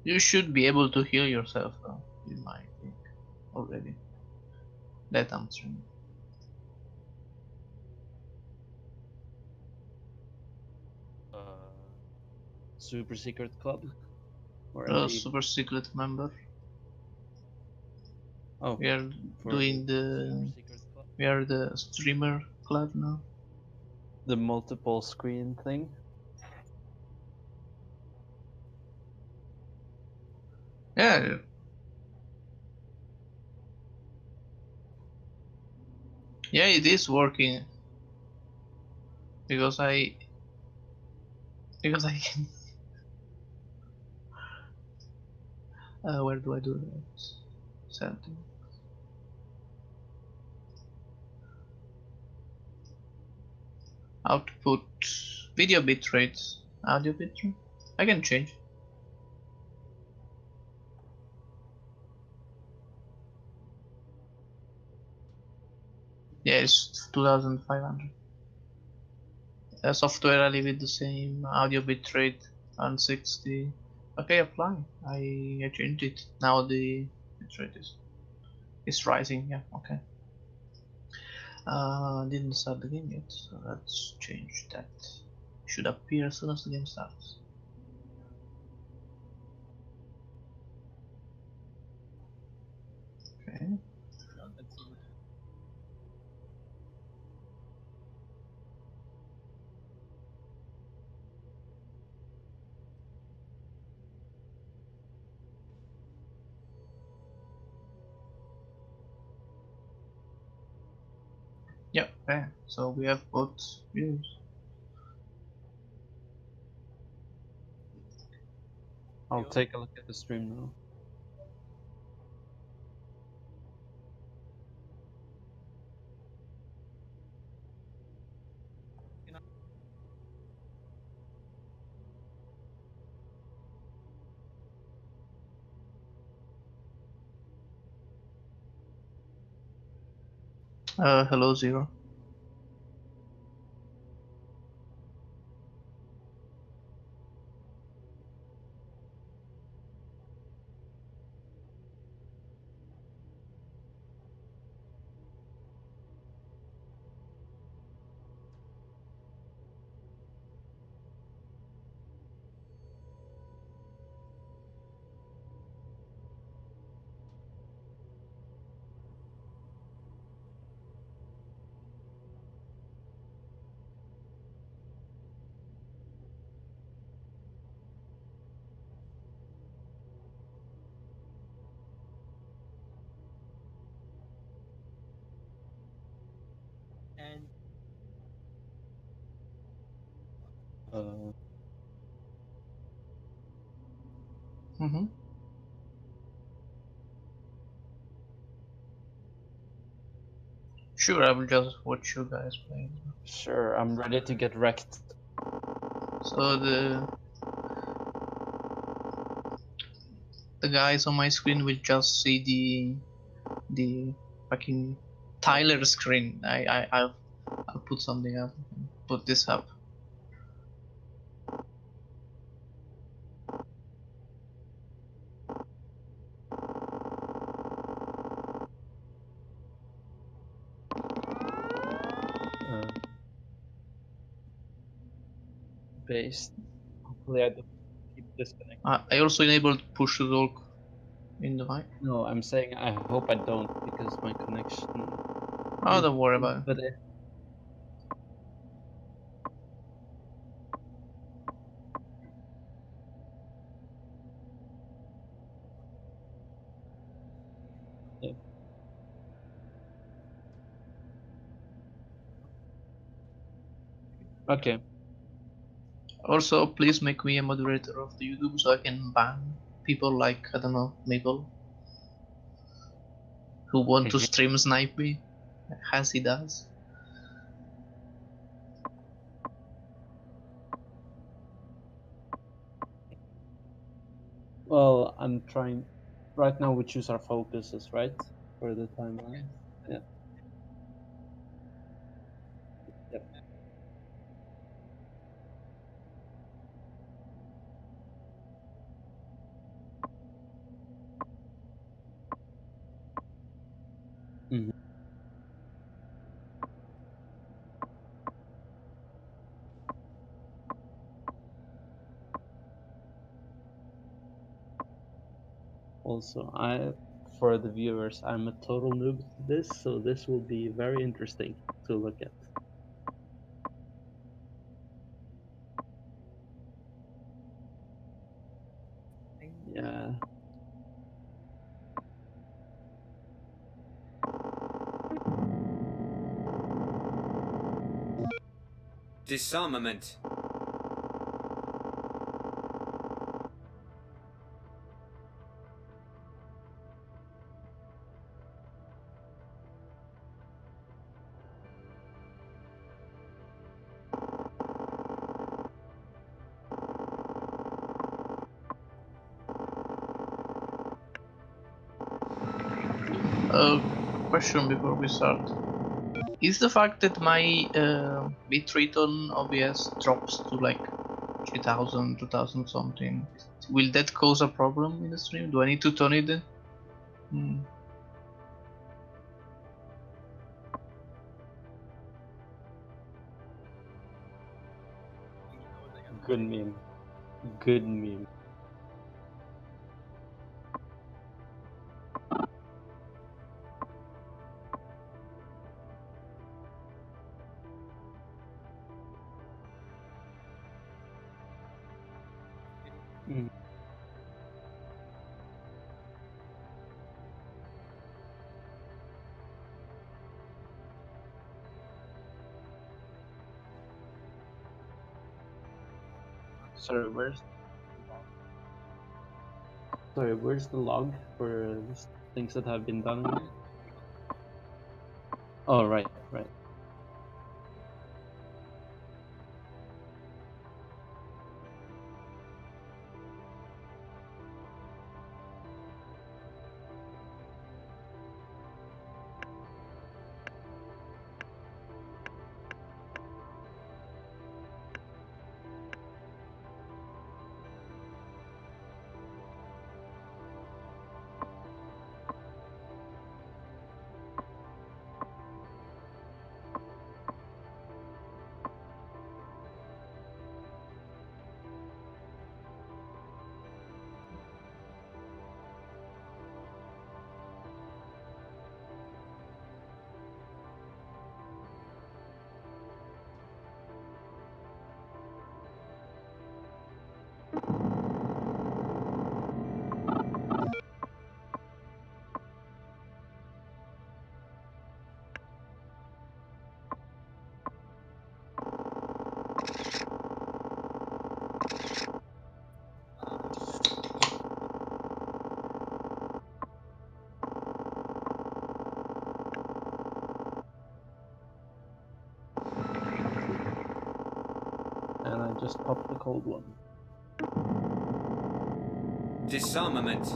You should be able to heal yourself though, in my think, already. That I'm streaming. Super secret club? Or a Super secret member. Oh, We are doing the... We are the streamer club now. The multiple screen thing? Yeah. Yeah, it is working. Because I can... where do I do that? Settings. Output video bitrate, audio bitrate. I can change. Yeah, it's 2500. Software I leave it the same. Audio bitrate 160. Okay, apply. I changed it. Now the bitrate is rising. Yeah, okay. Didn't start the game yet, so let's change that. Should appear as soon as the game starts. Okay. Yeah, okay. So we have both views. I'll take a look at the stream now. Hello, Zero. Mm-hmm. Sure, I will just watch you guys play. Sure, I'm ready to get wrecked. So the guys on my screen will just see the fucking Tyler screen. I'll put something up. Put this up. Based. Hopefully I don't keep disconnecting. I also enabled push to talk in the mic. No, I'm saying I hope I don't because my connection. Oh, don't worry about it. But yeah. Okay. Also, please make me a moderator of the YouTube so I can ban people like, I don't know, Maple, who want to stream snipe me, as he does. Well, I'm trying. Right now we choose our focuses, right? For the timeline. Yeah. Yep. Mhm. Also, for the viewers, I'm a total noob to this, so this will be very interesting to look at. Yeah. Disarmament. Question before we start. Is the fact that my bitrate on OBS drops to like 3000, 2000 something, will that cause a problem in the stream? Do I need to turn it in? Good meme. Good meme. Mm. Sorry, where's the log for things that have been done? Oh, right. And I just popped the cold one. Disarmament.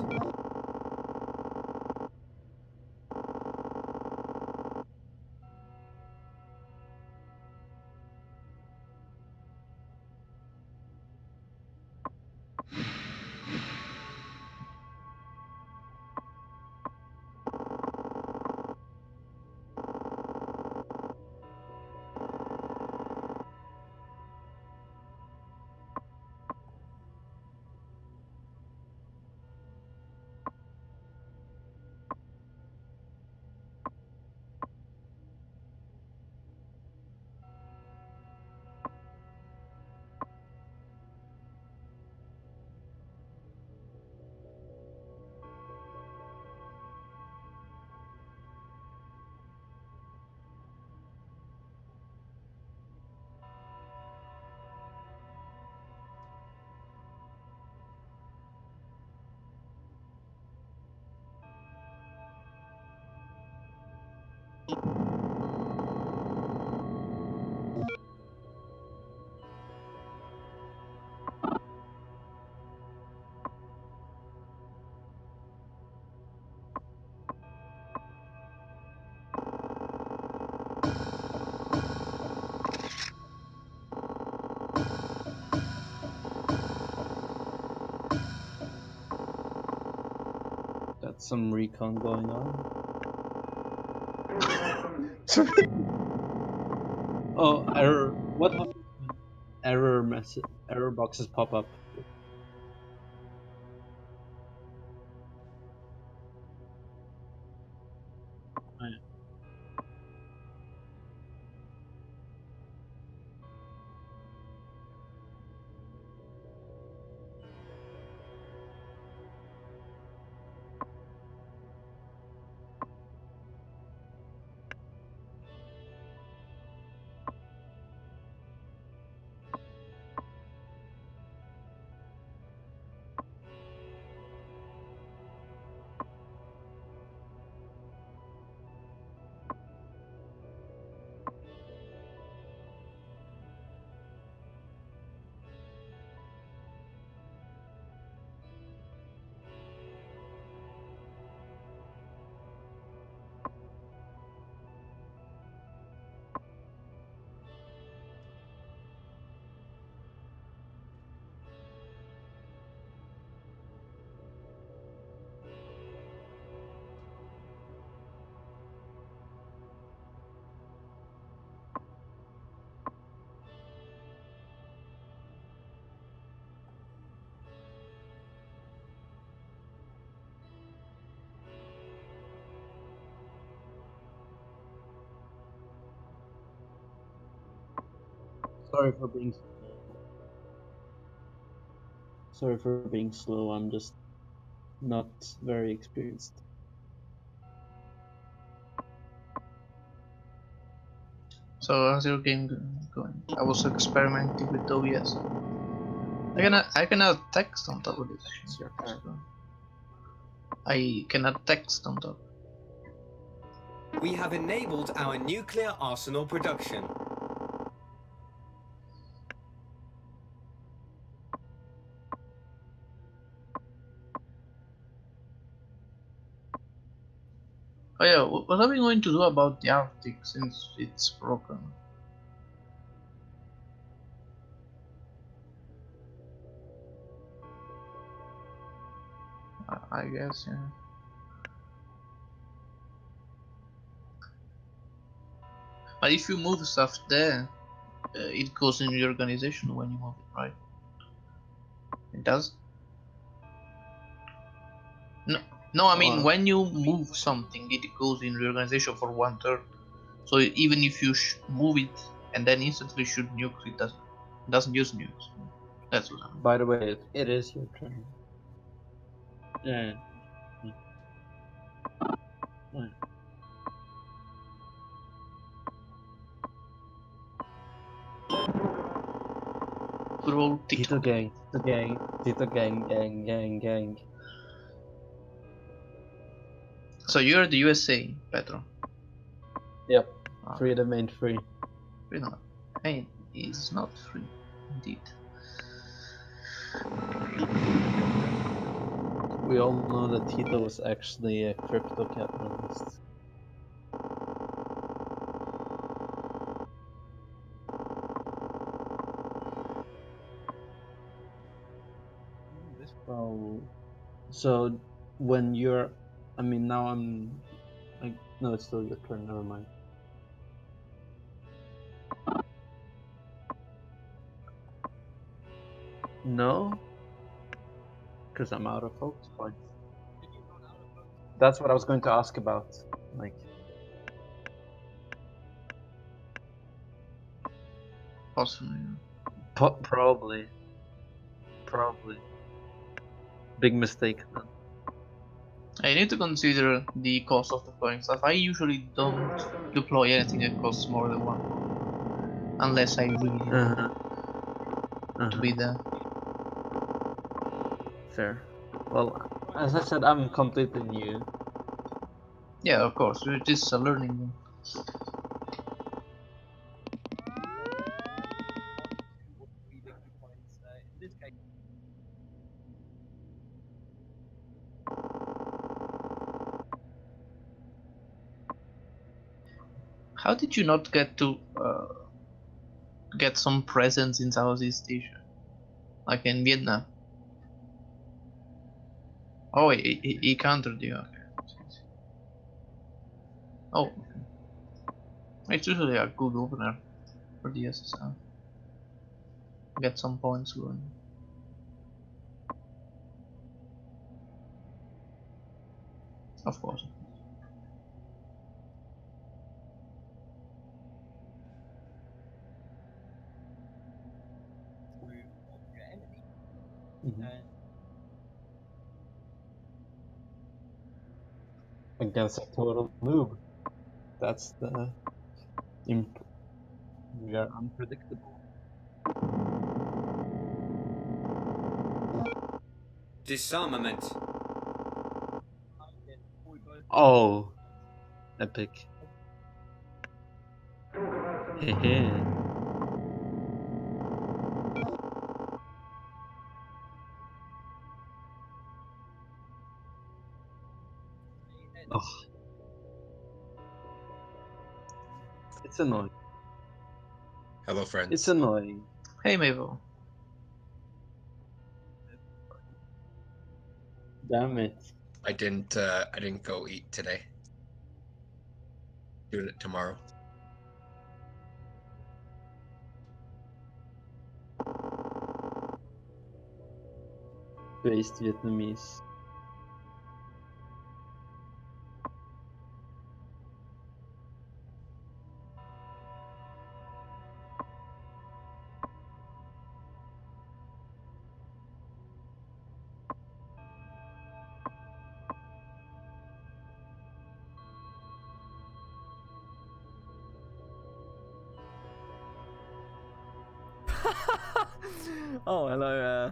Got some recon going on. Oh, error. What happens when error boxes pop up? Oh, yeah. Sorry for being slow. Sorry for being slow. I'm just not very experienced. So how's your game going? I was experimenting with OBS. I cannot text on top of this. It's your turn. I cannot text on top. We have enabled our nuclear arsenal production. Oh yeah, what are we going to do about the Arctic since it's broken? I guess, yeah. But if you move stuff there, it goes in the organization when you move it, right? It does? No, no. I mean, when you move something, it goes in reorganization for 1 turn. So even if you move it and then instantly shoot nuke, it doesn't use nukes. That's what I mean. By the way, it is your turn. Yeah. Yeah. Good old Tito gang, Tito gang. So you're the USA, Petro. Yep. Ah, Freedom ain't free. free not. Hey, it's not free, indeed. We all know that Tito was actually a crypto capitalist. So when you're, I mean, now I'm, like, no, it's still your turn. Never mind. No, because I'm out of focus points. That's what I was going to ask about. Like, Possibly. probably. Big mistake then. I need to consider the cost of deploying stuff. I usually don't deploy anything that costs more than 1 unless I really need to be there. Fair. Well, as I said, I'm completely new. Yeah, of course. This is a learning game. How did you not get to get some presence in Southeast Asia, like in Vietnam? Oh, he countered you. Okay. Oh, okay. It's usually a good opener for the SSR. Get some points going. Of course. Against a total noob. That's the we are unpredictable. Disarmament. Oh, epic. Hehe. Oh. It's annoying. Hello, friends. It's annoying. Hey Mabel. Damn it. I didn't go eat today. Doing it tomorrow. Based Vietnamese. Oh, hello.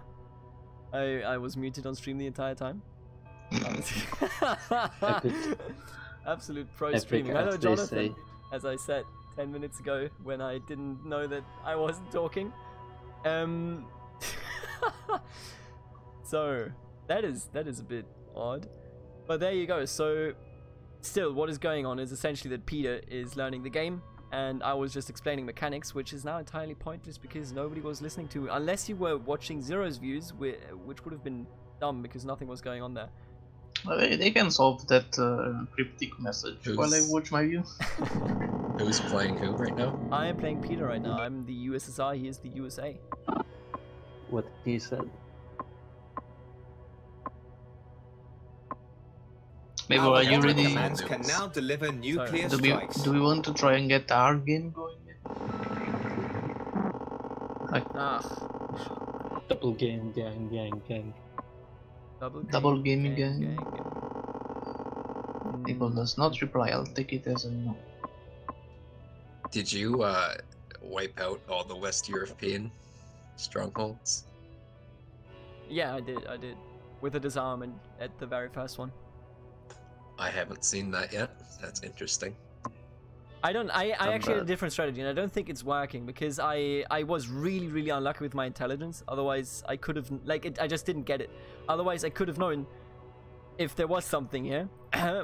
I was muted on stream the entire time. Epic. Absolute pro Epic, streaming. as Hello, they Jonathan. say. As I said 10 minutes ago when I didn't know that I wasn't talking. So that is a bit odd, but there you go. So still, what is going on is essentially that Peter is learning the game, and I was just explaining mechanics, which is now entirely pointless because nobody was listening to, unless you were watching Zero's views, which would have been dumb because nothing was going on there. They can solve that cryptic message while I watch my view. Who's playing who right now? I am playing Peter right now. I'm the USSR, he is the USA. What he said. Mabel, Our are you bottom ready? commands can now deliver nuclear Do we strikes. want to try and get our game going? Like Double game, gang. double gaming gang? Mabel does not reply. I'll take it as a no. Did you wipe out all the West European strongholds? Yeah, I did. With a disarmament at the very first one. I haven't seen that yet. That's interesting. I actually had a different strategy, and I don't think it's working because I was really unlucky with my intelligence. Otherwise, I could have I just didn't get it. Otherwise, I could have known if there was something here,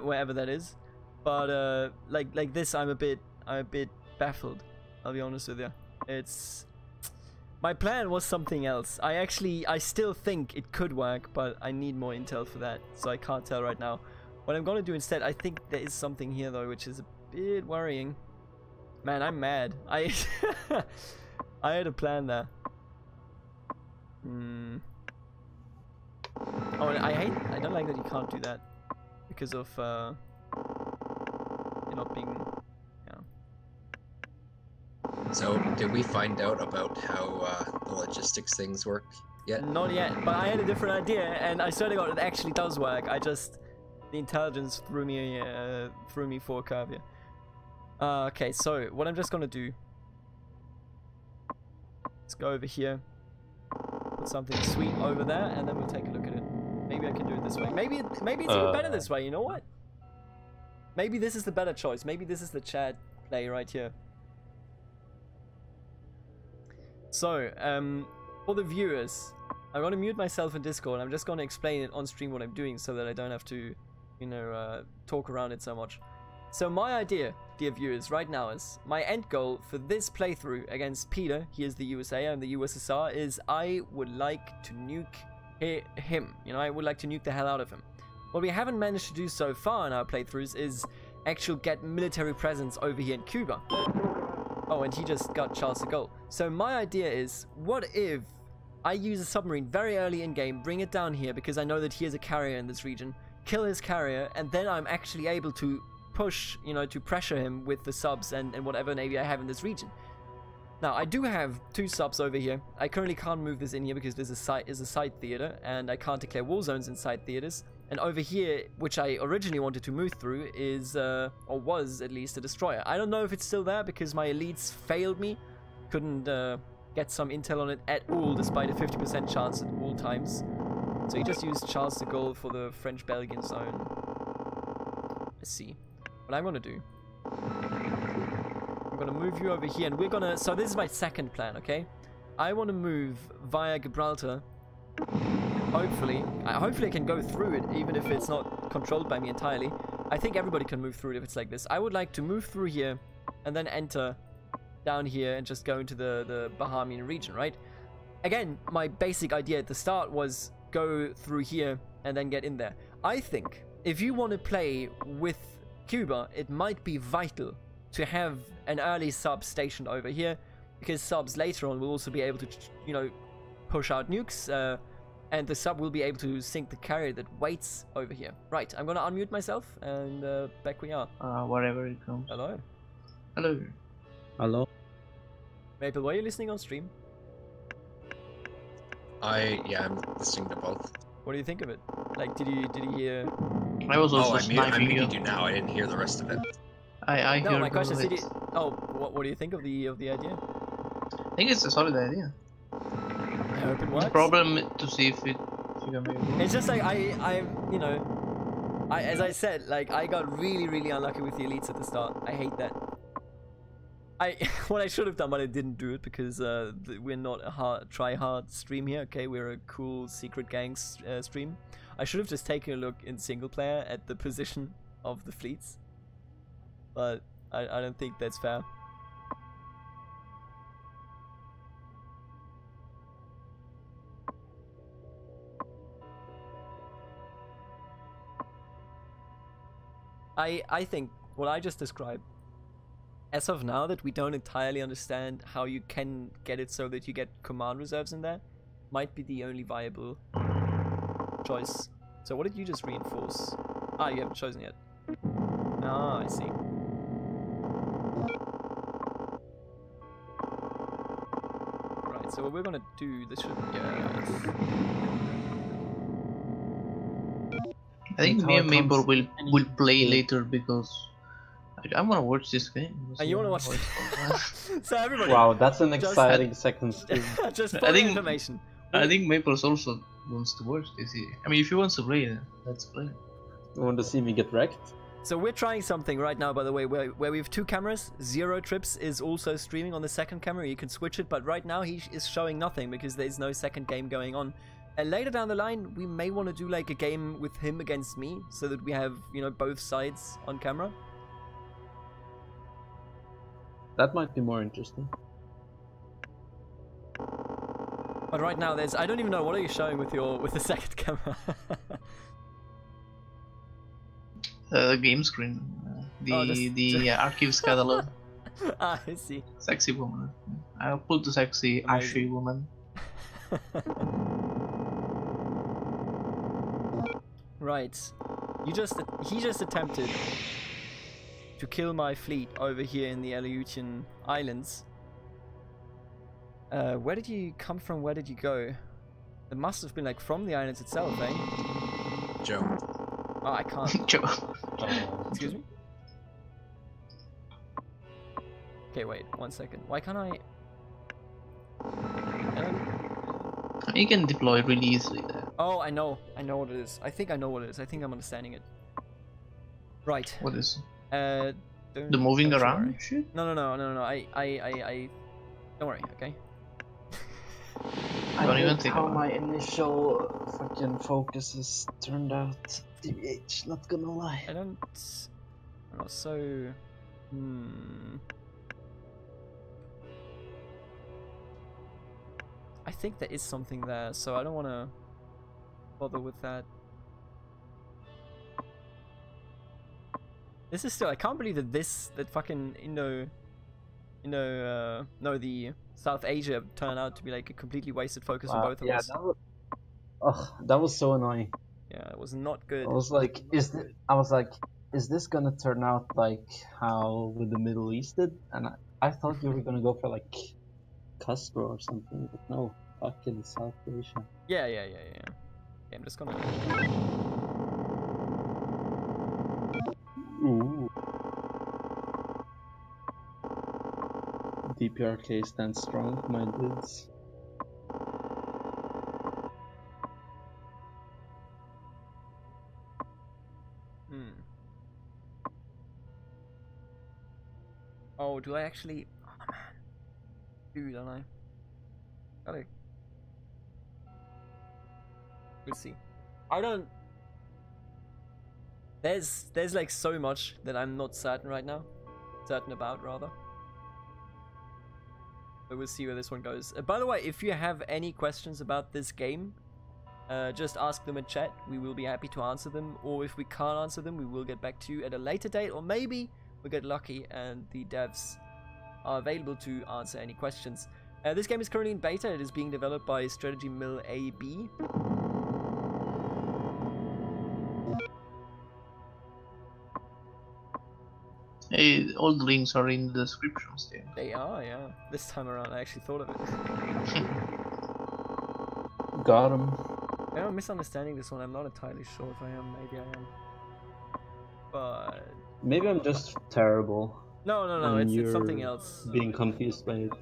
wherever that is. But like this, I'm a bit baffled. I'll be honest with you. My plan was something else. I still think it could work, but I need more intel for that, so I can't tell right now. What I'm gonna do instead, I think there is something here though, which is a bit worrying. Man, I'm mad. I had a plan there. Oh, I don't like that you can't do that because of it not being. So, did we find out about how the logistics things work yet? Not yet, but I had a different idea, and I swear to God, it actually does work. The intelligence threw me for a curve here. Okay, so what I'm just gonna do, let's go over here, put something sweet over there, and then we'll take a look at it. Maybe I can do it this way. Maybe it's even better this way. You know what? Maybe this is the better choice. Maybe this is the chat play right here. So, for the viewers, I'm gonna mute myself in Discord. I'm just gonna explain it on stream what I'm doing so that I don't have to, talk around it so much. So my idea, dear viewers, right now is my end goal for this playthrough against Peter, he is the USA, I'm the USSR, is I would like to nuke him. I would like to nuke the hell out of him. What we haven't managed to do so far in our playthroughs is actually get military presence over here in Cuba. Oh, and he just got Charles de Gaulle. So my idea is, what if I use a submarine very early in game, bring it down here because I know that he has a carrier in this region, kill his carrier, and then I'm actually able to push, you know, to pressure him with the subs and whatever navy I have in this region. Now, I do have 2 subs over here. I currently can't move this in here because there's a side theater, and I can't declare war zones inside theaters. And over here, which I originally wanted to move through, is, or was at least, a destroyer. I don't know if it's still there because my elites failed me. Couldn't get some intel on it at all, despite a 50% chance at all times. So he just used Charles de Gaulle for the French-Belgian zone. Let's see what I'm gonna do. I'm gonna move you over here, and we're gonna... So this is my second plan, okay? I want to move via Gibraltar. Hopefully I can go through it, even if it's not controlled by me entirely. I think everybody can move through it if it's like this. I would like to move through here, and then enter down here, and just go into the Bahamian region, right? Again, my basic idea at the start was go through here, and then get in there. I think, if you want to play with Cuba, it might be vital to have an early sub stationed over here, because subs later on will also be able to, you know, push out nukes, and the sub will be able to sink the carrier that waits over here. Right, I'm gonna unmute myself, and back we are. Wherever it comes. Hello. Hello. Hello? Maple, were you listening on stream? Yeah, I'm listening to both. What do you think of it? Like, did you hear? I was also I sniping you. muted you now. I didn't hear the rest of it. I No, heard my question is, all did of you... it. Oh, what do you think of the idea? I think it's a solid idea. I hope it works. The problem to see if you can make it work. It's just like you know, as I said, like I got really unlucky with the elites at the start. I hate that. What I should have done, but I didn't do it because we're not a try-hard stream here. Okay, we're a cool secret gangs stream. I should have just taken a look in single player at the position of the fleets, but I don't think that's fair. I think what I just described, as of now, that we don't entirely understand how you can get it so that you get command reserves in there, might be the only viable choice. So what did you just reinforce? Ah, you haven't chosen yet. Ah, I see. Right, so what we're gonna do, this should be... I think me and Maple will play later because I wanna watch this game. And you wanna watch it? So everybody... Wow, that's an exciting second stream. Just for information. I think Maples also wants to watch this. I mean, if he wants to play, then let's play. You want to see me get wrecked? So we're trying something right now, by the way, where we have 2 cameras. Zero Trips is also streaming on the second camera. You can switch it, but right now he is showing nothing because there's no second game going on. And later down the line, we may want to do like a game with him against me, so that we have, you know, both sides on camera. That might be more interesting. But right now, I don't even know, what are you showing with the second camera? Game screen. The archives catalog. Ah, I see. Sexy woman. I'll put the sexy ashy woman. Right. He just attempted to kill my fleet over here in the Aleutian Islands. Where did you come from? Where did you go? It must have been like from the islands itself, eh? Joe. Oh, I can't. Joe. Excuse me? Okay, wait, 1 second. Why can't I... You can deploy really easily there. Oh, I know what it is. I think I know what it is. I think I'm understanding it. Right. What is? The moving around shit? No. I don't worry, okay? I don't even think how about my initial fucking focuses turned out. DBH, not gonna lie. I don't know, so... I think there is something there, so I don't want to bother with that. This is still, I can't believe that that fucking the South Asia turned out to be like a completely wasted focus on both of us. That was so annoying. Yeah, it was not good. I was like, is this gonna turn out like how with the Middle East did? And I thought you were gonna go for like Castro or something, but no, fucking South Asia. Yeah. I'm just gonna. Ooh. DPRK stands strong, my dudes. Oh, do I actually? Oh man, dude, don't I? Gotta. We'll see. I don't. There's like so much that I'm not certain right now. Certain about, rather. But we'll see where this one goes. By the way, if you have any questions about this game, just ask them in chat. We will be happy to answer them. Or if we can't answer them, we will get back to you at a later date. Or maybe we'll get lucky and the devs are available to answer any questions. This game is currently in beta. It is being developed by Strategy Mill AB. Hey, all the links are in the descriptions there. They are, yeah. This time around, I actually thought of it. Got him. I'm misunderstanding this one. I'm not entirely sure if I am. Maybe I am. But maybe I'm just terrible. No. It's something else. Being confused by it.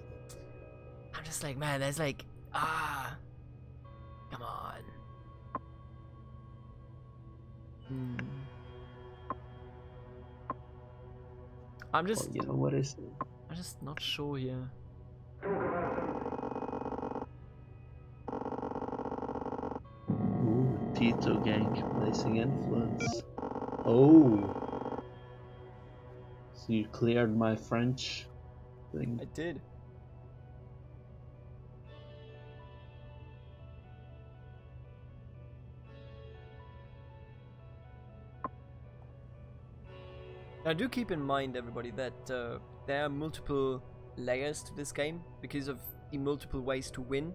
I'm just like, man. There's like, come on. I'm just. Well, you know what is it? I'm just not sure here. Ooh, Tito gang placing influence. Oh. So you cleared my French thing. I did. Now do keep in mind, everybody, that there are multiple layers to this game because of the multiple ways to win.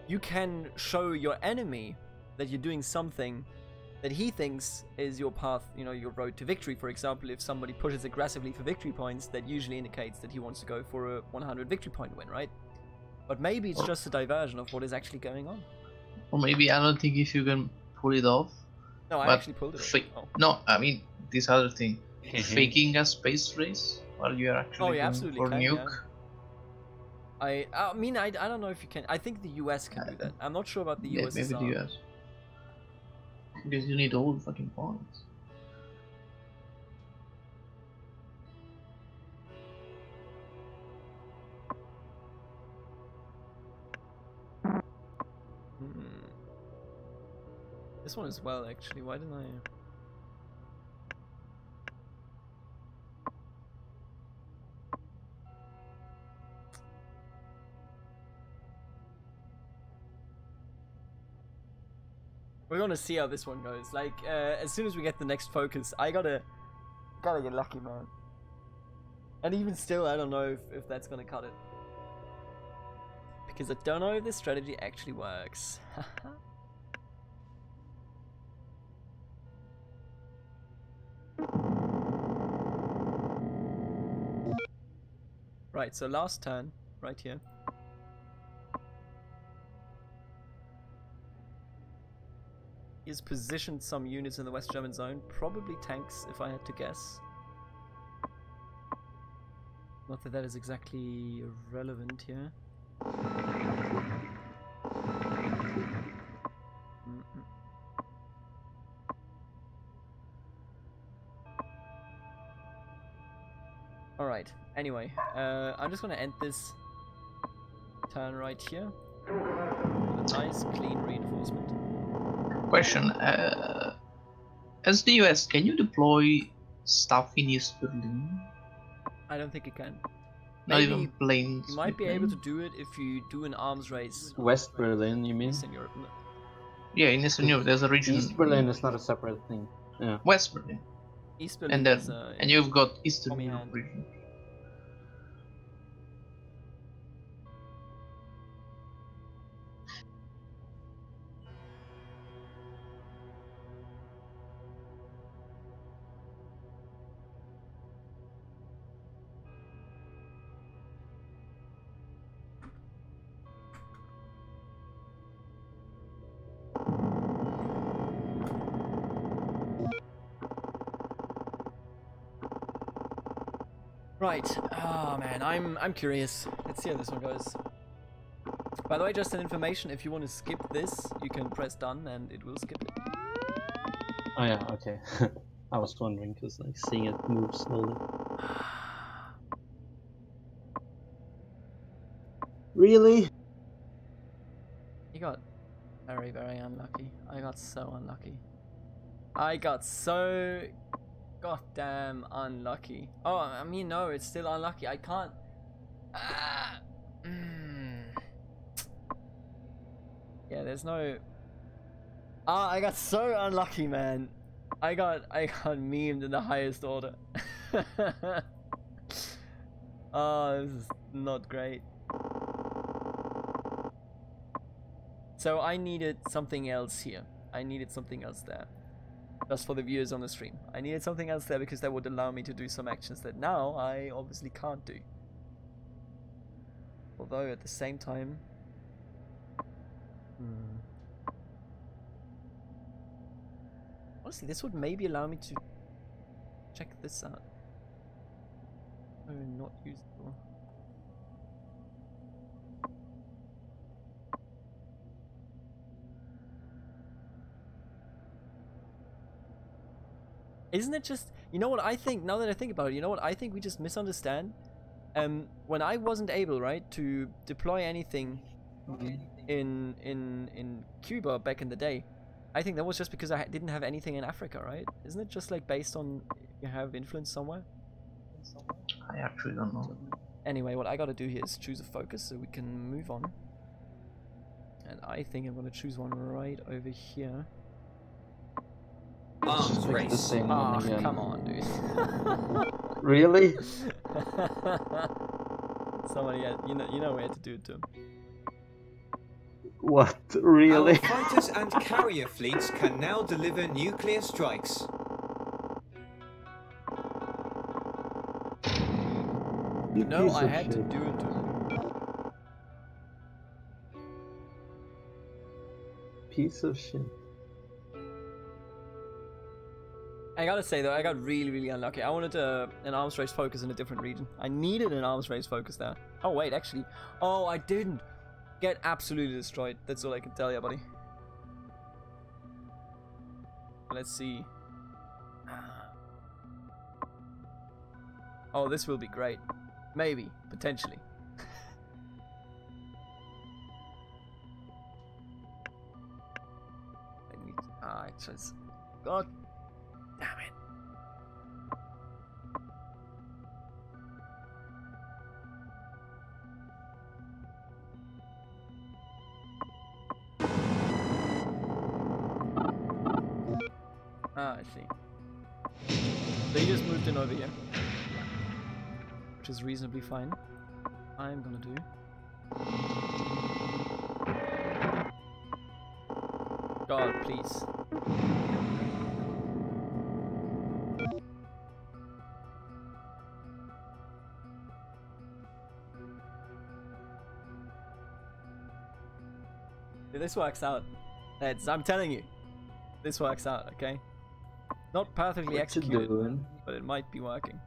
You can show your enemy that you're doing something that he thinks is your path, your road to victory. For example, if somebody pushes aggressively for victory points, that usually indicates that he wants to go for a 100 victory point win, right? But maybe it's just a diversion of what is actually going on. Or maybe I don't think if you can pull it off. No, I actually pulled it off. Oh. No, I mean this other thing. Faking a space race while you're actually absolutely for can, nuke. Yeah. I mean, I don't know if you can. I think the US can do that. I'm not sure about the US. Maybe the US. Because you need all the fucking points. This one as well, actually. Why didn't I? We're gonna see how this one goes. Like, as soon as we get the next focus, I gotta get lucky, man. And even still, I don't know if that's gonna cut it. Because I don't know if this strategy actually works. Right, so last turn, right here. He's positioned some units in the West German zone, probably tanks if I had to guess. Not that that is exactly relevant here. Alright, anyway, I'm just gonna end this turn right here. With a nice clean reinforcement. Question, as the US, can you deploy stuff in East Berlin? I don't think it can. Not Maybe even planes. you might be able to do it if you do an arms race. West Berlin, you mean? Eastern Europe. Yeah, in Eastern Europe, there's a region. East Berlin is not a separate thing. Yeah. West Berlin. East Berlin And then is, and you've got Eastern Tommy Europe hand. region. Right. Oh man, I'm curious. Let's see how this one goes. By the way, just an information, if you want to skip this, you can press done and it will skip it. Oh yeah, okay. I was wondering because like seeing it move slowly. Really? You got very, very unlucky. I got so unlucky. I got so goddamn unlucky. Oh, I mean, no, it's still unlucky. I can't. Yeah, there's no. I got so unlucky, man. I got memed in the highest order. Oh, this is not great. So I needed something else here. I needed something else there. Just for the viewers on the stream. I needed something else there because that would allow me to do some actions that now I obviously can't do. Although at the same time... Honestly, this would maybe allow me to check this out. Oh, not usable. Isn't it just, you know what I think, now that I think about it, you know what I think we just misunderstand? When I wasn't able, right, to deploy anything in Cuba back in the day, I think that was just because I didn't have anything in Africa, right? Isn't it just like based on you have influence somewhere? I actually don't know. Anyway, what I gotta do here is choose a focus so we can move on. And I think I'm gonna choose one right over here. Arms Pick the race. same Ah, one again. come on, dude. Really? Somebody had, you know we had to do it to him. What? Really? Our fighters and carrier fleets can now deliver nuclear strikes. You No, piece I of had to shit. do it to him. Piece of shit. I gotta say though, I got really, really unlucky. I wanted an arms race focus in a different region. I needed an arms race focus there. Oh wait, actually. Oh, I didn't. Get absolutely destroyed. That's all I can tell you, buddy. Let's see. Oh, this will be great. Maybe. Potentially. I need... Ah, it says... God damn it. Ah, I see. They just moved in over here. Which is reasonably fine. I'm gonna do... God, please. This works out. I'm telling you. This works out, okay? Not perfectly What you executed, doing? but it might be working.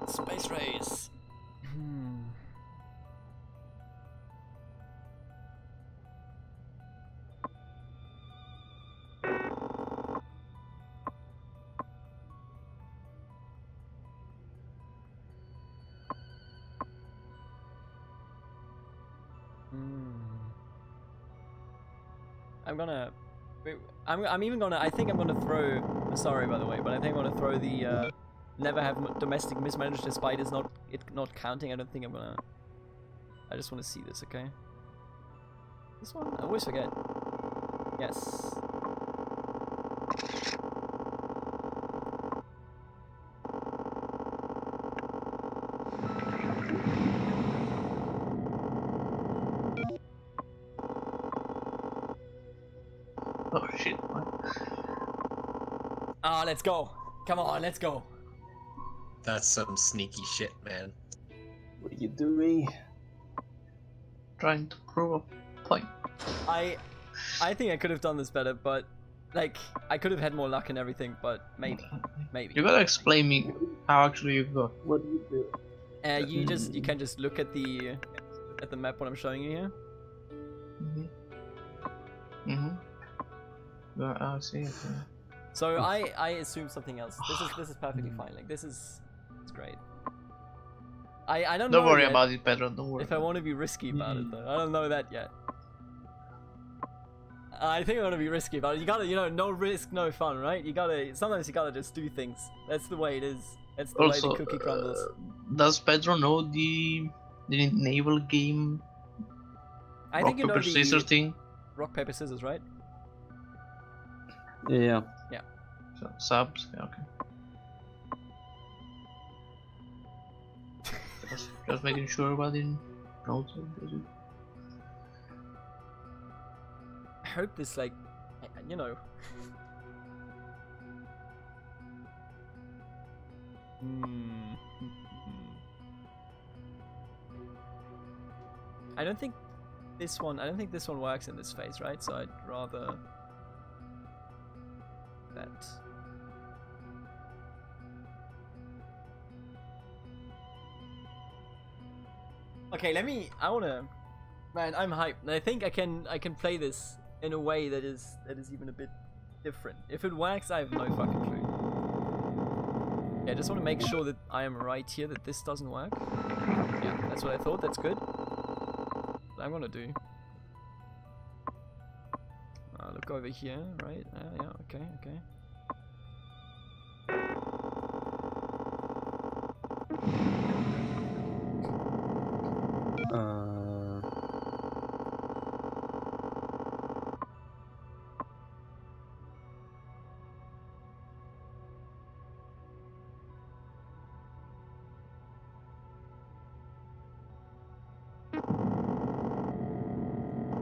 Space race. I'm even gonna, I think I'm gonna throw, sorry by the way, but I think I'm gonna throw the, never have domestic mismanaged despite not counting. I don't think I'm gonna I just want to see this, okay? This one? I always forget. Yes. Oh shit, what? Ah, let's go. Come on, let's go. That's some sneaky shit, man. What are you doing? Trying to prove a point. I think I could have done this better, but like I could have had more luck and everything, but maybe. You gotta explain me how actually you got. What do you do? You can just look at the map what I'm showing you here. I see it. Yeah. So I assume something else. This is perfectly fine. Like it's great. I don't know. Don't worry yet about it, Pedro. Don't worry. if I want to be risky about it though. I don't know that yet. I think I want to be risky about it. You gotta, no risk, no fun, right? Sometimes you gotta just do things. That's the way it is. That's the way the cookie crumbles. Does Pedro know the naval game? I rock, think you know paper, scissors the thing. rock, paper, scissors, right? Yeah. So, subs. Yeah, okay. just making sure about it. Also, I hope this, like, you know. I don't think this one works in this phase, right? So I'd rather that. Okay, man, I'm hyped. I think I can play this in a way that is even a bit different. If it works, I have no fucking clue. Yeah, I just want to make sure that I am right here, that this doesn't work. Yeah, that's what I thought. That's good. What I'm gonna do. Look over here, right? Yeah, okay.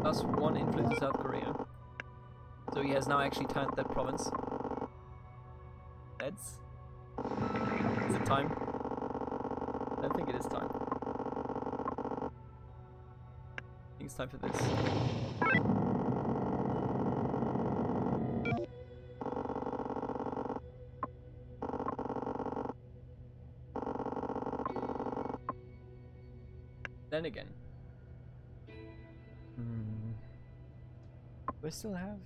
+1 influence in South Korea. So he has now actually turned that province. Is it time? I don't think it is time. I think it's time for this. Then again. We still have.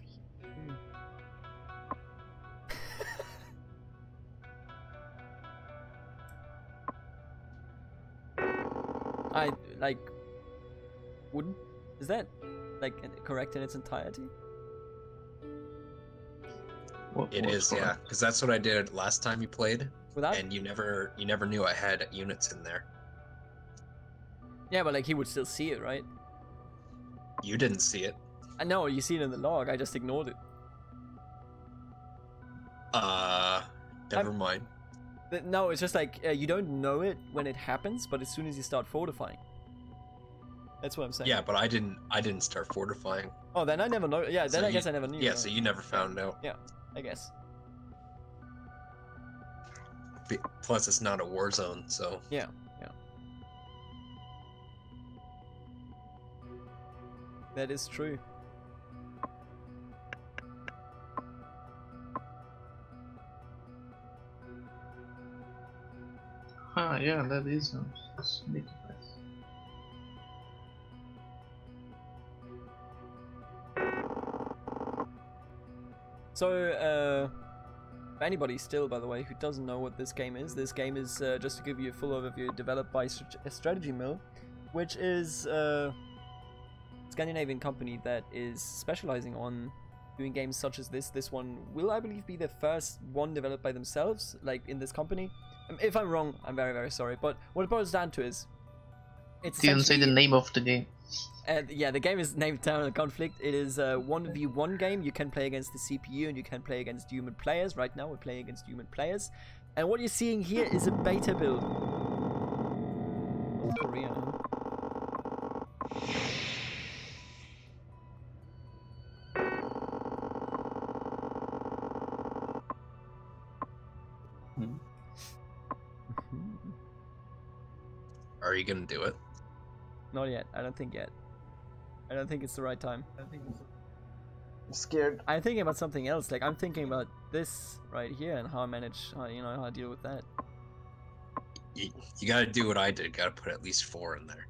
I like. Wouldn't. Is that like correct in its entirety? It is, yeah, because that's what I did last time you played, Without? and you never knew I had units in there. Yeah, but like he would still see it, right? You didn't see it. I know, you see it in the log, I just ignored it. Never mind. No, it's just like, you don't know it when it happens, but as soon as you start fortifying. That's what I'm saying. Yeah, but I didn't start fortifying. Oh, then I never know. Yeah, then So I guess I never knew. Yeah, right? so you never found out. Yeah, I guess. Plus, it's not a war zone, so. Yeah. That is true. Yeah, that is a sneaky place. So, for anybody still, by the way, who doesn't know what this game is just to give you a full overview, developed by Strategy Mill, which is a Scandinavian company that is specializing on doing games such as this. This one will, I believe, be the first one developed by themselves, like in this company. If I'm wrong, I'm very, very sorry. But what it boils down to is, It's Didn't say the essentially- name of the game. yeah, the game is named Terminal Conflict. It is a 1v1 game. You can play against the CPU and you can play against human players. Right now we're playing against human players. And what you're seeing here is a beta build. North Korea, huh? Are you gonna do it? Not yet. I don't think yet. I don't think it's the right time. I'm scared. I'm thinking about something else. Like I'm thinking about this right here and how I manage, how I deal with that. You gotta do what I did. Gotta put at least 4 in there.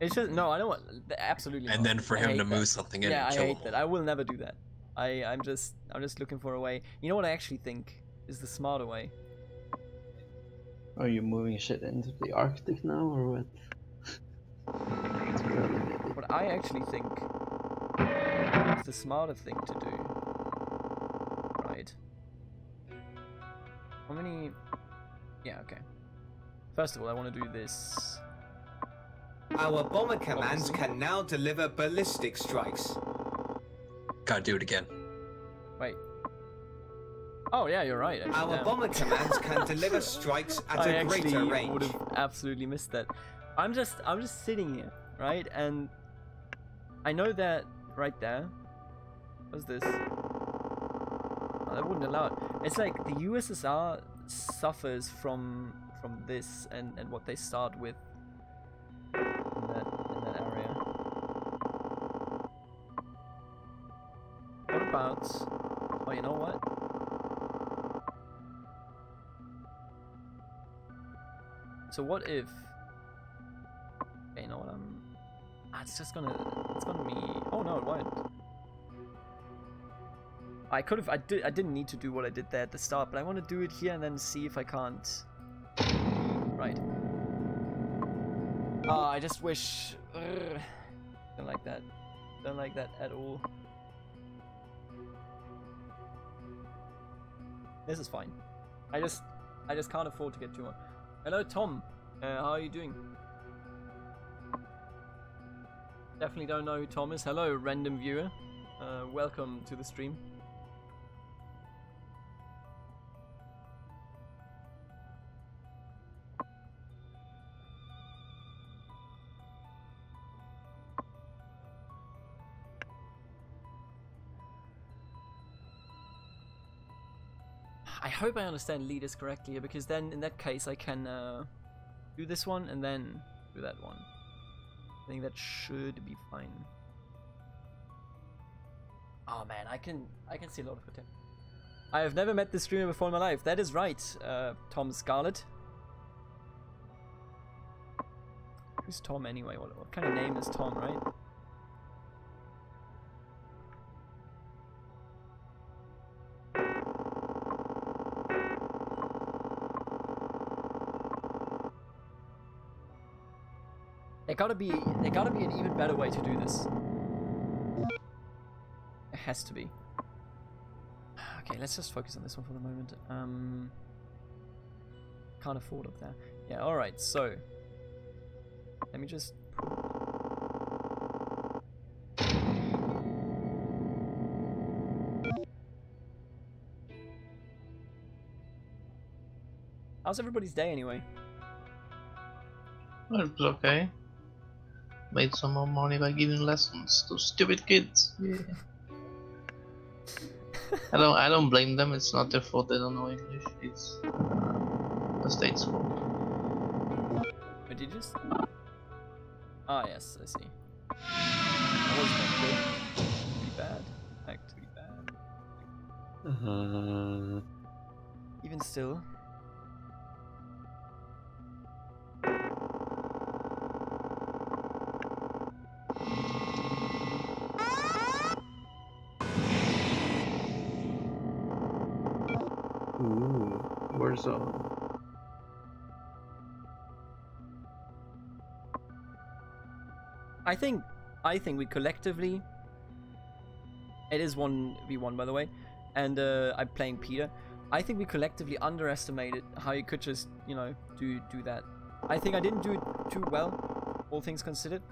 It's just no. I don't want absolutely. And not. then for I him hate to that. move something in Yeah, and I kill hate him. that. I will never do that. I'm just looking for a way. You know what I actually think is the smarter way. Are you moving shit into the Arctic now, or what? It's early, maybe. What I actually think is the smarter thing to do. Right. How many? Yeah. Okay. First of all, I want to do this. Our bomber commands can now deliver ballistic strikes. Gotta do it again. Wait. Oh yeah, you're right. Actually, Our damn. bomber commands can deliver strikes at a greater I range. would have absolutely missed that. I'm just sitting here, right? And I know that right there. What's this? Oh, that wouldn't allow it. It's like the USSR suffers from this and what they start with in that area. What about? Oh, you know what? So what if? Okay, you know what? It's gonna be. Oh no, it won't. I could have. I didn't need to do what I did there at the start, but I want to do it here and then see if I can't. Right. Oh, I just wish. Don't like that. Don't like that at all. This is fine. I just can't afford to get too much. Hello, Tom. How are you doing? Definitely don't know who Tom is. Hello, random viewer. Welcome to the stream. I hope I understand leaders correctly here, because then in that case I can do this one and then do that one. I think that should be fine. Oh man, I can see a lot of potential. I have never met this streamer before in my life. That is right, Tom Scarlett. Who's Tom anyway? What kind of name is Tom, right? There gotta be an even better way to do this. It has to be. Okay, let's just focus on this one for the moment. Can't afford up there. Yeah, alright, so let me just How's everybody's day anyway? Well, it was okay. Made some more money by giving lessons to stupid kids. Yeah. I don't blame them. It's not their fault they don't know English. It's the state's fault. But you just ah yes, I see. That wasn't that good. Pretty bad. Actually bad. Even still. Ooh, Warzone. I think we collectively. It is 1v1 by the way, and I'm playing Peter. I think we collectively underestimated how you could just, do that. I think I didn't do it too well. all things considered.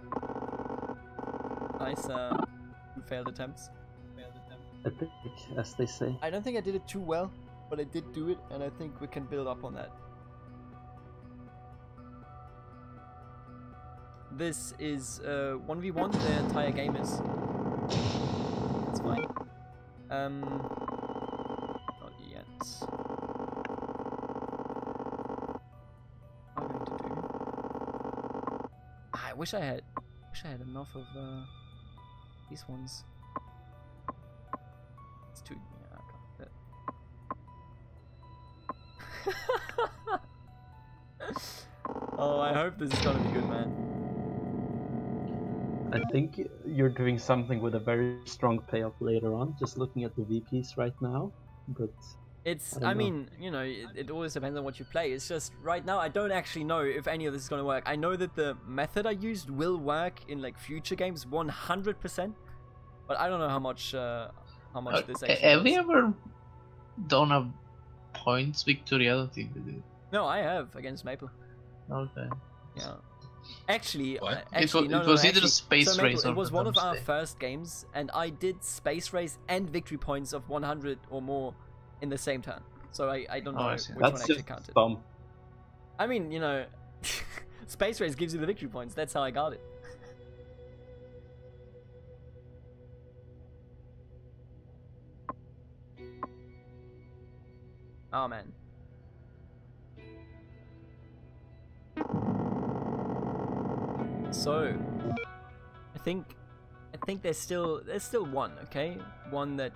Nice, failed attempts. Epic, as they say. I don't think I did it too well, but I did do it, and I think we can build up on that. This is 1v1, the entire game is. It's fine. Not yet. What am I going to do? I wish I had enough of these ones. It's too. Yeah, I can't. Oh, I hope this is gonna be good, man. I think you're doing something with a very strong payoff later on, just looking at the VPs right now, but... I mean, you know, it always depends on what you play. It's just, right now, I don't actually know if any of this is going to work. I know that the method I used will work in, like, future games 100%, but I don't know how much this actually Have you ever done a points victoriality with it? No, I have, against Maple. Okay. Yeah. Actually, What? It was either Space so Race Maple, or it was one of our Doomsday. first games, and I did Space Race and victory points of 100 or more in the same turn. So I don't know I which see. one That's actually just counted. bomb. I mean, you know, Space Race gives you the victory points. That's how I got it. Oh man. So, I think there's still one, okay? One that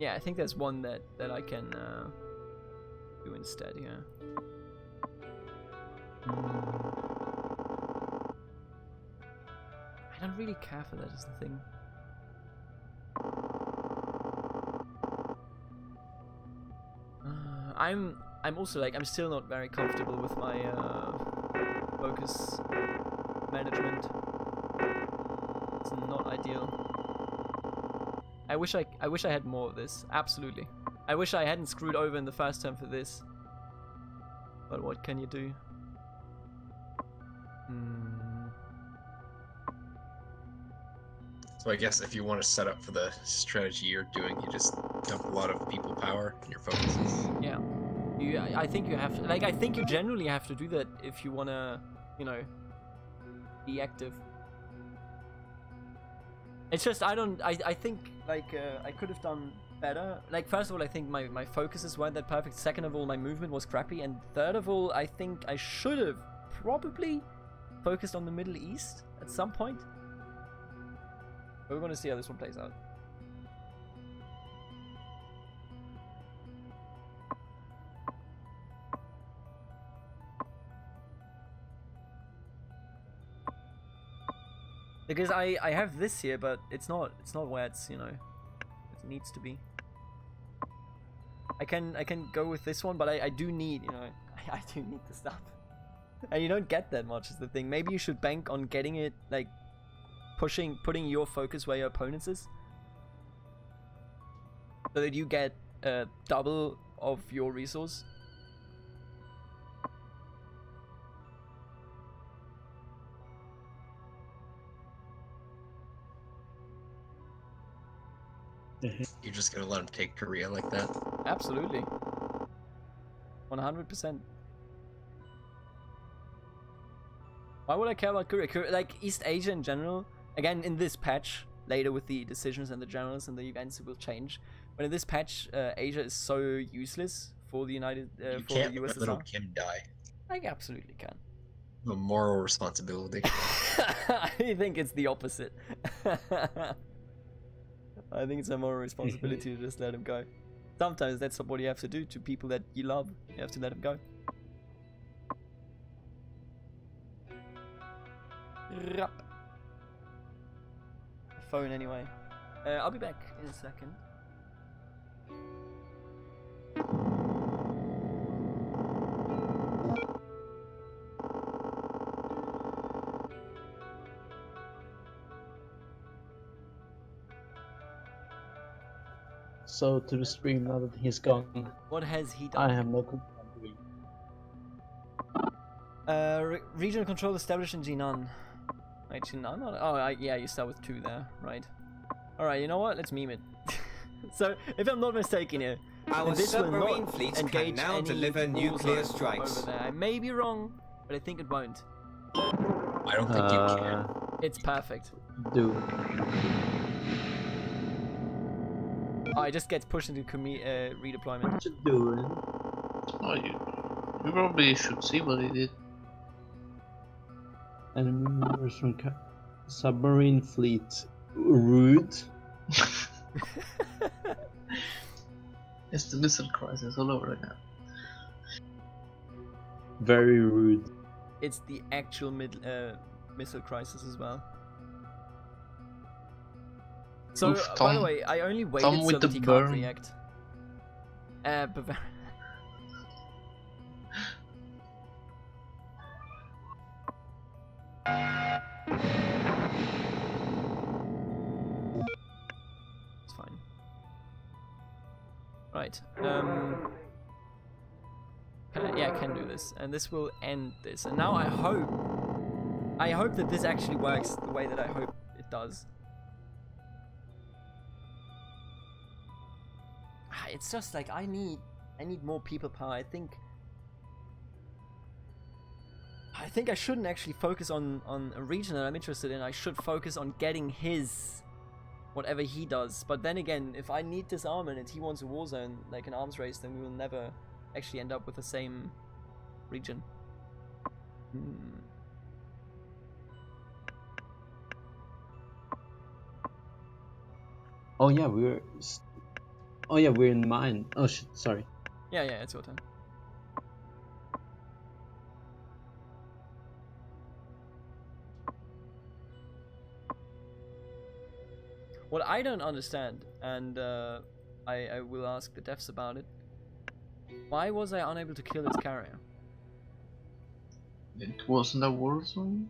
I think there's one that I can do instead here. I don't really care for that, is the thing. I'm also like, I'm still not very comfortable with my focus management. It's not ideal. I wish I had more of this. Absolutely. I wish I hadn't screwed over in the first turn for this. But what can you do? So I guess if you want to set up for the strategy you're doing, you just dump a lot of people power in your focuses. Yeah. I think you have to, like, I think you generally have to do that if you want to, you know, be active. It's just, I think, like, I could have done better. Like, first of all, I think my focuses weren't that perfect. Second of all, my movement was crappy. And third of all, I think I should have probably focused on the Middle East at some point. But we're going to see how this one plays out. Because I have this here, but it's not where it's, you know, it needs to be. I can go with this one, but I do need, you know, I do need the stuff. And you don't get that much is the thing. Maybe you should bank on getting it, like, putting your focus where your opponent's is. So that you get double of your resource. You're just gonna let him take Korea like that? Absolutely. 100%. Why would I care about Korea? Like, East Asia in general, again, in this patch, later with the decisions and the generals and the events, it will change. But in this patch, Asia is so useless for the You can't let little USSR. Kim die. I absolutely can. A moral responsibility. I think it's the opposite. I think it's a moral responsibility to just let him go. Sometimes that's what you have to do to people that you love. You have to let them go. Rup. Phone anyway. I'll be back in a second. So to the stream now that he's gone, What has he done? I have no clue what I'm doing. Regional control established in Jinan. Wait, Jinan? Oh, yeah, you start with 2 there, right? Alright, you know what? Let's meme it. So, if I'm not mistaken here, Our this will submarine not fleets engage can now any deliver war nuclear zone strikes. over there. I may be wrong, but I think it won't. I don't think you can. It's perfect. Do. Oh, it just gets pushed into redeployment. What you doing? Oh, you probably should see what he did. Enemy members from submarine fleet. Rude. It's the missile crisis all over again. Very rude. It's the actual missile crisis as well. So, Oof, by Tom- the way, I only waited Tom so with that the he burn. can't react. Bavaria. It's fine. Right. Yeah, I can do this, and this will end this. And now I hope that this actually works the way that I hope it does. It's just like I need more people power. I think I shouldn't actually focus on a region that I'm interested in. I should focus on getting his whatever he does. But then again, if I need disarmament and he wants a war zone, like an arms race, then we will never actually end up with the same region. Oh yeah, we're. Oh yeah, we're in mine. Oh shit, sorry. Yeah, it's your turn. What I don't understand, and I will ask the devs about it, why was I unable to kill its carrier? It wasn't a war zone?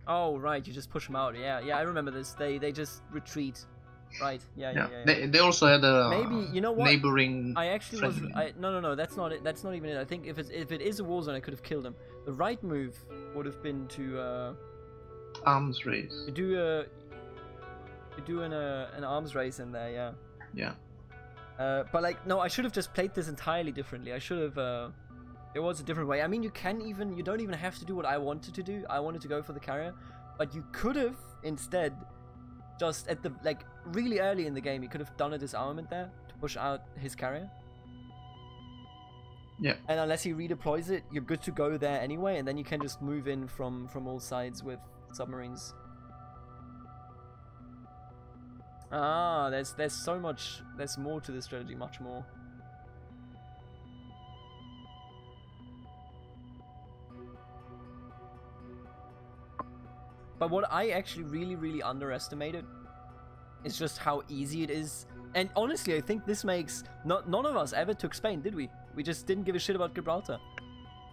Oh, right, you just push them out. Yeah, I remember this. They just retreat. Right, yeah. They also had a Maybe, you know what? neighboring. I actually friendly. no, that's not it. That's not even it. I think if it is a war zone, I could have killed him. The right move would have been to Arms race. do an arms race in there, yeah. Yeah. But like, no, I should have just played this entirely differently. I should have. It was a different way. I mean, you don't even have to do what I wanted to do. I wanted to go for the carrier, but you could have instead just at the really early in the game, you could have done a disarmament there to push out his carrier. Yeah. And unless he redeploys it, you're good to go there anyway, and then you can just move in from all sides with submarines. Ah, there's so much. There's more to this strategy, much more. But what I actually really underestimated is just how easy it is. And honestly, I think this makes... none of us ever took Spain, did we? We just didn't give a shit about Gibraltar.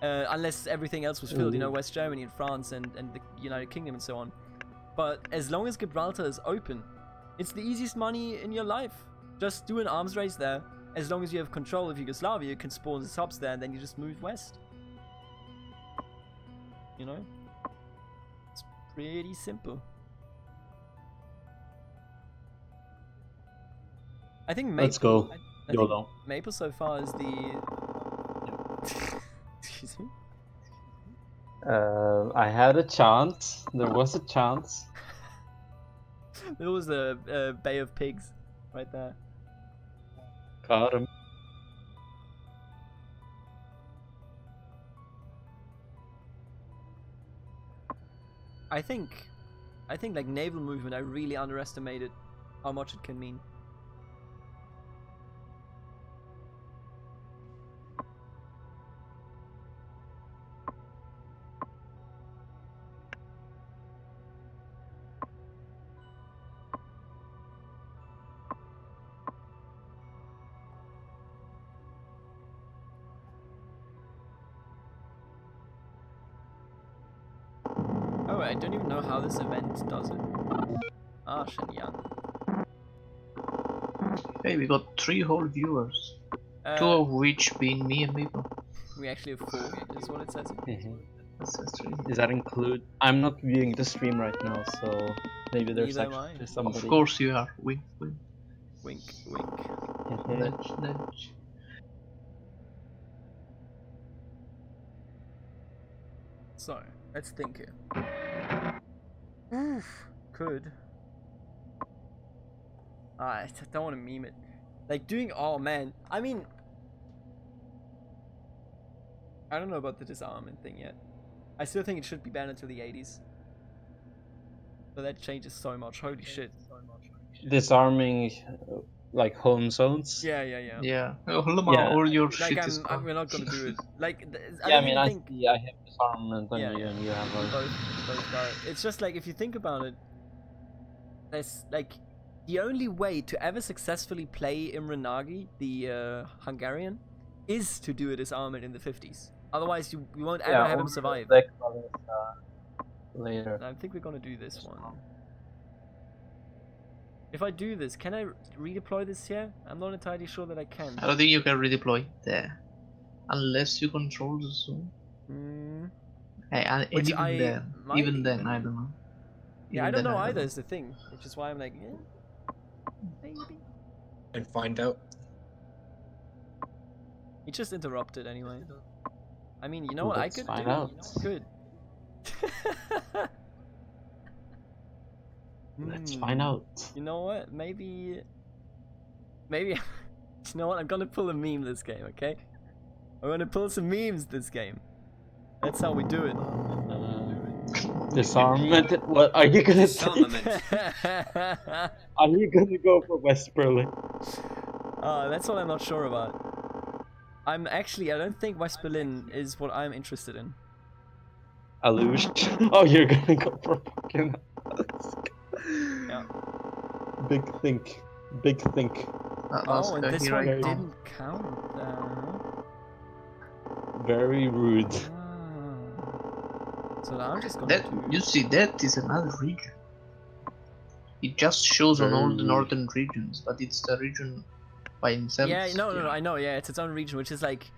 Unless everything else was filled, you know, West Germany and France and the United Kingdom and so on. But as long as Gibraltar is open, it's the easiest money in your life. Just do an arms race there. As long as you have control of Yugoslavia, you can spawn the subs there and then you just move west. You know? It's pretty simple. I think Maple... Let's go. I YOLO. think Maple so far is the... Excuse me? I had a chance. There was a chance. There was the Bay of Pigs right there. Caught him. I think like naval movement, I really underestimated how much it can mean. I don't even know how this event does it. Ah, Shenyang. Hey, we got 3 whole viewers. 2 of which being me and Maple. We actually have 4, is what it says. That's 3. Does that include? I'm not viewing the stream right now, so maybe there's Neither am actually I. somebody. Of course you are. Wink, wink. Wink, wink. Nudge, nudge. So, let's think here. Oof, could. I don't want to meme it. Like doing, oh man, I mean, I don't know about the disarmament thing yet. I still think it should be banned until the 80s. But that changes so much, holy shit. Disarming, like home zones. Yeah, yeah, yeah. Yeah. Oh, Lama, Yeah. all your Like, shit is gone. we're not gonna do it. Like, Yeah, I don't mean, even I think... see. I have disarmament on Yeah, you, yeah. and you have We a. both got it. It's just like, if you think about it, there's like, the only way to ever successfully play Imre Nagy, the Hungarian, is to do a disarmament in the 50s. Otherwise, you won't ever have him survive. Later. I think we're gonna do this one. If I do this, can I redeploy this here? I'm not entirely sure that I can. I don't think you can redeploy there. Unless you control the zone. And Which even I then, might even then, even- I don't know. Yeah, I Even don't then, know either know. is the thing. Which is why I'm like, yeah, maybe. And find out. He just interrupted anyway. I mean, you know what I Let's could find do? out. Good. Let's find out. You know what? Maybe. You know what? I'm gonna pull a meme this game, okay? I'm gonna pull some memes this game. That's how we do it. Disarmament. What are you gonna Disarmament. Are you gonna go for West Berlin? That's what I'm not sure about. I don't think West Berlin is what I'm interested in. Illusion. Oh, you're gonna go for fucking. Yeah. Big think. Big think. Oh, and Oscar, this here one I come. didn't count. Very rude. So now I'm just gonna That do... you see, that is another region. It just shows on all the Very- northern regions, but it's the region by itself. Yeah, no, I know, yeah, it's its own region, which is like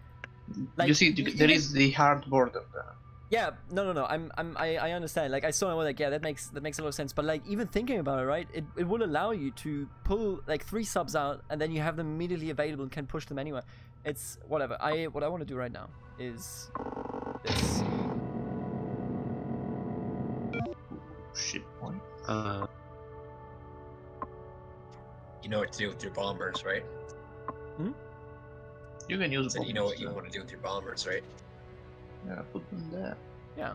You see, there is the hard border there. Yeah, no, I understand. Like, I saw it, like, yeah, that makes a lot of sense. But like, even thinking about it, right, it will allow you to pull like 3 subs out, and then you have them immediately available and can push them anywhere. It's whatever. What I want to do right now is this. Shit, boy. You know what to do with your bombers, right? You can use So you know what you want to do with your bombers, right? Yeah, put them there. Yeah.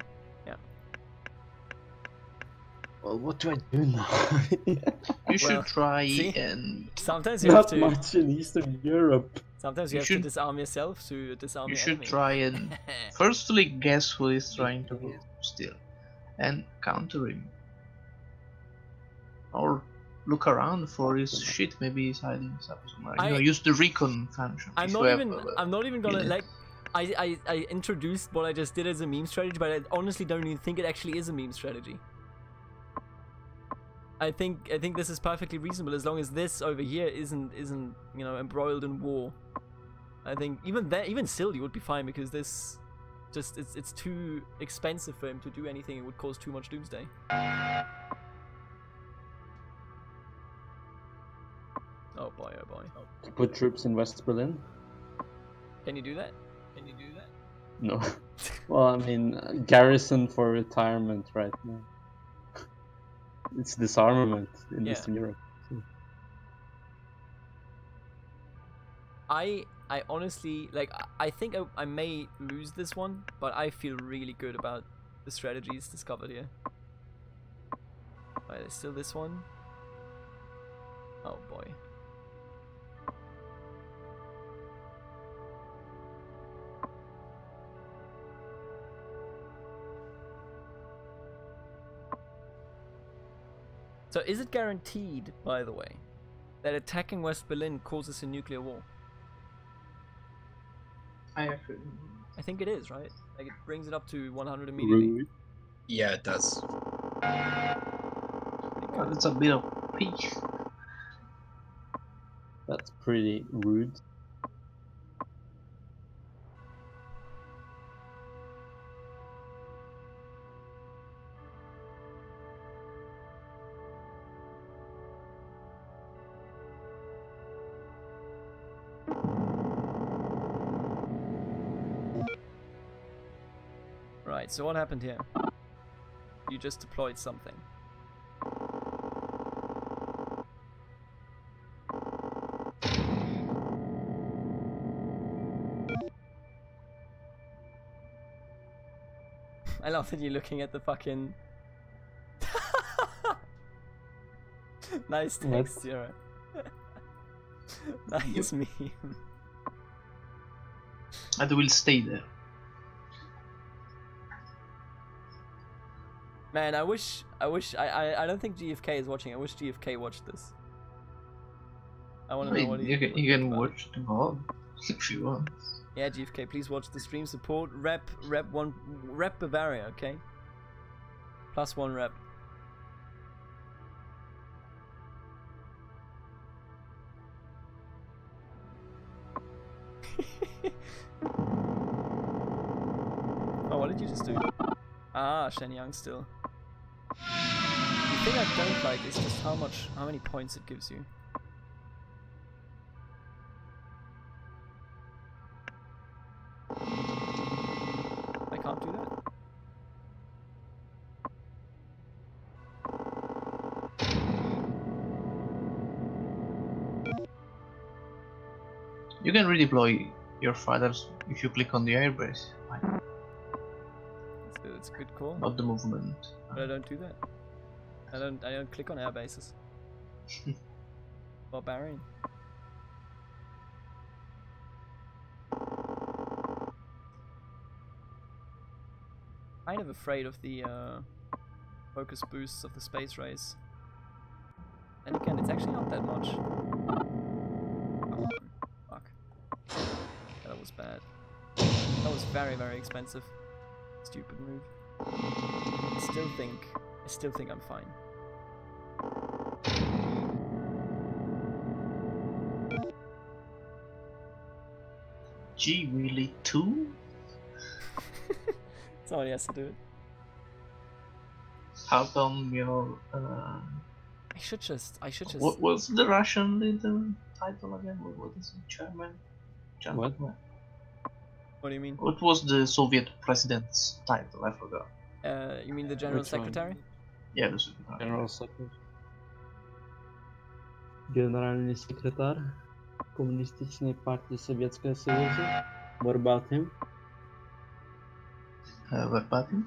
Well, what do I do now? You should try see? and Sometimes you have Not to. much in Eastern Europe. Sometimes You you have to should- disarm yourself to disarm you your should enemy. try and firstly guess who is trying to steal, and counter him. Or look around for his shit. Maybe he's hiding somewhere. You know, use the recon function. I'm if not you have, even. I'm not even gonna unit. like. I introduced what I just did as a meme strategy, but I honestly don't even think it actually is a meme strategy. I think this is perfectly reasonable as long as this over here isn't you know, embroiled in war. I think even still you would be fine, because this just it's too expensive for him to do anything. It would cause too much doomsday. Oh boy, oh boy. Put troops in West Berlin? Can you do that? No. Well, I mean, garrison for retirement right now. It's disarmament in Yeah. Eastern Europe. I honestly, like, I think I may lose this one, but I feel really good about the strategies discovered here. Alright, there's still this one. Oh boy. So is it guaranteed, by the way, that attacking West Berlin causes a nuclear war? I actually. I think it is, right? Like, it brings it up to 100 immediately. Rude. Yeah, it does. Well, it's a bit of peace. That's pretty rude. Alright, so what happened here? You just deployed something. I love that you're looking at the fucking... Nice text, Zero. Nice meme. And will stay there. Man, I don't think GFK is watching. I wish GFK watched this. I want to know what you can watch them all if you want. Yeah, GFK, please watch the stream. Support rep Bavaria, okay? +1 rep. Oh, what did you just do? Ah, Shenyang still. The thing I don't like is just how many points it gives you. I can't do that. You can redeploy your fighters if you click on the airbase. That's a good call. Not the movement. But I don't do that. I don't click on air bases. Barbarian. Kind of afraid of the focus boosts of the space race. And again, it's actually not that much. Oh, fuck. That was bad. That was very, very expensive. Stupid move. I still think I'm fine. Gee, really 2? Somebody has to do it. How come your I should just. What was the Russian leader title again? What is it? Chairman? What? What do you mean? What was the Soviet president's title? I forgot. You mean the general Which one? secretary? Yeah, the secretary. General Secretary. Generalny sekretar Komunistycznej Partii Sowieckiego Sojuzu. What about him? What button?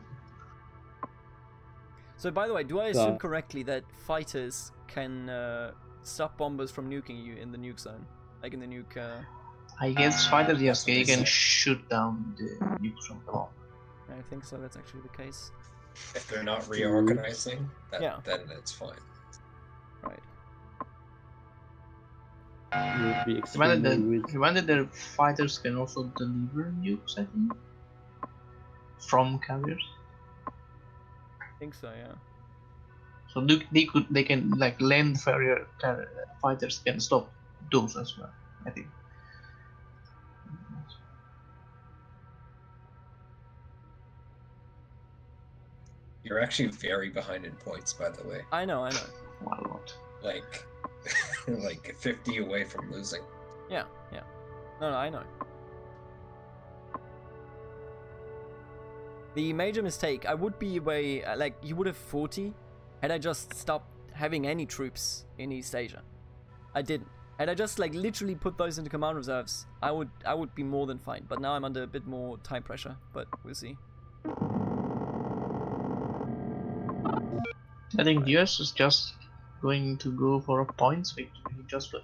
So, by the way, do I assume correctly that fighters can stop bombers from nuking you in the nuke zone? Like in the nuke... I guess fighters, yes, what they they can say. shoot down the nukes from the bomb. I think so, that's actually the case. If they're not reorganizing, Yeah. then it's fine. Right. You would be extremely weak. Remember that their fighters can also deliver nukes, I think? From carriers? I think so, yeah. So they can, like, land fighters can stop those as well, I think. You're actually very behind in points, by the way. I know. Why not? Like, like 50 away from losing. Yeah. No, I know. The major mistake, I would be away, like, you would have 40 had I just stopped having any troops in East Asia. I didn't. Had I just, like, literally put those into command reserves, I would be more than fine. But now I'm under a bit more time pressure, but we'll see. I think US is just going to go for a points victory.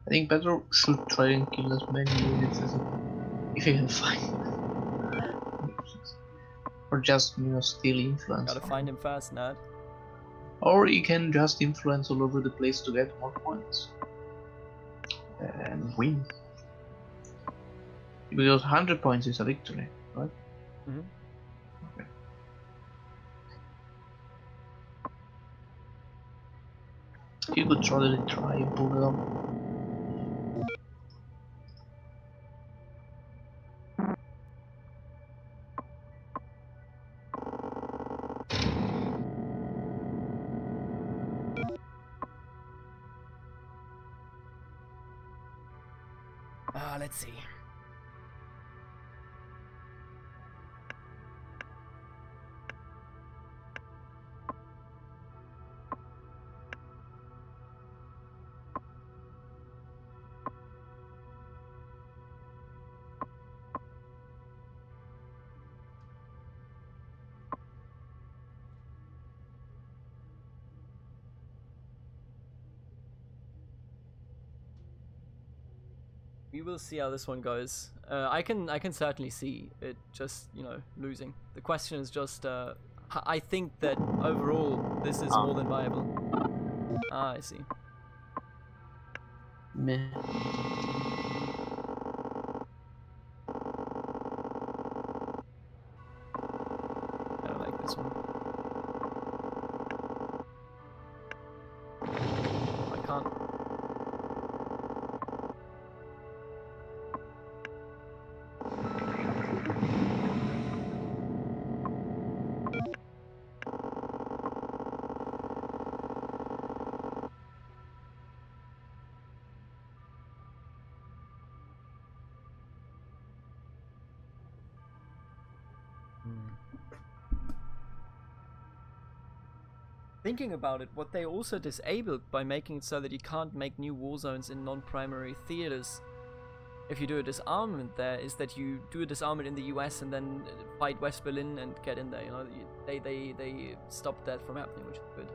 I think Petro should try and kill as many units as he can, if he can find them. Or just, steal influence. Gotta find him fast, Nad. Or he can just influence all over the place to get more points. And win. Because 100 points is a victory, right? Mm-hmm. Okay. You could totally try and pull it up. Let's see. We will see how this one goes. I can certainly see it just, you know, losing. The question is just, I think that overall this is more than viable. Ah, I see. Meh. I don't like this one. I can't. Thinking about it, what they also disabled by making it so that you can't make new war zones in non-primary theaters if you do a disarmament there, is that you do a disarmament in the US and then fight West Berlin and get in there, you know. They stopped that from happening, which is good.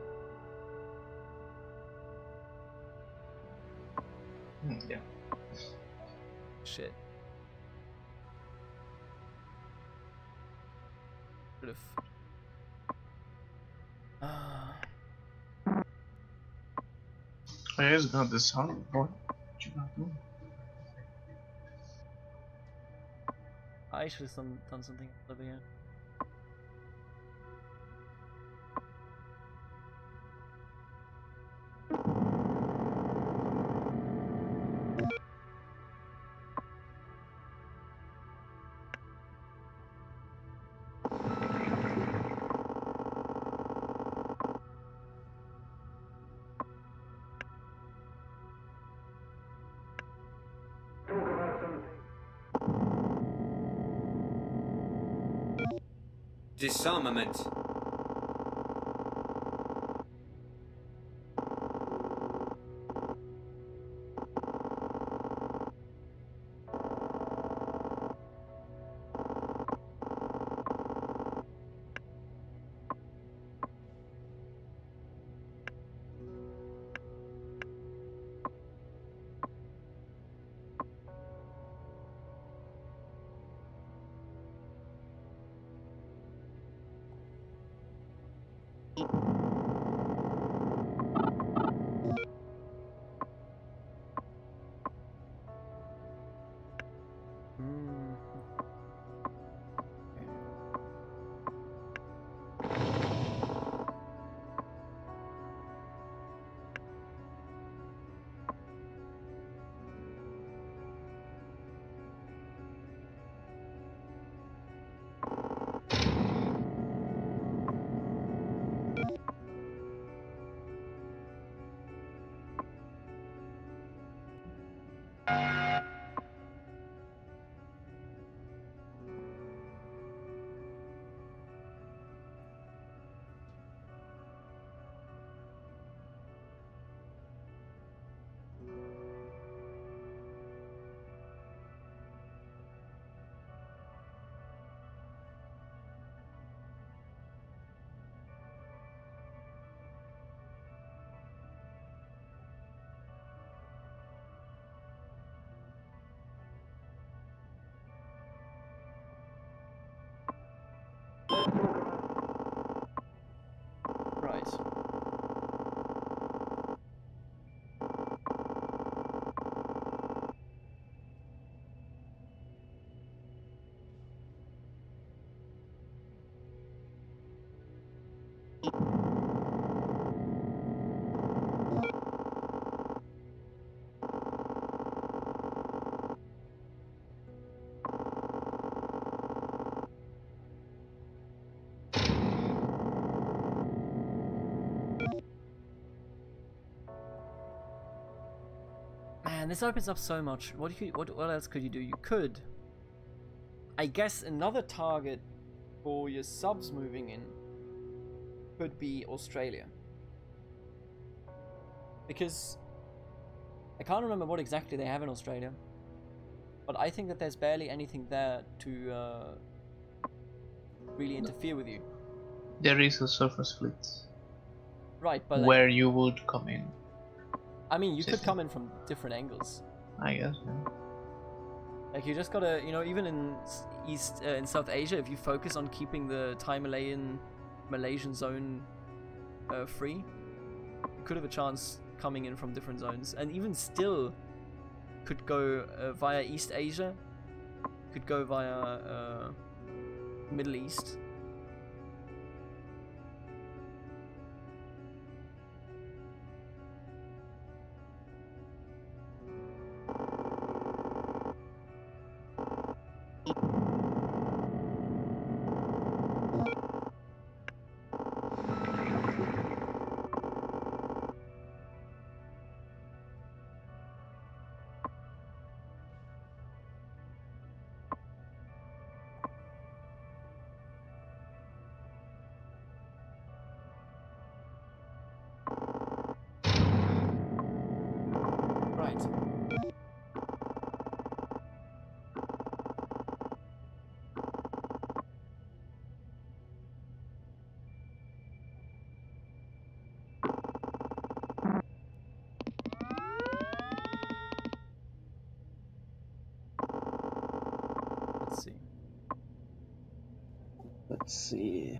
Yeah. Shit. Should have. I guess not the sound. What you not do? I should have done something over here. Disarmament. Right. Man, this opens up so much. What else could you do? You could, I guess, another target for your subs moving in could be Australia, because I can't remember what exactly they have in Australia, but I think that there's barely anything there to really interfere with you. There is a surface fleet. Right, but where like, you would come in. I mean, you could come in from different angles. I guess. Yeah. Like you just gotta, you know, even in in South Asia, if you focus on keeping the Thai Malaysian zone free, you could have a chance coming in from different zones, and even still could go via East Asia, could go via Middle East. Right. Let's see. Let's see.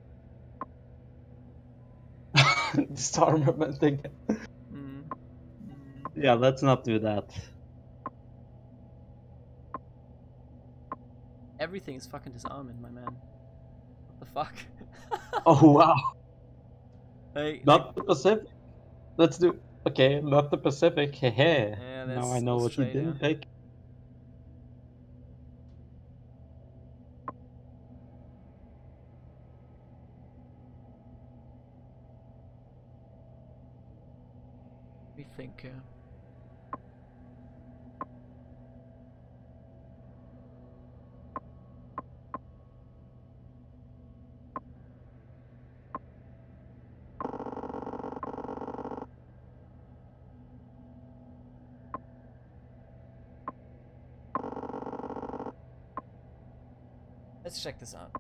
Disarmament again. Mm. Yeah, let's not do that. Everything is fucking disarming, my man. What the fuck? Oh wow. Like, Not the Pacific. Let's do. Okay, not the Pacific. Hehe. yeah, Now I that's know what you Australia. didn't pick. We think. Let's check this out.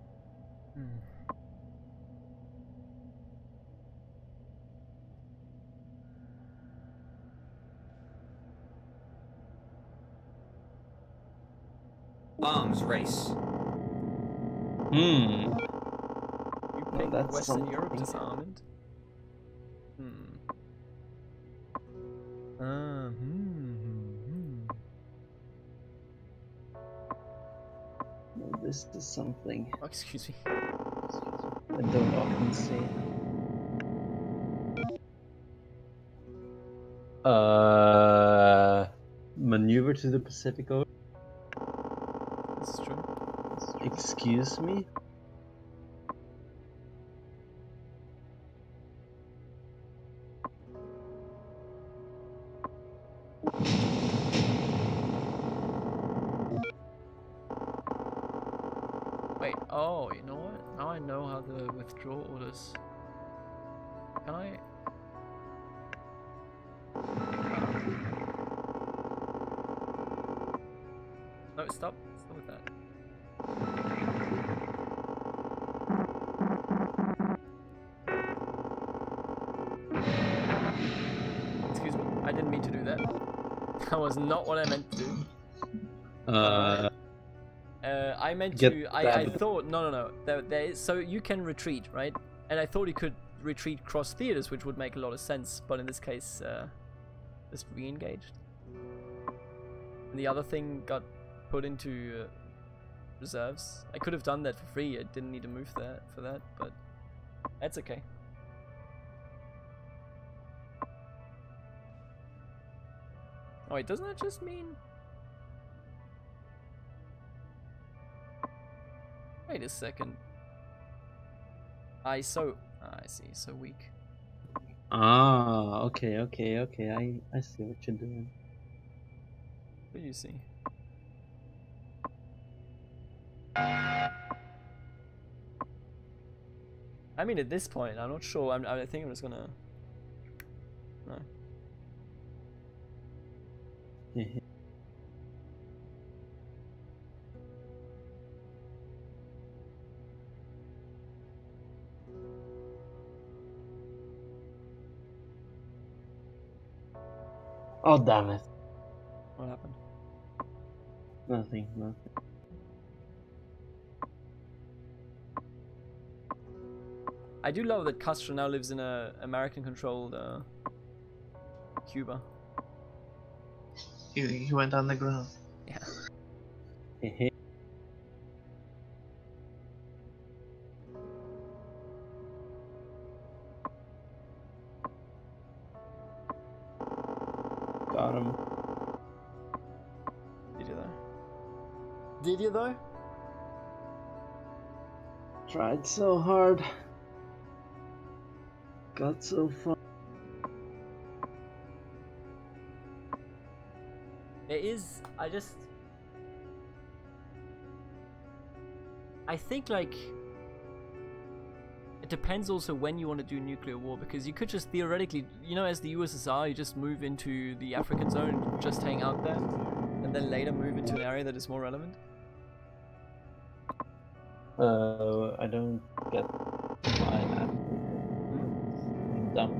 Arms race. Hmm. You Well, pick that's Western Europe something. disarmament. Well, this is something Oh, excuse me. I don't often see. Maneuver to the Pacific Ocean. This is true. Excuse me? Wait, oh, you know what? Now I know how to withdraw orders. Can I? No, stop. Stop with that. Excuse me. I didn't mean to do that. That was not what I meant to do. I meant to. I thought. No. There is, so you can retreat, right? And I thought you could retreat cross theaters, which would make a lot of sense. But in this case, just re-engaged. And the other thing got put into reserves. I could have done that for free. I didn't need to move that for that, but that's okay. Oh wait, doesn't that just mean? Wait a second. I see, so weak. Ah, okay. I see what you're doing. What do you see? I mean, at this point, I'm not sure. I think I'm just gonna. No. Oh damn it! What happened? Nothing. I do love that Castro now lives in a American-controlled Cuba. He went underground. Yeah. Hehe. Got him. Did you though? Did you though? Tried so hard. Got so far. There is. I think like it depends also when you want to do nuclear war, because you could just theoretically, you know, as the USSR, you just move into the African zone and just hang out there, and then later move into an area that is more relevant. I don't get why Africa. I'm dumb.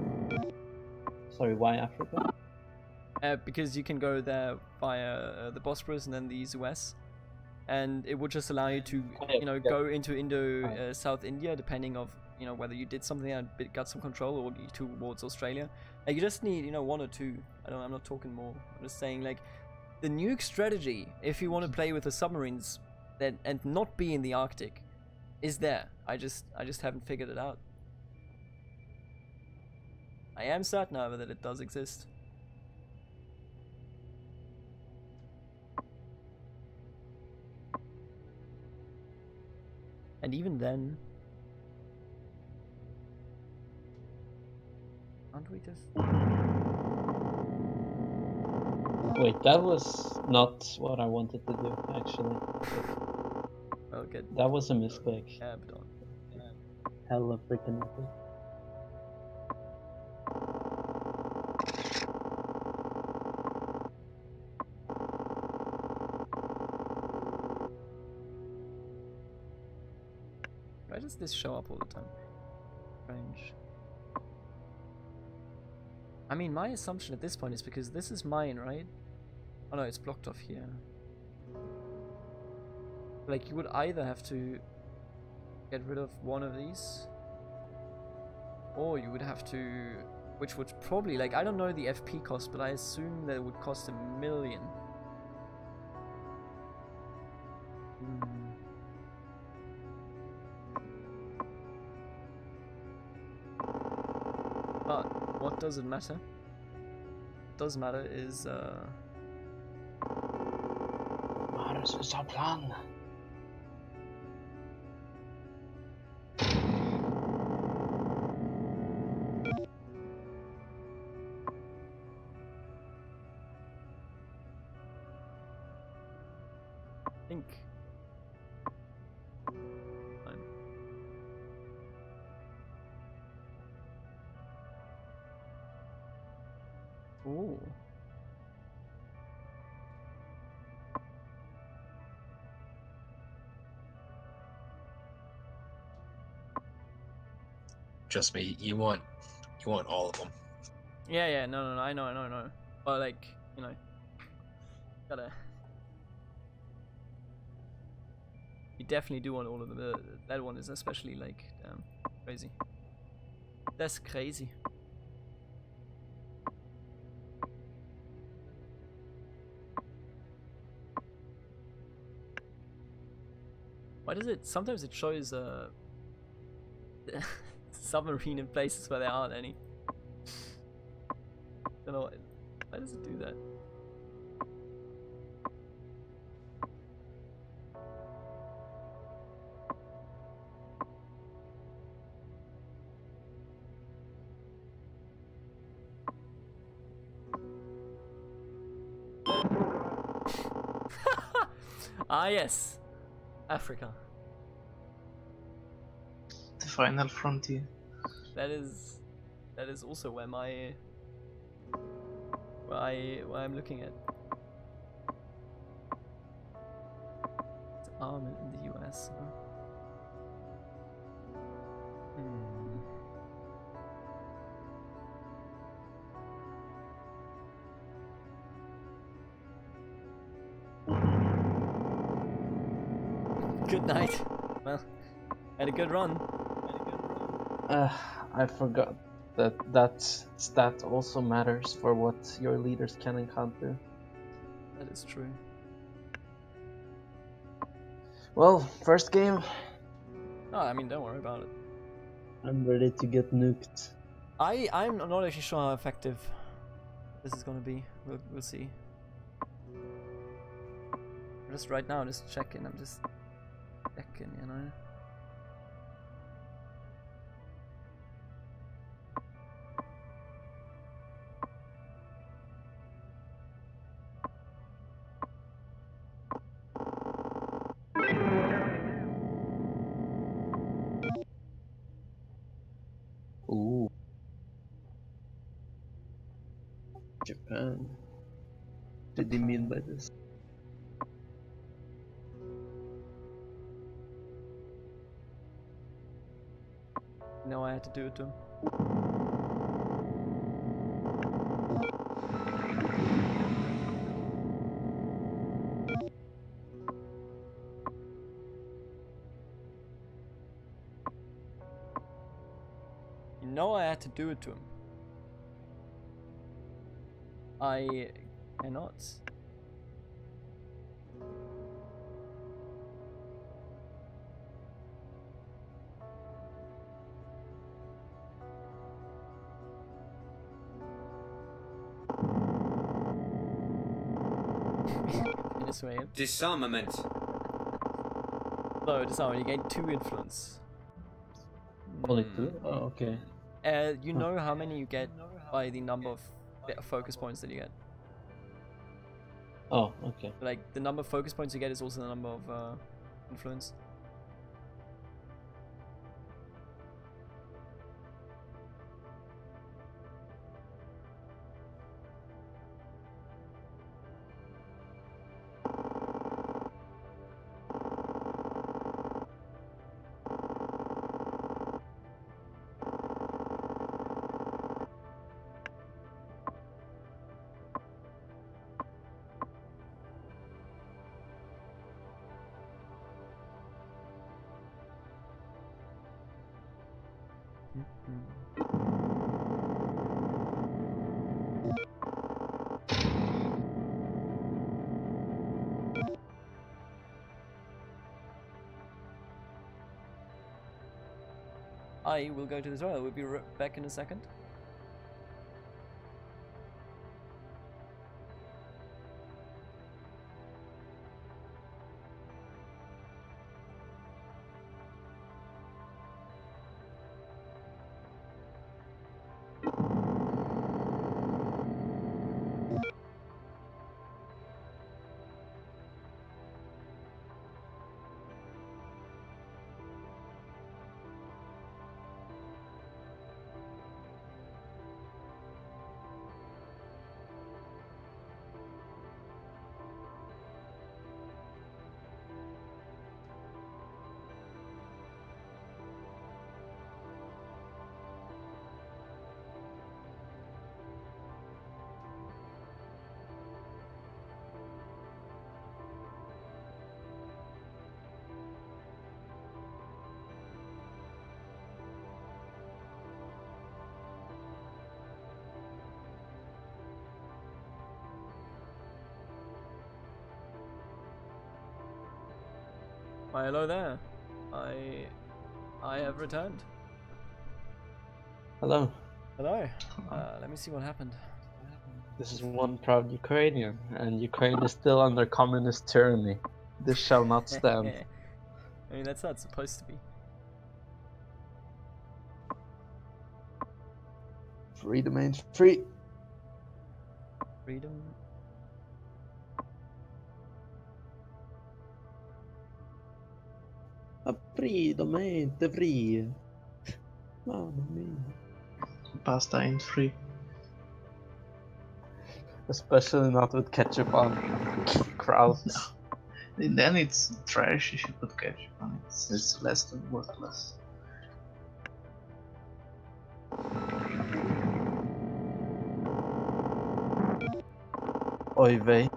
Sorry, why Africa? Because you can go there via the Bosporus and then the Suez, and it would just allow you to, you know, go into South India, depending of, you know, whether you did something and got some control, or towards Australia. Like, you just need, you know, one or two. I'm not talking more. I'm just saying, like, the nuke strategy, if you want to play with the submarines, and not be in the Arctic, is there. I just haven't figured it out. I am certain, however, that it does exist. And even then, aren't we just... Wait, that was not what I wanted to do, actually. Well, good. That was a mistake. Yeah, but on. Hella freaking epic. Why does this show up all the time? Strange. I mean, my assumption at this point is because this is mine, right? Oh no, it's blocked off here. Like, you would either have to get rid of one of these, or you would have to, which would probably, like, I don't know the FP cost, but I assume that it would cost $1 million. But what does it matter? What does matter is Matters is our plan. I think. Ooh. Trust me, you want all of them. Yeah, no, I know. But, like, you know, gotta. You definitely do want all of them. That one is especially, like, crazy. That's crazy. Why does it? Sometimes it shows submarine in places where there aren't any. Don't know why does it do that? Ah yes, Africa. The final frontier. That is also where I'm looking at. It's armament in the US. Huh? Good night. Well, had a good run. I forgot that stat also matters for what your leaders can encounter. That is true. Well, first game. No, I mean, don't worry about it. I'm ready to get nuked. I'm not actually sure how effective this is gonna be. We'll see. Just right now, just checking. I'm just checking, you know. Ooh. Japan. What did he mean by this? No, I had to do it to him. You know I had to do it to him. I cannot. Venezuela. Disarmament. No, disarmament. You gain 2 influence. Only 2? Oh, okay. You know how many you get by the number of focus points that you get. Oh, okay. Like the number of focus points you get is also the number of influence. I will go to the toilet. We'll be back in a second. Why, hello there. I have returned. Hello. Hello. Let me see what happened. This is one proud Ukrainian, and Ukraine is still under communist tyranny. This shall not stand. I mean, that's how it's supposed to be. Freedom ain't free. Freedom. Freedom ain't free. Mamma mia. Pasta ain't free. Especially not with ketchup on. Kraus. And then it's trash if you put ketchup on it. It's less than worthless. Oy vey.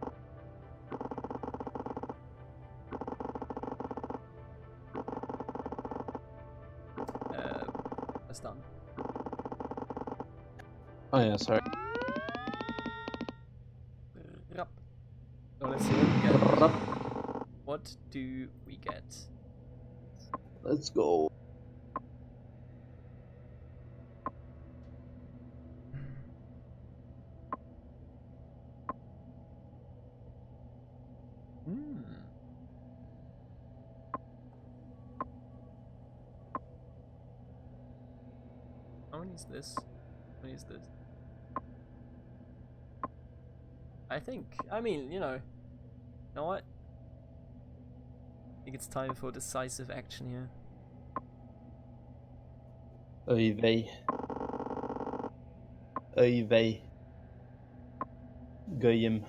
That's done. Oh yeah, sorry. Rup. So let's see what we get. What do we get? Let's go. How many is this? How many is this? I think, I mean, you know what? I think it's time for decisive action here. Oy vey. Oy vey. Goyim.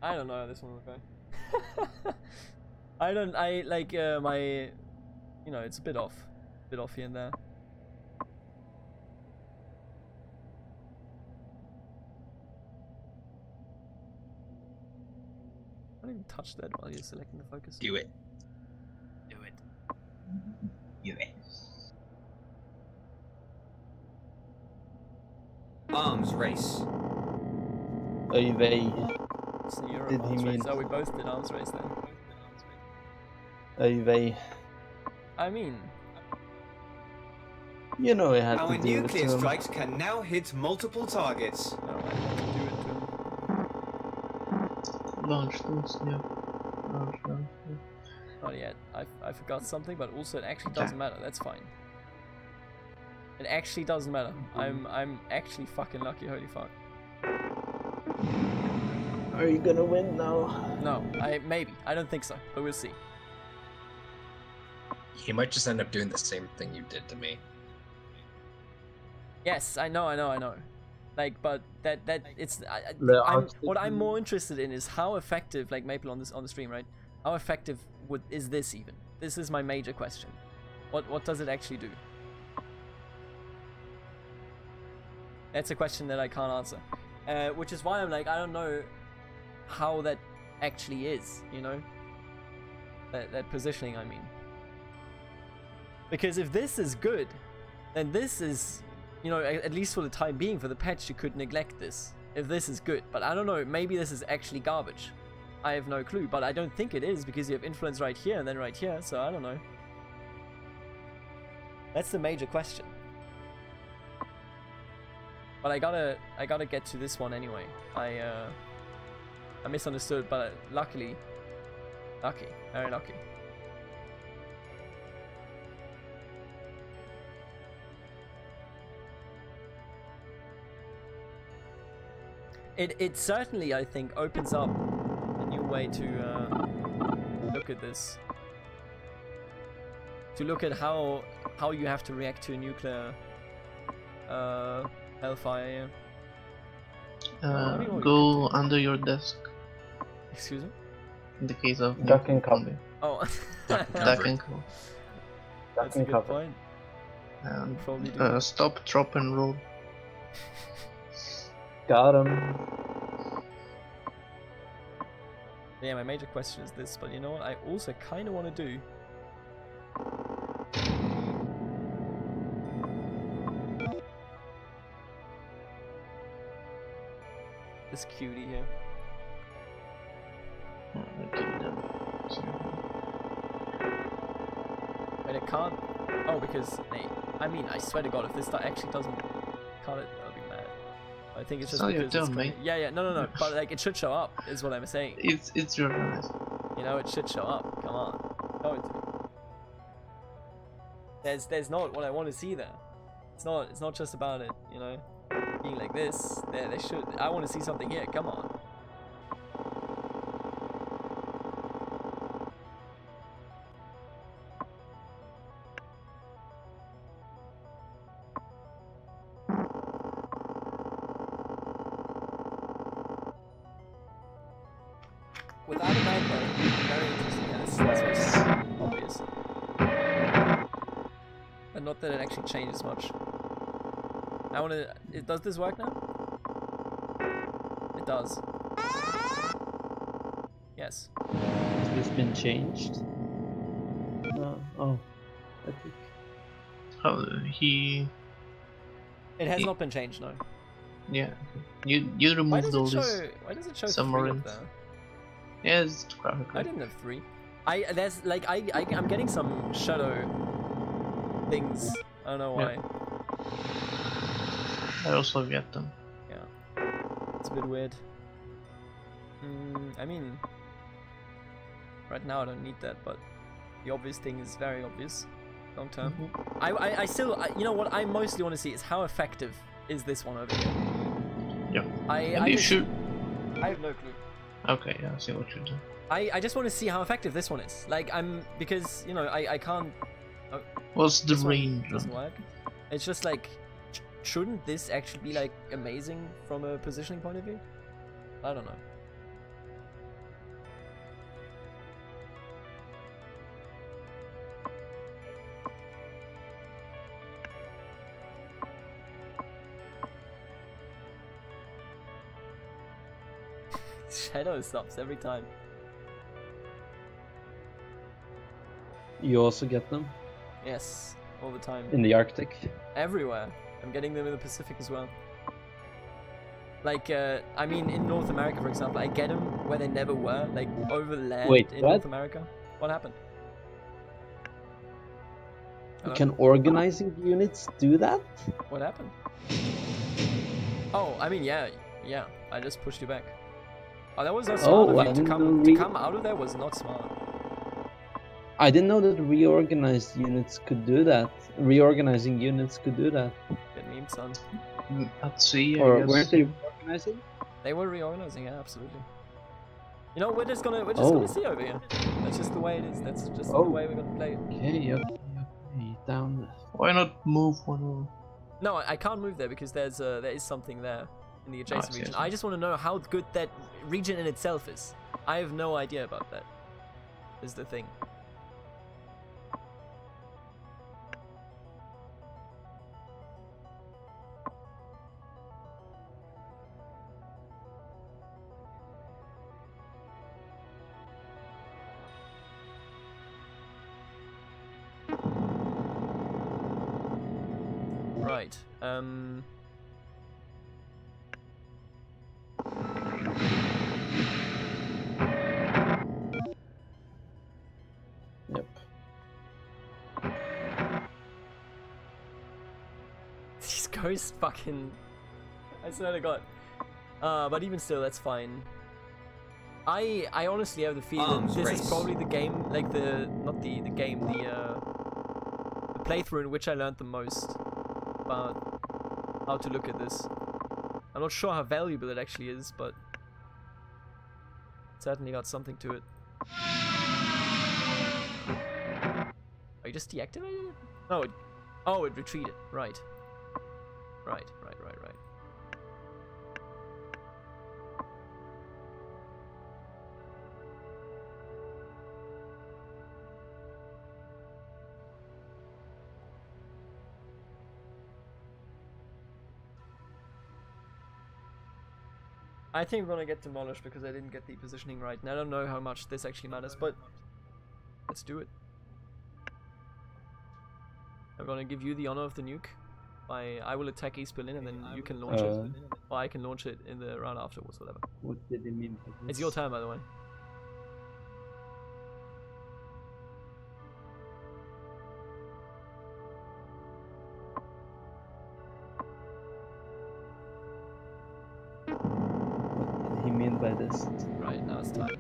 I don't know how this one will go. I like my, you know, it's a bit off here and there. I don't even touch that while you're selecting the focus. Do it. Do it. Do it. Arms race. Oy vey. So you're Did on he arms race. mean- Oh, we both did arms race then. Oy vey. I mean, You know I had Our to do it nuclear to him. strikes can now hit multiple targets. no, I had to do it to him. Launch this, yeah. Launch. Not yet. I forgot something, but also it actually doesn't matter. That's fine. It actually doesn't matter. I'm actually fucking lucky. Holy fuck. Are you gonna win now? No, maybe. I don't think so, but we'll see. He might just end up doing the same thing you did to me. Yes, I know. Like, but that it's what I'm more interested in is how effective, like Maple on the stream, right? How effective is this even? This is my major question. What does it actually do? That's a question that I can't answer, which is why I'm like, I don't know how that actually is, you know, that positioning, I mean. Because if this is good, then this is, you know, at least for the time being, for the patch, you could neglect this if this is good. But I don't know, maybe this is actually garbage. I have no clue, but I don't think it is, because you have influence right here and then right here, so I don't know. That's the major question. But I gotta get to this one anyway. I misunderstood, but lucky, very lucky. It certainly, I think, opens up a new way to look at this. To look at how you have to react to a nuclear hellfire. Go under your desk. Excuse me? In the case of Duck and cover. Oh, Duck and cover. that's a good point. And Probably do. stop, drop, and roll. Got him. Yeah, my major question is this, but you know what? I also kind of want to do. This cutie here. Wait, it can't. Oh, because I mean, I swear to God, if this actually doesn't cut it, I'll be mad. I think it's just It's not your because it's turn, mate. yeah, no. But like, it should show up, is what I'm saying. It's your turn. You know, it should show up. Come on, show it to me. There's not what I want to see there. It's not just about it, you know, being like this. There should. I want to see something here. Come on. Without a doubt, though, very interesting. Yeah, that's very obvious. But not that it actually changes much. I want to. Does this work now? It does. Yes. this been changed? No. Oh. Epic. He. It has not been changed, no. Yeah. You Why removed does all it show? this. Why does it show 3 submarines. up there? Yeah, it's I graphical. didn't have 3. There's like I'm getting some shadow things. I don't know why. Yeah. I also get them. Yeah. It's a bit weird. I mean, right now I don't need that, but the obvious thing is very obvious. Long term. I still, you know what I mostly want to see is how effective is this one over here. Yeah. I you just- should. I have no clue. Okay, yeah, I see what you do. I just want to see how effective this one is. Like because you know I can't. What's the This one range? doesn't work. It's just like, shouldn't this actually be like amazing from a positioning point of view? I don't know. Shadow stops every time. You also get them Yes, all the time. in the Arctic. Everywhere. I'm getting them in the Pacific as well. Like, I mean, in North America, for example, I get them where they never were, like over land Wait, in what? North America. What happened? Hello? Can organizing units do that? What happened? Oh, I mean, yeah. I just pushed you back. Oh, that was not smart of I you to didn't come know to come out of there was not smart. I didn't know that reorganized units could do that. Reorganizing units could do that. Get memed, son. At sea, I Or guess. weren't they reorganizing? They were reorganizing, yeah, absolutely. You know, we're just gonna Oh. see over here. That's just the way it is. That's just the Oh. way we're gonna play it. Okay, okay. Down. Why not move one? No, I can't move there because there is something there in the adjacent I see, region. I see. I just want to know how good that region in itself is. I have no idea about that. Is the thing. Right. Yep. These ghosts fucking... I swear to God. But even still, that's fine. I honestly have the feeling Arms this race. is probably the game, like the playthrough in which I learned the most about how to look at this. I'm not sure how valuable it actually is, but it certainly got something to it. Oh, you just deactivated it? No, it retreated. Right. Right. I think we're gonna get demolished because I didn't get the positioning right, and I don't know how much this actually matters, but let's do it. I'm gonna give you the honor of the nuke. I will attack East Berlin and then you can launch it. Or I can launch it in the round afterwards, whatever. What did he mean by this? It's your turn, by the way. What did he mean by this? Right, now it's time.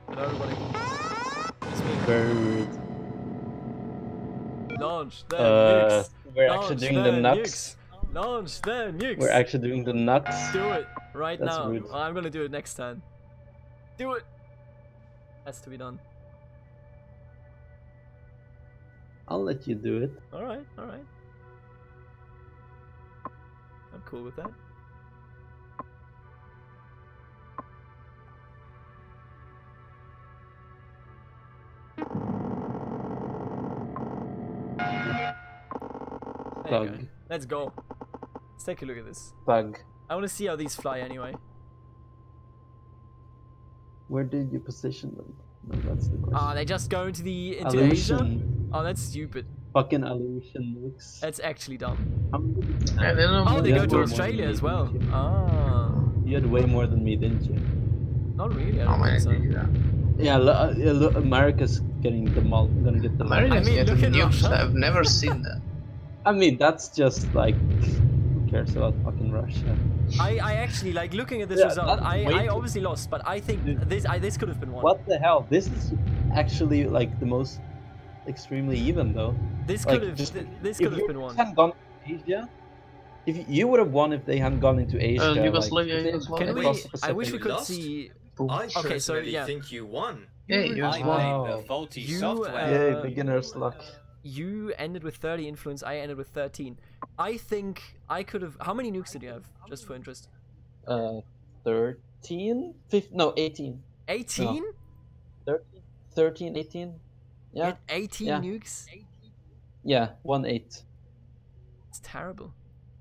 Hello, everybody. It's me. Very rude. Launch the nukes! We're Launch actually doing the nuts. Launch the nukes! We're actually doing the nuts. Do it right That's now. rude. I'm gonna do it next time. Do it! Has to be done. I'll let you do it. Alright. I'm cool with that. There you go. Bug. Let's go. Let's take a look at this. Bug. I want to see how these fly anyway. Where did you position them? That's the question. They just go into Asia? Illusion. Oh, that's stupid. Fucking illusion nukes. That's actually dumb. How many did you I have? don't know. Oh, they You go had to way more than Australia me, as well. didn't you? Ah, You had way more than me, didn't you? not really. I How don't many think so. did you have? Yeah, look, America's getting gonna get demolished. America's I mean, look getting at nukes. Russia. I've never seen that. I mean, that's just like, who cares about fucking Russia? I actually like looking at this Yeah, result. that's way I too- obviously lost, but I think this could have been won. What the hell? This is actually like the most extremely even though. This Like, could have just- this if could have you been won. hadn't gone to Asia, if you would have won if they hadn't gone into Asia. Yugoslavia, like, if they Yugoslavia. hadn't Can we? crossed the I wish we Pacific. could Lost? see. Boom. I Okay, so, personally yeah. think you won. Yeah, you I just won. blame Wow. the faulty You, software. Yay, beginner's luck. You ended with 30 influence. I ended with 13. I think I could have. How many nukes did you have? Just for interest. 13? 15? No, 18. 18. 13, 18? You Yeah, had 18 yeah. nukes. yeah, 1-8. It's terrible.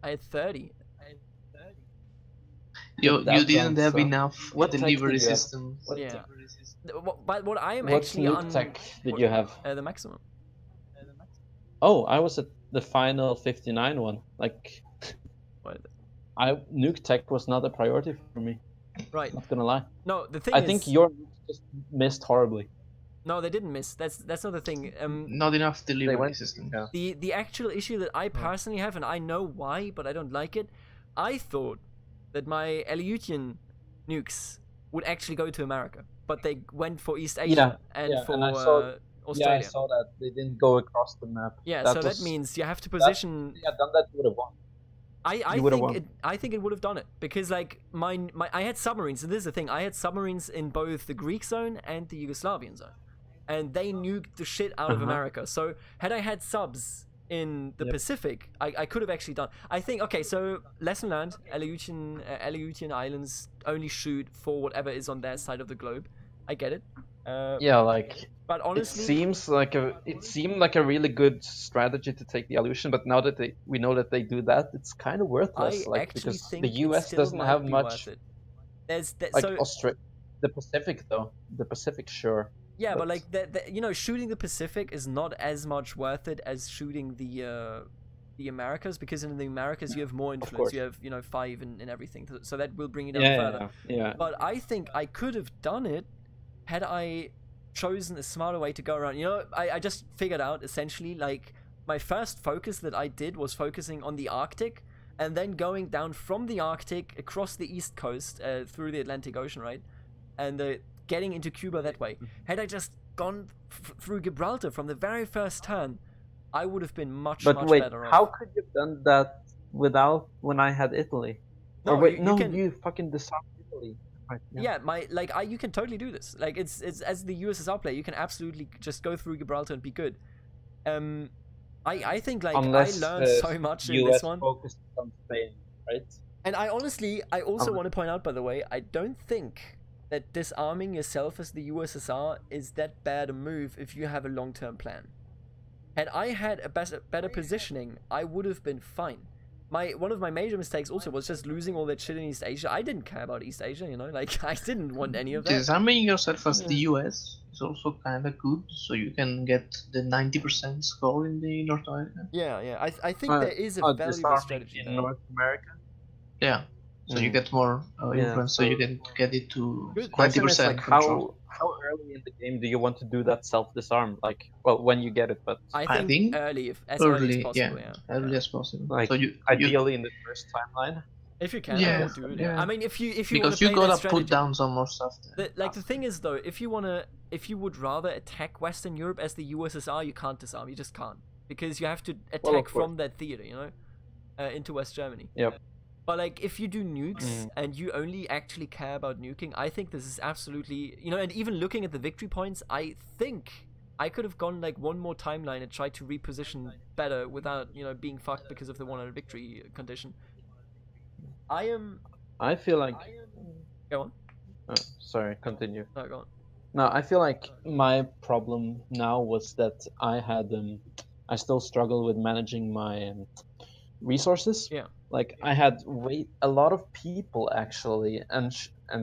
I had 30. You That didn't sounds, have enough what tech delivery did you have? system. Yeah. But what I am What actually nuke tech did you have? the maximum. Oh, I was at the final 59 one. Like, What? nuke tech was not a priority for me. Right. Not gonna lie. No, the thing I is, think your nukes just missed horribly. no, they didn't miss. That's not the thing. Not enough delivery went- system. yeah. The actual issue that I personally have, and I know why, but I don't like it. I thought that my Aleutian nukes would actually go to America, but they went for East Asia and yeah, for and I saw- Australia. Yeah, I saw that. They didn't go across the map. Yeah, That so was- that means you have to position. Yeah, done that, you would have won. I You would've think won. I think it would have done it because like my I had submarines, and this is the thing, I had submarines in both the Greek zone and the Yugoslavian zone, and they nuked the shit out of Uh-huh. America. So had I had subs in the Yep. Pacific, I could have actually done. I think okay. So lesson learned: Aleutian Islands only shoot for whatever is on their side of the globe. I get it. Yeah, like But honestly, it seemed like a really good strategy to take the illusion, but now that we know that they do that, it's kind of worthless. I Like actually because think the it US still doesn't might have be much. worth it. There's Like the Pacific though, the Pacific sure. Yeah, but But- like you know, shooting the Pacific is not as much worth it as shooting the Americas, because in the Americas you have more influence. course. You have 5 in everything, so that will bring it down Yeah, further. yeah. But I think I could have done it had I chosen a smarter way to go around. You know, I just figured out essentially like my first focus that I did was focusing on the Arctic, and then going down from the Arctic across the east coast through the Atlantic Ocean, right, and getting into Cuba that way. Mm-hmm. Had I just gone through Gibraltar from the very first turn, I would have been much But wait, better off. how could you have done that without when I had Italy? No, or wait, you no, can- you fucking disarmed Italy. Right, Yeah, you can totally do this. Like it's as the USSR player, you can absolutely just go through Gibraltar and be good. I think like Unless I learned so much in US this one, focused on Spain, right? and I also want to point out, by the way, I don't think that disarming yourself as the USSR is that bad a move if you have a long-term plan. Had I had a better positioning, I would have been fine. One of my major mistakes also was just losing all that shit in East Asia. I didn't care about East Asia, you know, like I didn't want any of that. Disarming yourself as the US is also kind of good, so you can get the 90% score in the North America. Yeah. I think there is a valuable disarming strategy in there. North America. Yeah, so you get more influence, so you can get it to Good. 90% Like control. how early in the game do you want to do that self-disarm? Like, well, when you get it, but I think early, as early as possible, yeah. early as possible. like so you ideally in the first timeline. If you can, Yeah, I would do it. yeah. I mean, if you want because to you play that gotta strategy, put down some more stuff there. the thing is though, if you would rather attack Western Europe as the USSR, you can't disarm. You just can't, because you have to attack course. from that theater, you know, into West Germany. Yep. But like, if you do nukes and you only actually care about nuking, I think this is absolutely, you know, and even looking at the victory points, I think I could have gone like one more timeline and tried to reposition better without, you know, being fucked because of the 100 victory condition. I feel like. Go on. Oh, sorry, continue. No, go on. No, I feel like my problem now was that I still struggle with managing my resources. Yeah. Like I had a lot of people actually, and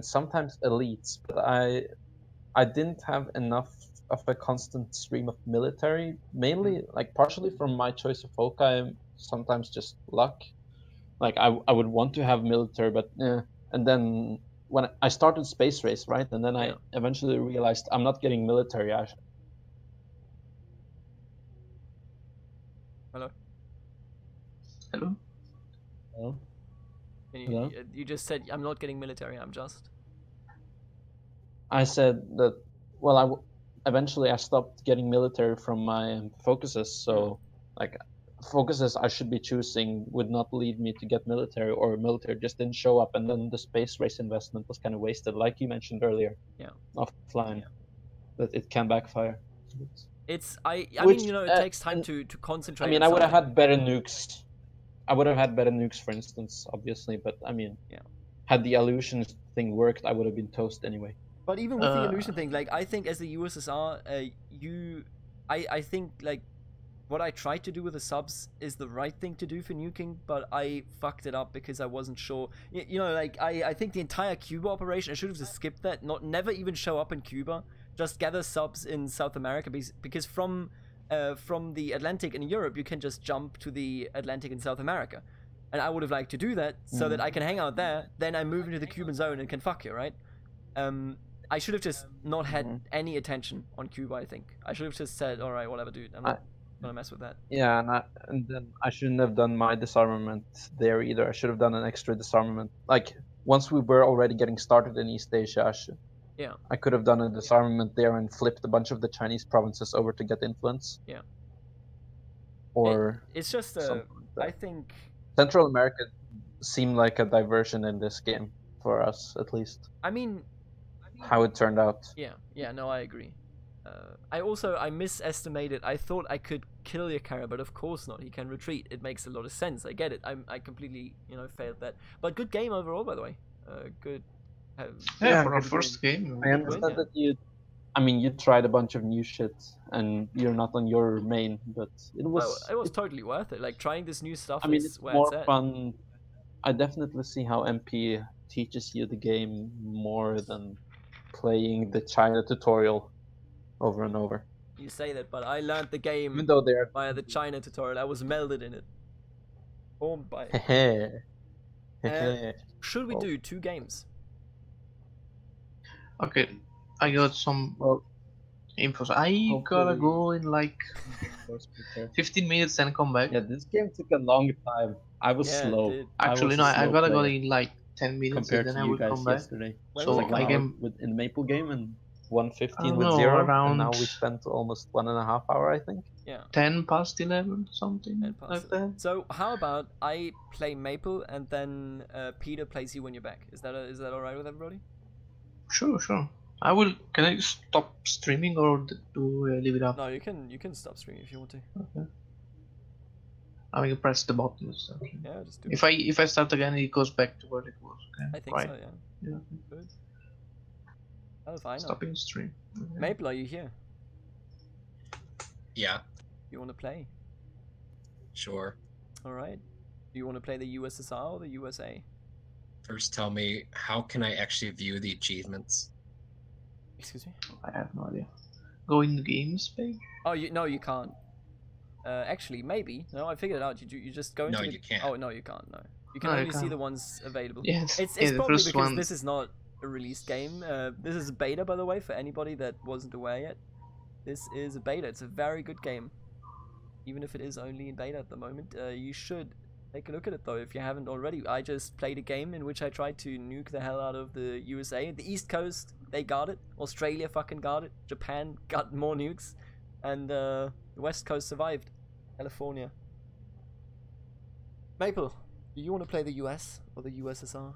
sometimes elites, but I didn't have enough of a constant stream of military, mainly like partially from my choice of folk. I'm sometimes just luck. Like I would want to have military, but and then when I started Space Race, right, and then I eventually realized I'm not getting military. Hello. Hello. Hello? Can you, Hello? you just said I'm not getting military. I'm just. I said that. Well, eventually I stopped getting military from my focuses. So, like, focuses I should be choosing would not lead me to get military, or military just didn't show up, and then the Space Race investment was kind of wasted, like you mentioned earlier. Yeah. Offline, that it can backfire. It's I Which, mean, you know, it takes time to concentrate. I mean, on I would have something. had better nukes. I would have had better nukes, for instance, obviously, but I mean, had the illusion thing worked, I would have been toast anyway. But even with the illusion thing, like, I think as the USSR, I think, like, what I tried to do with the subs is the right thing to do for nuking, but I fucked it up because I wasn't sure. You know, like, I think the entire Cuba operation, I should have just skipped that, never even show up in Cuba, just gather subs in South America, because from the Atlantic in Europe, you can just jump to the Atlantic in South America. And I would have liked to do that so that I can hang out there, then I move into the Cuban zone and can fuck you, right? I should have just not had any attention on Cuba, I think. I should have just said, alright, whatever, dude, I'm not gonna mess with that. Yeah, and then I shouldn't have done my disarmament there either. I should have done an extra disarmament. Like, once we were already getting started in East Asia, I could have done a disarmament there and flipped a bunch of the Chinese provinces over to get influence. Yeah. Or it's just I think Central America seemed like a diversion in this game for us, at least. I mean, how it turned out. Yeah, no, I agree. I misestimated. I thought I could kill Yakara, but of course not. He can retreat. It makes a lot of sense. I get it. I completely, failed that. But good game overall, by the way. Good. For our first game. I understand that you tried a bunch of new shit, and you're not on your main, but it was totally worth it. Like, trying this new stuff. I mean, it's more fun. I definitely see how MP teaches you the game more than playing the China tutorial over and over. You say that, but I learned the game even though they're via the China tutorial. I was melded in it. Formed by should we do 2 games? Okay, I got some info. I gotta go in like 15 minutes and come back. Yeah, this game took a long time. I was slow. Actually, no, I gotta go in like 10 minutes compared and then to I will you guys come back. yesterday. So like I can in the Maple game and 1:15 with know, 0, around and now we spent almost 1.5 hours, I think. Yeah. 10 past 11, something like that. So how about I play Maple and then Peter plays you when you're back? Is that alright with everybody? Sure. I will. Can I stop streaming or do leave it up? No, you can stop streaming if you want to. Okay. I will press the button. Yeah, just do it. If I start again, it goes back to where it was. Okay. I think so. Yeah. Good. Oh, fine. Stopping stream. Okay. Maple, are you here? Yeah. You want to play? Sure. All right. Do you want to play the USSR or the USA? First, tell me, how can I actually view the achievements? Excuse me? I have no idea. Go in the games page? Oh, no, you can't. Actually, maybe. No, I figured it out. You just go into No, you can't. Oh, no, you can't. No. You can only see the ones available. Yes. It's probably because this is not a released game. This is a beta, by the way, for anybody that wasn't aware yet. This is a beta. It's a very good game. Even if it is only in beta at the moment, you should take a look at it, though, if you haven't already. I just played a game in which I tried to nuke the hell out of the USA. The East Coast, they got it. Australia fucking got it. Japan got more nukes. And the West Coast survived. California. Maple, do you want to play the US or the USSR?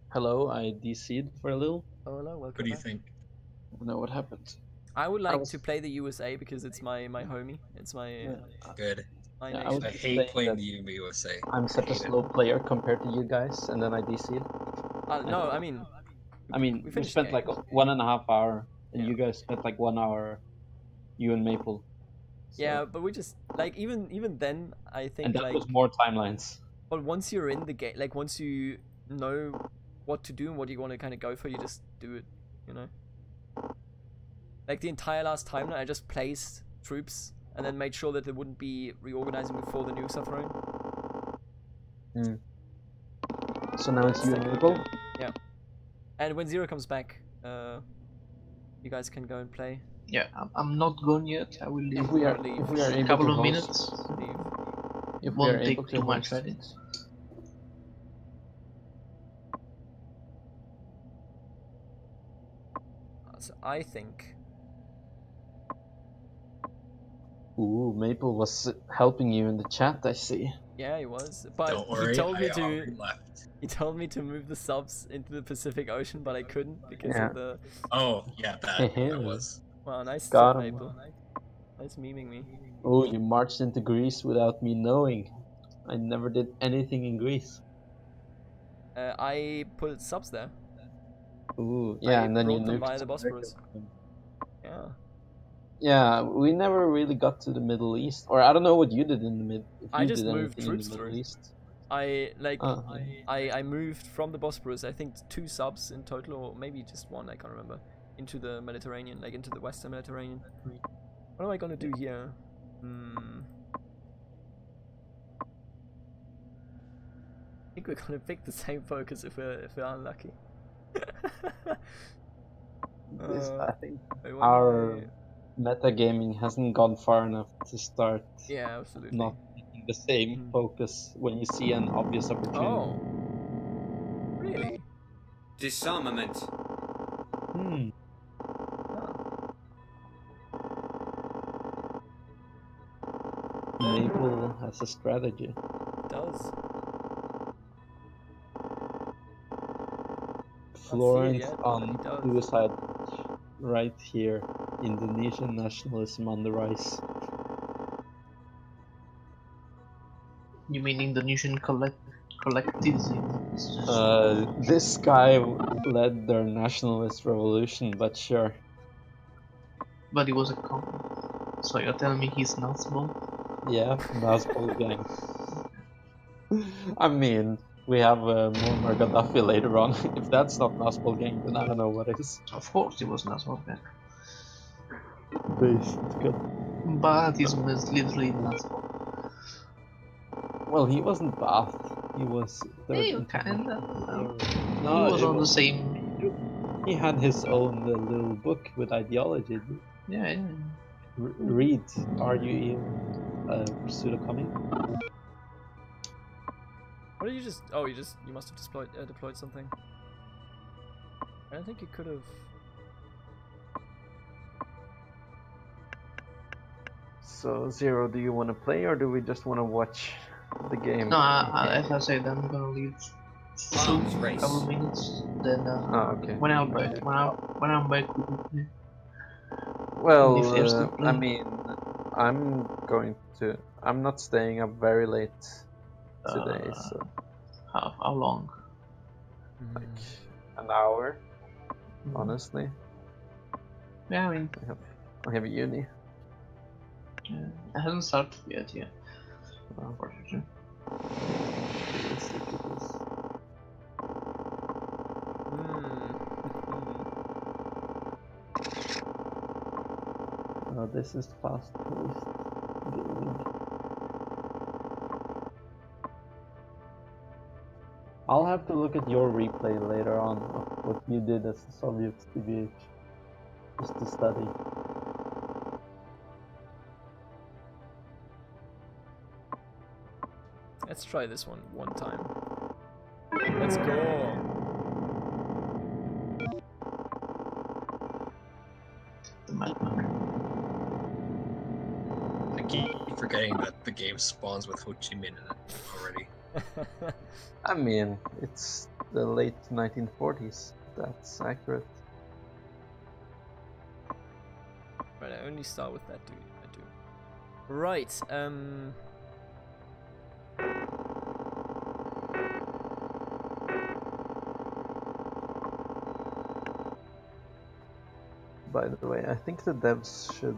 Hello, I DC'd for a little. Oh, hello, welcome. What do you think? I don't know what happened. I would like to play the USA because it's my homie. It's my Good. my Yeah, nation. I hate playing the USA. I'm such a slow player compared to you guys, and then I DC'd. No, I mean we spent like 1.5 hours, and you guys spent like 1 hour. You and Maple. So. Yeah, but we just like even then I think and that like was more timelines. But once you're in the game, like once you know what to do and what you want to kind of go for, you just do it, you know. Like the entire last timeline, I just placed troops and then made sure that they wouldn't be reorganizing before the nukes are thrown. So now it's you and Maple? Yeah. And when Zero comes back, you guys can go and play. Yeah, I'm not gone yet. I will leave If we are a able couple to of host, minutes. Leave. if It we are won't able take to too much host, credits. So I think. Ooh, Maple was helping you in the chat, I see. Yeah, he was. But Don't worry, he told me I to. already left. He told me to move the subs into the Pacific Ocean, but I couldn't because Yeah. of the. Oh, yeah, that was. Wow, nice Got stuff, him. Maple. Nice memeing me. Oh, you marched into Greece without me knowing. I never did anything in Greece. I put subs there. Ooh, yeah, I and then you brought them nuked via the America Bosporus. with them. Yeah. Yeah, we never really got to the Middle East, or I don't know what you did in the mid. If I you just did moved anything in the troops Middle through. East. I like Oh. I moved from the Bosporus, I think 2 subs in total, or maybe just 1, I can't remember, into the Mediterranean, like into the Western Mediterranean. What am I gonna do here? I think we're gonna pick the same focus if we're unlucky. I think wait, our metagaming hasn't gone far enough to start yeah, absolutely. not picking the same focus when you see an obvious opportunity. Oh, really? Disarmament. Maple has a strategy. It does. Florence yet, on but he does. suicide right here. Indonesian nationalism on the rise. You mean Indonesian collectivism? This guy led their nationalist revolution, but sure. But he was a con. So you're telling me he's Nazbol? Yeah, Nazbol gang. I mean, we have Muammar Gaddafi later on. If that's not Nazbol gang, then I don't know what is. Of course he was Nazbol gang. Basically. But he's literally Nazbol. Well, he wasn't Ba'ath. He was third. Hey, kinda. No, he was on the same. He had his own little book with ideology. Yeah. Read. Are you in pursuit of coming? What did you just? Oh, you must have deployed something. I don't think you could have. So Zero, do you want to play or do we just want to watch the game? No, as I said, I'm gonna leave soon, a couple of minutes. Then okay. when I'm back, when I'm back, we will play. Well, if they're still I playing. mean, I'm not staying up very late today, so How long? like an hour, honestly. Yeah, I mean, I have uni. I haven't started yet. Yeah, unfortunately. This is fast-paced gaming. I'll have to look at your replay later on of what you did as a Soviet TVH, just to study. Let's try this one time. Let's go. I keep forgetting that the game spawns with Ho Chi Minh in it already. I mean, it's the late 1940s. That's accurate. Right, I only start with that dude. I do. Right. By the way, I think the devs should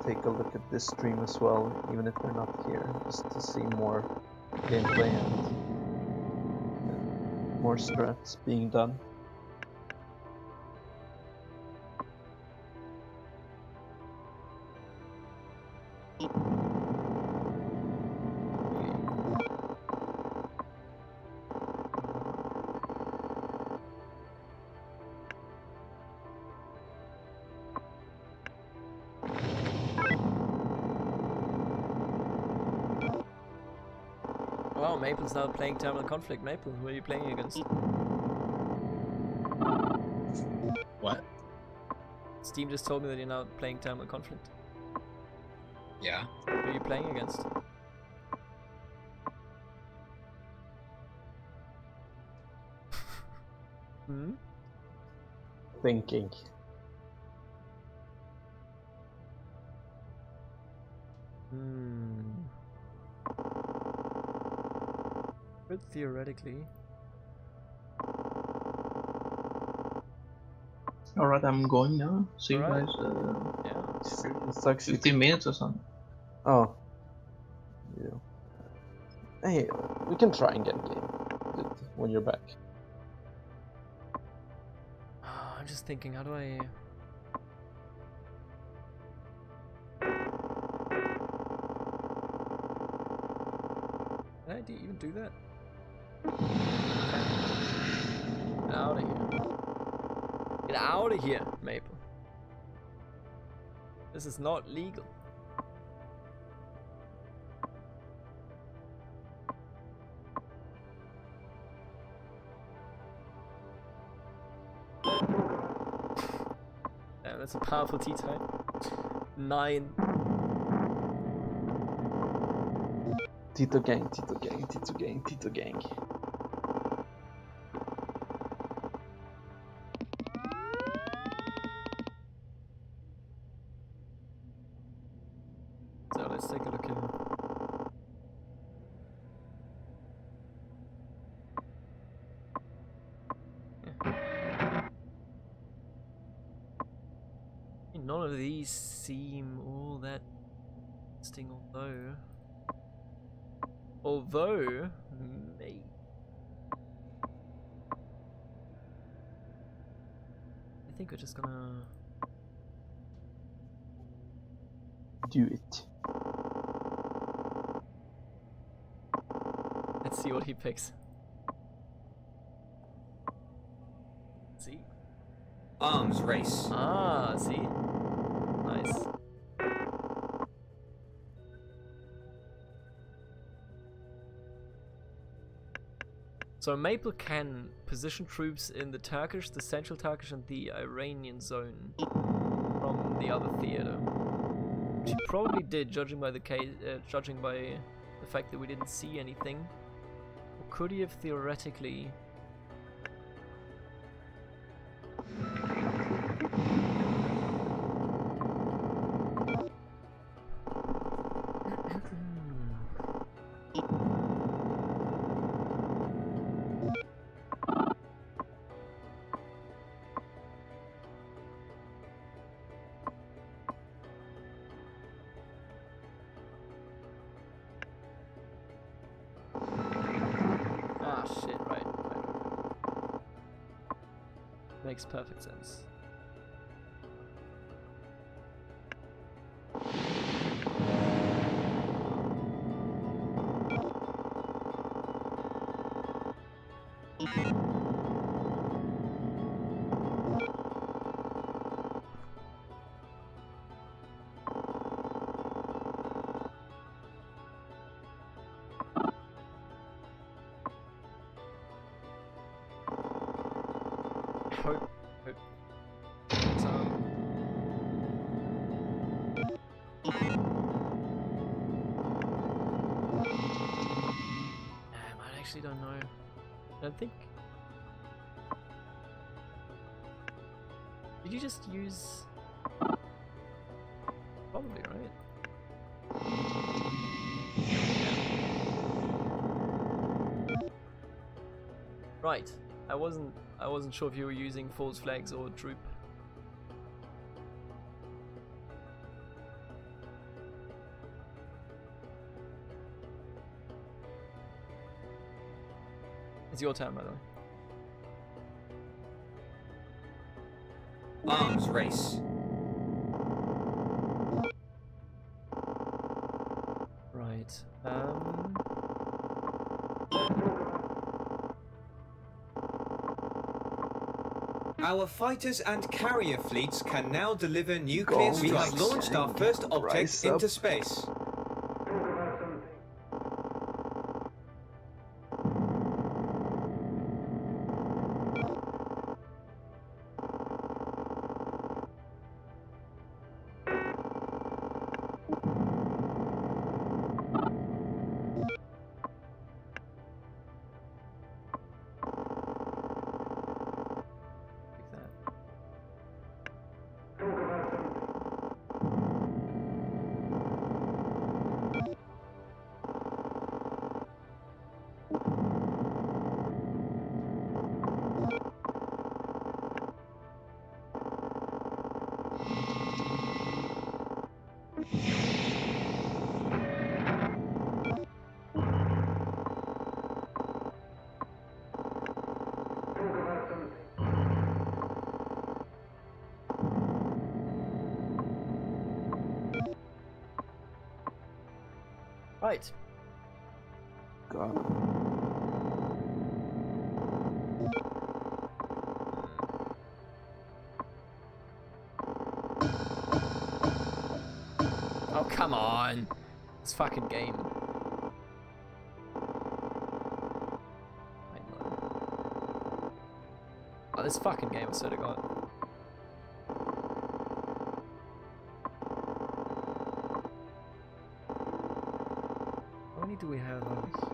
take a look at this stream as well, even if they're not here, just to see more gameplay and more strats being done. Maple's now playing Terminal Conflict. Maple, who are you playing against? What? Steam just told me that you're now playing Terminal Conflict. Yeah. Who are you playing against? Hmm? Thinking. But theoretically. Alright, I'm going now. See you Alright. guys. Yeah. Sucks. 15 minutes or something. Oh. Yeah. Hey, we can try and get a game when you're back. I'm just thinking, how do I... Can I even do that? Get out of here. Get out of here, Maple. This is not legal. Damn, that's a powerful T-type. 9. Tito gang, Tito gang, Tito gang, Tito gang. So let's take a look here. None of these seem all that interesting, although maybe I think we're just gonna Do it. let's see what he picks. See? Arms race. Ah, see? Nice. So Maple can position troops in the Turkish, the Central Turkish and the Iranian zone from the other theater. Which he probably did, judging by the fact that we didn't see anything. Or could he have theoretically... Ah, shit, right. Makes perfect sense. Hope. So, I actually don't know. I don't think. Did you just use? Probably, right? Right. I wasn't sure if you were using false flags or droop. It's your turn, by the way. Arms race. Right. Our fighters and carrier fleets can now deliver nuclear strikes. We have launched our first object into space. Right. God. Oh, come on. This fucking game. I know. Oh, this fucking game, I swear to God. How many do we have over here?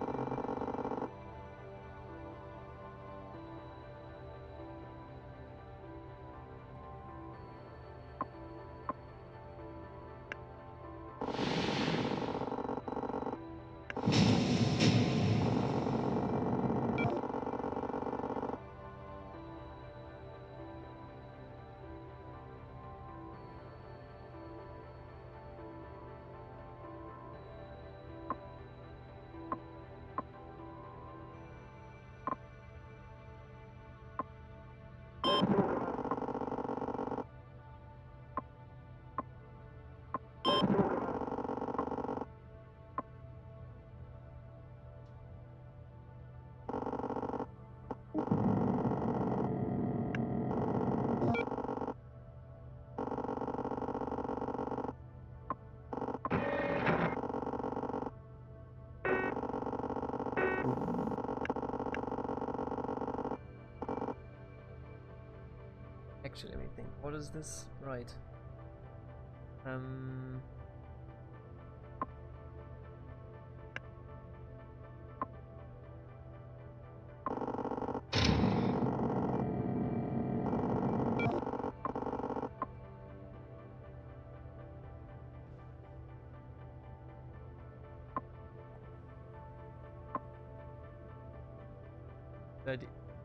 Actually, let me think. What is this? Right.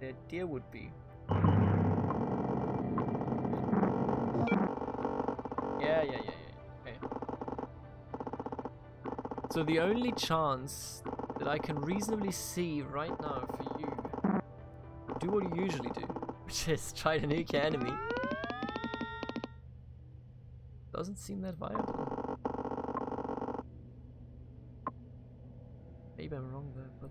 The idea would be. Yeah. Okay. So the only chance that I can reasonably see right now for you, do what you usually do, which is try to nuke your enemy. Doesn't seem that viable. Maybe I'm wrong there, but.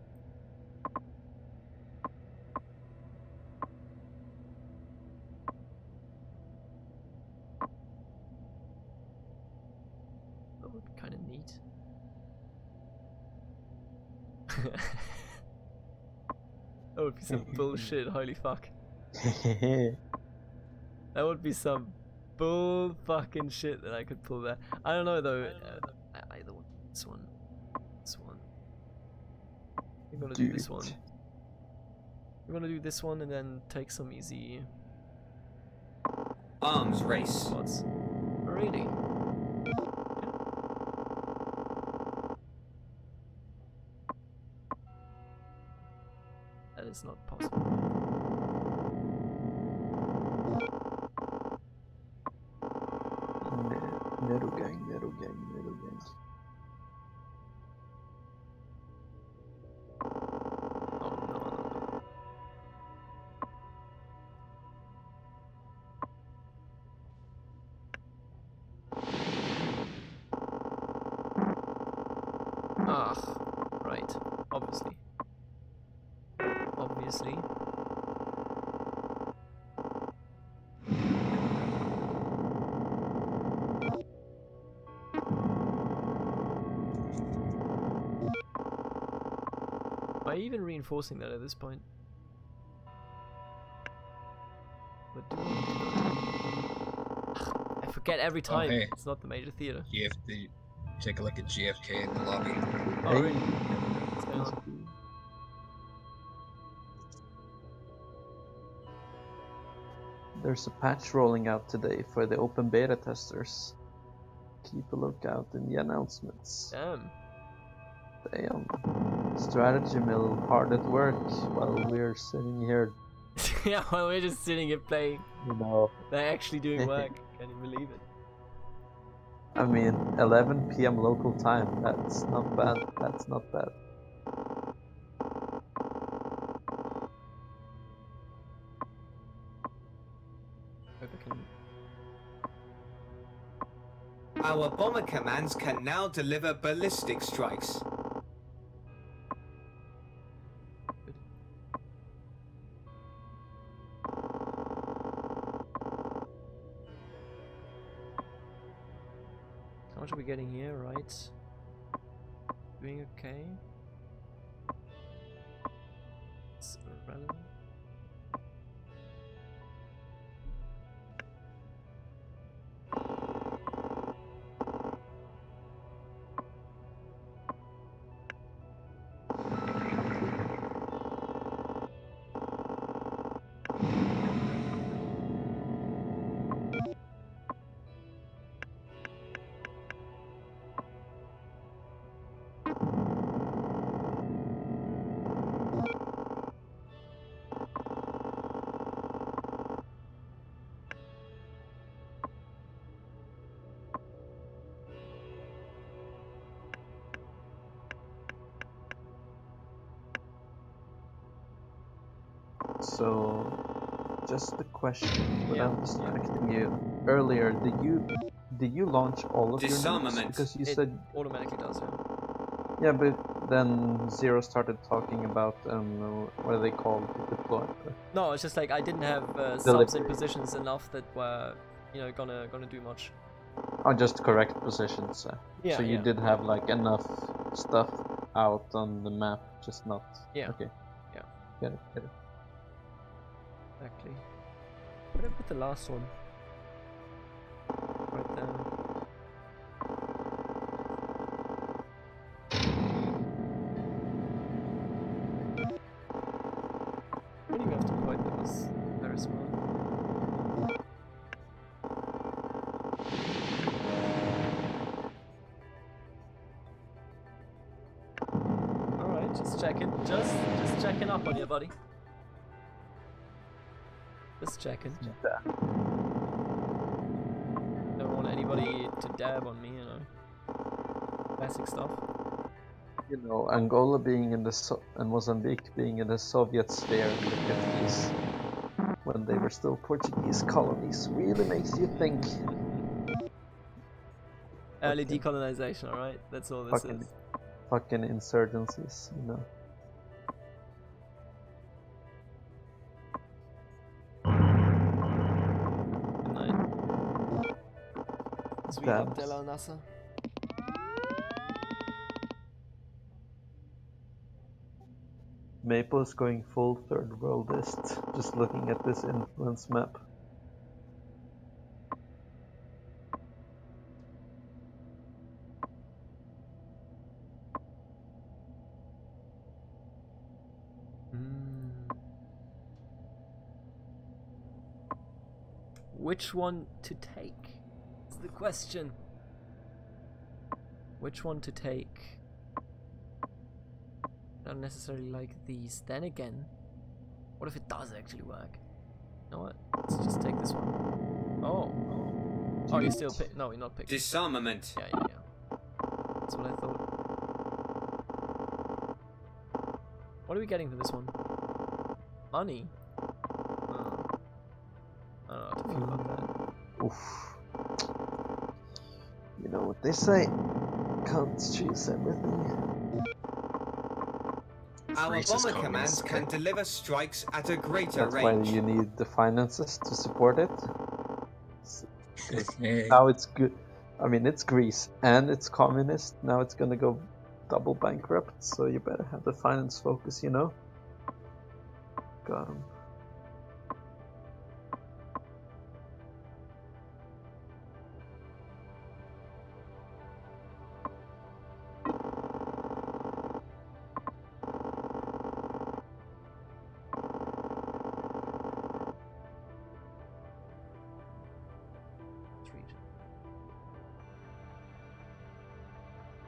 That would be kind of neat. That would be some bullshit, holy fuck. That would be some bull fucking shit that I could pull there. I don't know though. Either one. This one. This one. I'm gonna do this one. I'm gonna do this one and then take some easy Arms race. spots. Really? That is not possible. Nero gang. Oh no. Ah, right. Obviously. Am I even reinforcing that at this point? But do I forget every time. hey. It's not the major theater. You have to take a look at GFK in the lobby. Oh really? What's going on? There's a patch rolling out today for the open beta testers. Keep a lookout in the announcements. Damn. Damn. Strategy mill hard at work while we're sitting here. Yeah, while we're just sitting here playing. You know. They're actually doing work. Can you believe it? I mean, 11 PM local time. That's not bad. That's not bad. Hope I can. Our bomber commands can now deliver ballistic strikes. much are we getting here, right? Doing okay. It's irrelevant. So, just a question without distracting you. Earlier, did you launch all of your nukes? Disarmament. Because you It said automatically does, yeah. yeah, but then Zero started talking about what are they called? Deploy. No, it's just like I didn't have subs in Delivery. positions enough that were, you know, gonna do much. Oh, just correct positions. Yeah, so you yeah. did have like enough stuff out on the map, just not. Yeah. Okay. Yeah. Get it. Get it. Exactly. Where did I put the last one? Right there. When you have to point, that was very smart. Alright, just checking. Just checking up on you, buddy. Just checking. Don't want anybody to dab on me, you know. Classic stuff. You know, Angola being in the and Mozambique being in the Soviet sphere in the 50s, when they were still Portuguese colonies, really makes you think. Early decolonization, alright? That's all this is. Fucking insurgencies, you know. Good night. Sweet Abdel Al Nasser. Maple is going full third worldist, just looking at this influence map. Which one to take? Is the question. Which one to take? I don't necessarily like these. Then again, what if it does actually work? You know what? Let's just take this one. Oh. Oh, you still pick? No, you're not picking. Disarmament. Yeah. That's what I thought. What are we getting for this one? Money? I don't know how to feel about that. Oof. You know what they say? Can't choose everything. Our Greece is bomber communist, commands can deliver strikes at a greater That's why range. you need the finances to support it. Hey. Now it's good. I mean, it's Greece and it's communist. Now it's gonna go double bankrupt. So you better have the finance focus, you know. Got 'em.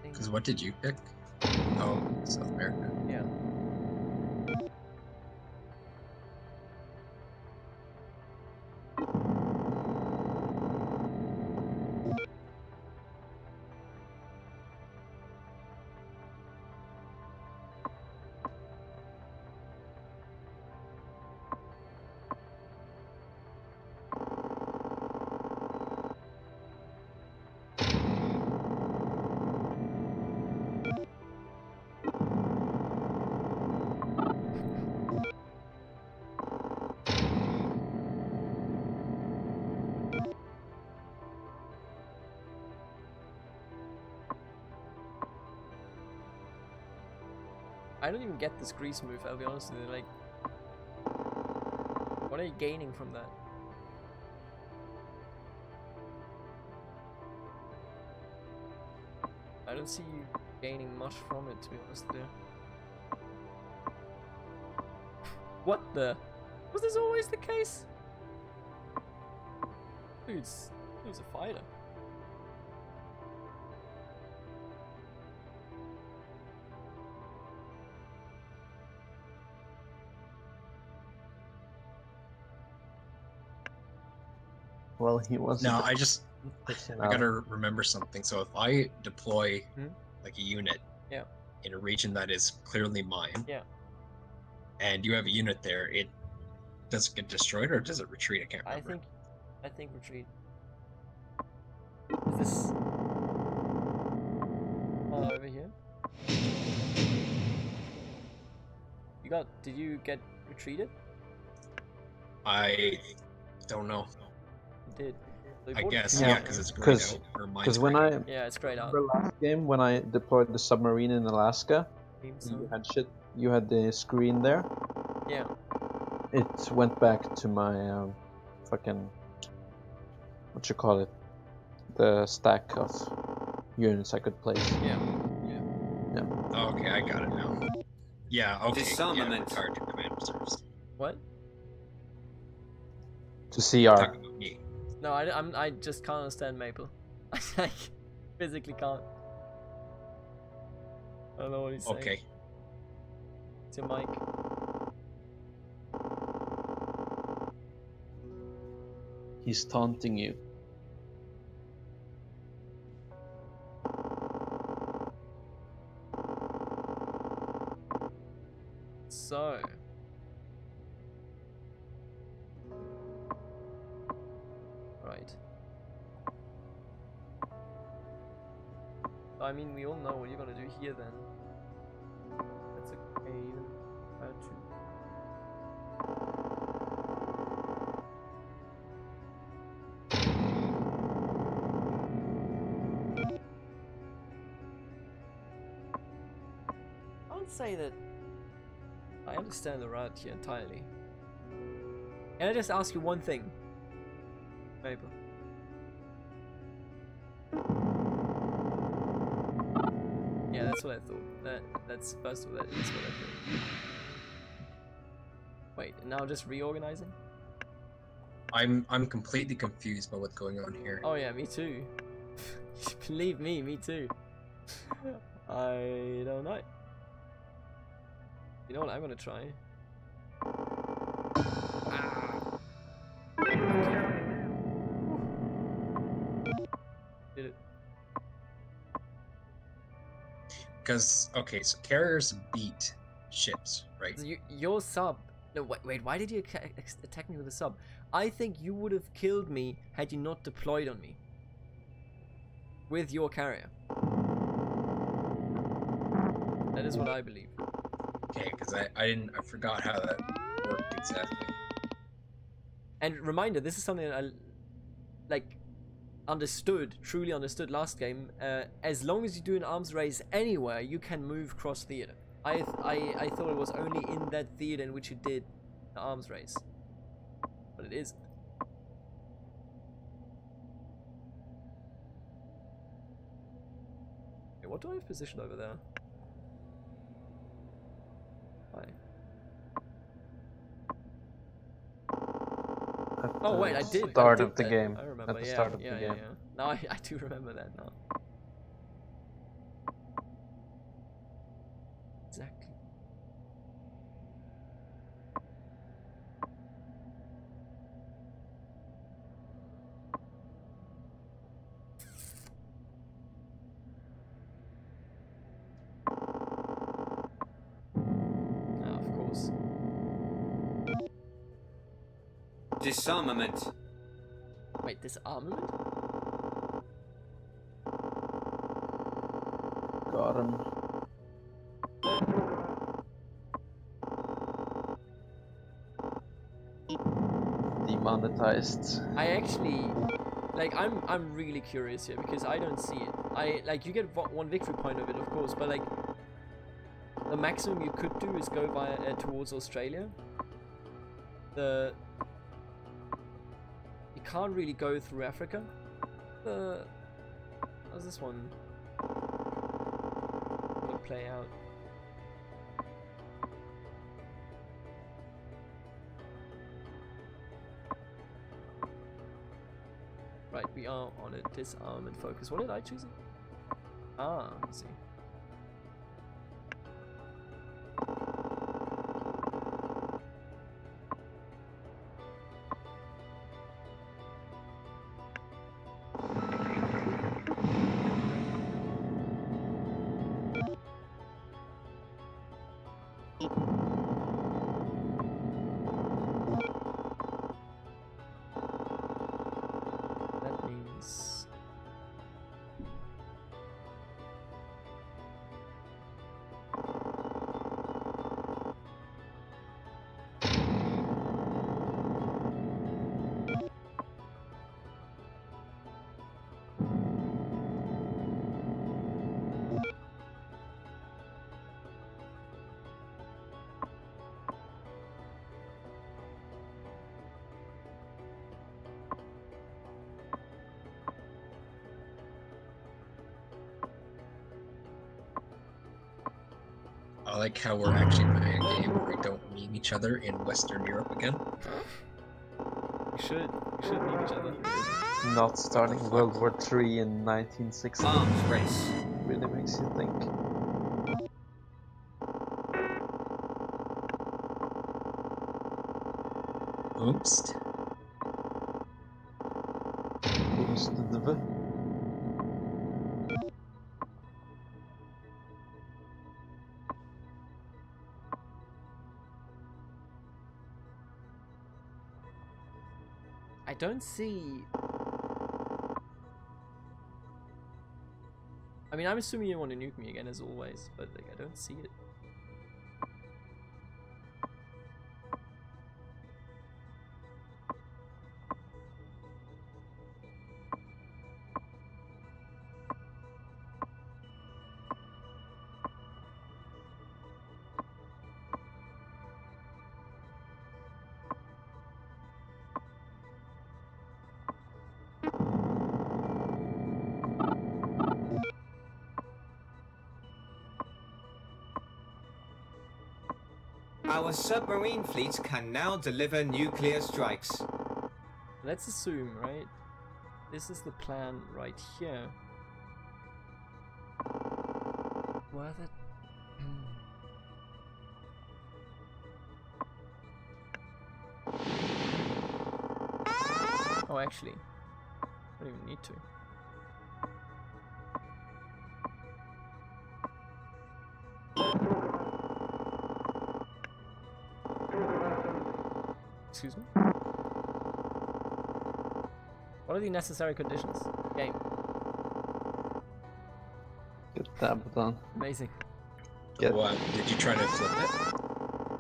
Because what did you pick? Oh, South America. Yeah. I don't even get this grease move, I'll be honest with you. Like, what are you gaining from that? I don't see you gaining much from it, to be honest with you. What the? Was this always the case? Dude's a fighter. Well, he was. No, I gotta remember something. So if I deploy like a unit in a region that is clearly mine, and you have a unit there, does it get destroyed or does it retreat? I can't remember. I think retreat. Is this all over here? Did you get retreated? I don't know. You did. So I guess, yeah, because it's grayed out. Because when I it's grayed out. The last game when I deployed the submarine in Alaska, you had the screen there. Yeah. It went back to my fucking what you call it, the stack of units I could place. Yeah. Oh, okay, I got it now. Yeah, okay. Disarmament. Yeah, retired to command reserves. What? To CR. Talking about me. No, I just can't understand Maple. I like physically can't. I don't know what he's saying. Okay. It's your mic. He's taunting you. So. Right. I mean, we all know what you're gonna do here then. That's okay, even to. I would say that I understand the route here entirely. Can I just ask you one thing? Maple. Yeah, that's what I thought. That's first of all, that is what I thought. Wait, and now just reorganizing? I'm completely confused by what's going on here. Oh yeah, me too. Believe me too. I don't know. You know what I'm gonna try? Did it? Because, okay, so carriers beat ships, right? Your sub. No, wait. Why did you attack me with a sub? I think you would have killed me had you not deployed on me with your carrier. That is what I believe. Okay, because I forgot how that worked exactly. And reminder, this is something that I truly understood last game. As long as you do an arms race anywhere, you can move cross theater. I thought it was only in that theater in which you did the arms race, but it isn't. Okay, what do I have positioned over there? Hi. Oh wait, I did. Start I of the game. I remember. At the start of the game. No, I do remember that now. Exactly. Ah, of course. Disarmament. Wait, disarmament? Got him. Demonetized. I actually, like, I'm really curious here because I don't see it. You get one victory point of it, of course, but like, the maximum you could do is go via towards Australia. You can't really go through Africa. How's this one gonna play out? Right, we are on a disarm and focus. What did I choose? Ah, I see. I like how we're actually playing a game where we don't meme each other in Western Europe again. We should meme each other. Not starting World War III in 1960. Arms race. Really makes you think. Oops. I don't see... I mean, I'm assuming you want to nuke me again as always, but like, I don't see it. Our submarine fleets can now deliver nuclear strikes. Let's assume, right? This is the plan right here. Where the... Oh, actually, I don't even need to. Excuse me? What are the necessary conditions? Game. Get that done. Amazing. What? Did you try to flip it?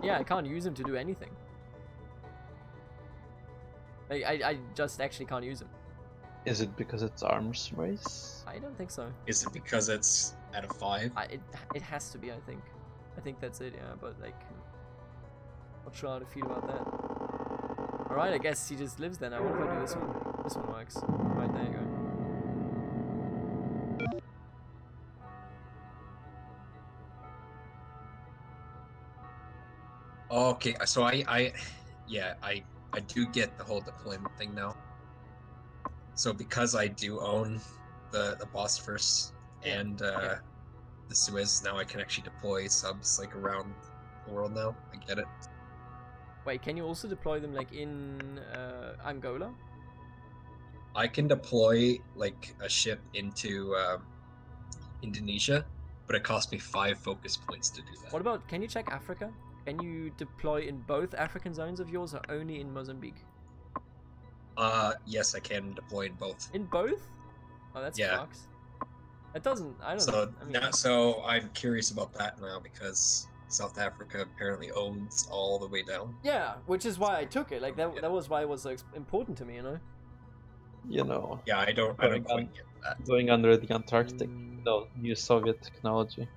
Yeah, I can't use him to do anything. I just actually can't use him. Is it because it's arms race? I don't think so. Is it because it's at a 5? It has to be, I think. I think that's it, yeah, but like... Not sure how to feel about that. Alright, I guess he just lives then. I wonder if I do this one. This one works. Right, there you go. Okay, so I do get the whole deployment thing now. So because I do own the Bosphorus and the Suez, now I can actually deploy subs like around the world now. I get it. Wait, can you also deploy them like in Angola? I can deploy like a ship into Indonesia, but it costs me 5 focus points to do that. What about, can you check Africa? Can you deploy in both African zones of yours or only in Mozambique? Yes, I can deploy in both. In both? Oh, that's fucks. It doesn't, I don't know. I mean, so I'm curious about that now because South Africa apparently owns all the way down. Yeah, which is why I took it. Like that was why it was so important to me, you know. You know. Yeah, I don't quite get that. Going under the Antarctic, no new Soviet technology.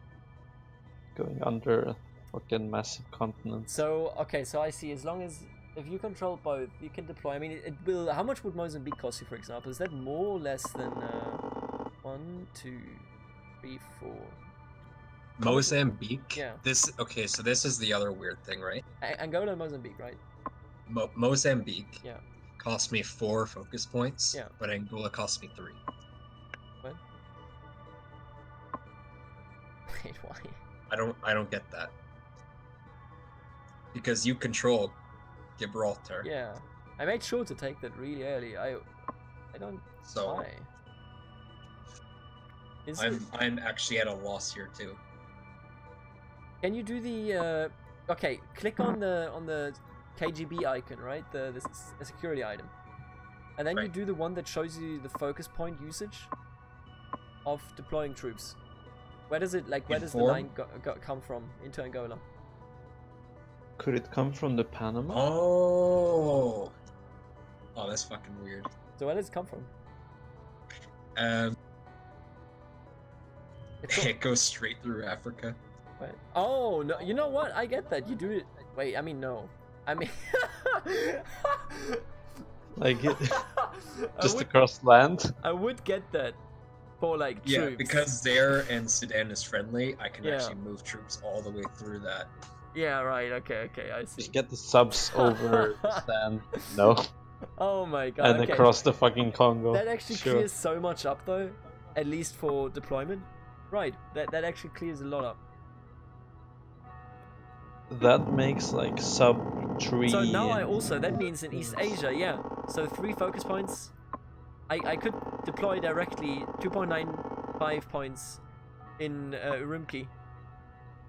going under a fucking massive continent. So okay, so I see. As long as if you control both, you can deploy. I mean, it will. How much would Mozambique cost you, for example? Is that more or less than 1, 2, 3, 4? Mozambique. Yeah. Okay. So this is the other weird thing, right? Angola and Mozambique, right? Mozambique. Yeah. Cost me 4 focus points. Yeah. But Angola cost me 3. What? Wait, why? I don't get that. Because you control Gibraltar. Yeah. I made sure to take that really early. I don't. So. Why? I'm actually at a loss here too. Can you do the okay, click on the KGB icon, right? The security item. And then you do the one that shows you the focus point usage of deploying troops. Where does it where does the line come from into Angola? Could it come from the Panama? Oh, that's fucking weird. So where does it come from? It goes straight through Africa. Wait. Oh no! You know what? I get that. You do it. Wait. I mean, no. I mean, like it, just across land. I would get that for like troops. Yeah, because there and Sudan is friendly, I can actually move troops all the way through that. Yeah. Right. Okay. Okay. I see. Just get the subs over the sand. No. Oh my god. And across the fucking Congo. That actually clears so much up, though. At least for deployment. Right. That actually clears a lot up. That makes like sub 3. So now that means in East Asia, yeah. So 3 focus points. I could deploy directly 2.95 points in Urumqi,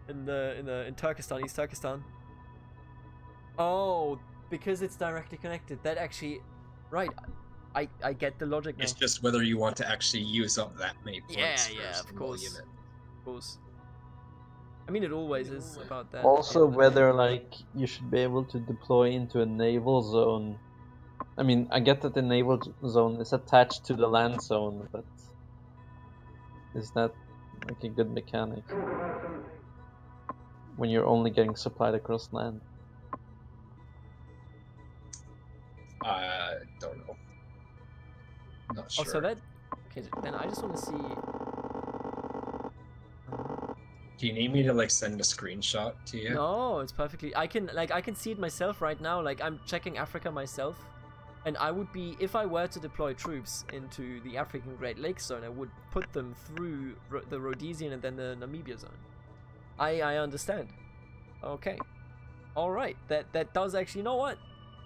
in Turkestan, East Turkestan. Oh, because it's directly connected. That actually, right. I get the logic now. It's just whether you want to actually use up that many points. Yeah, of course. Of course. I mean, it always is about that. Also, whether like you should be able to deploy into a naval zone. I mean, I get that the naval zone is attached to the land zone, but is that like a good mechanic when you're only getting supplied across land? Don't know. Not sure. Oh, so that. Okay, then I just want to see. Do you need me to like send a screenshot to you? No, it's perfectly. I can see it myself right now. Like I'm checking Africa myself, and I would be, if I were to deploy troops into the African Great Lakes zone, I would put them through the Rhodesian and then the Namibia zone. I understand. Okay, all right. That does actually. You know what?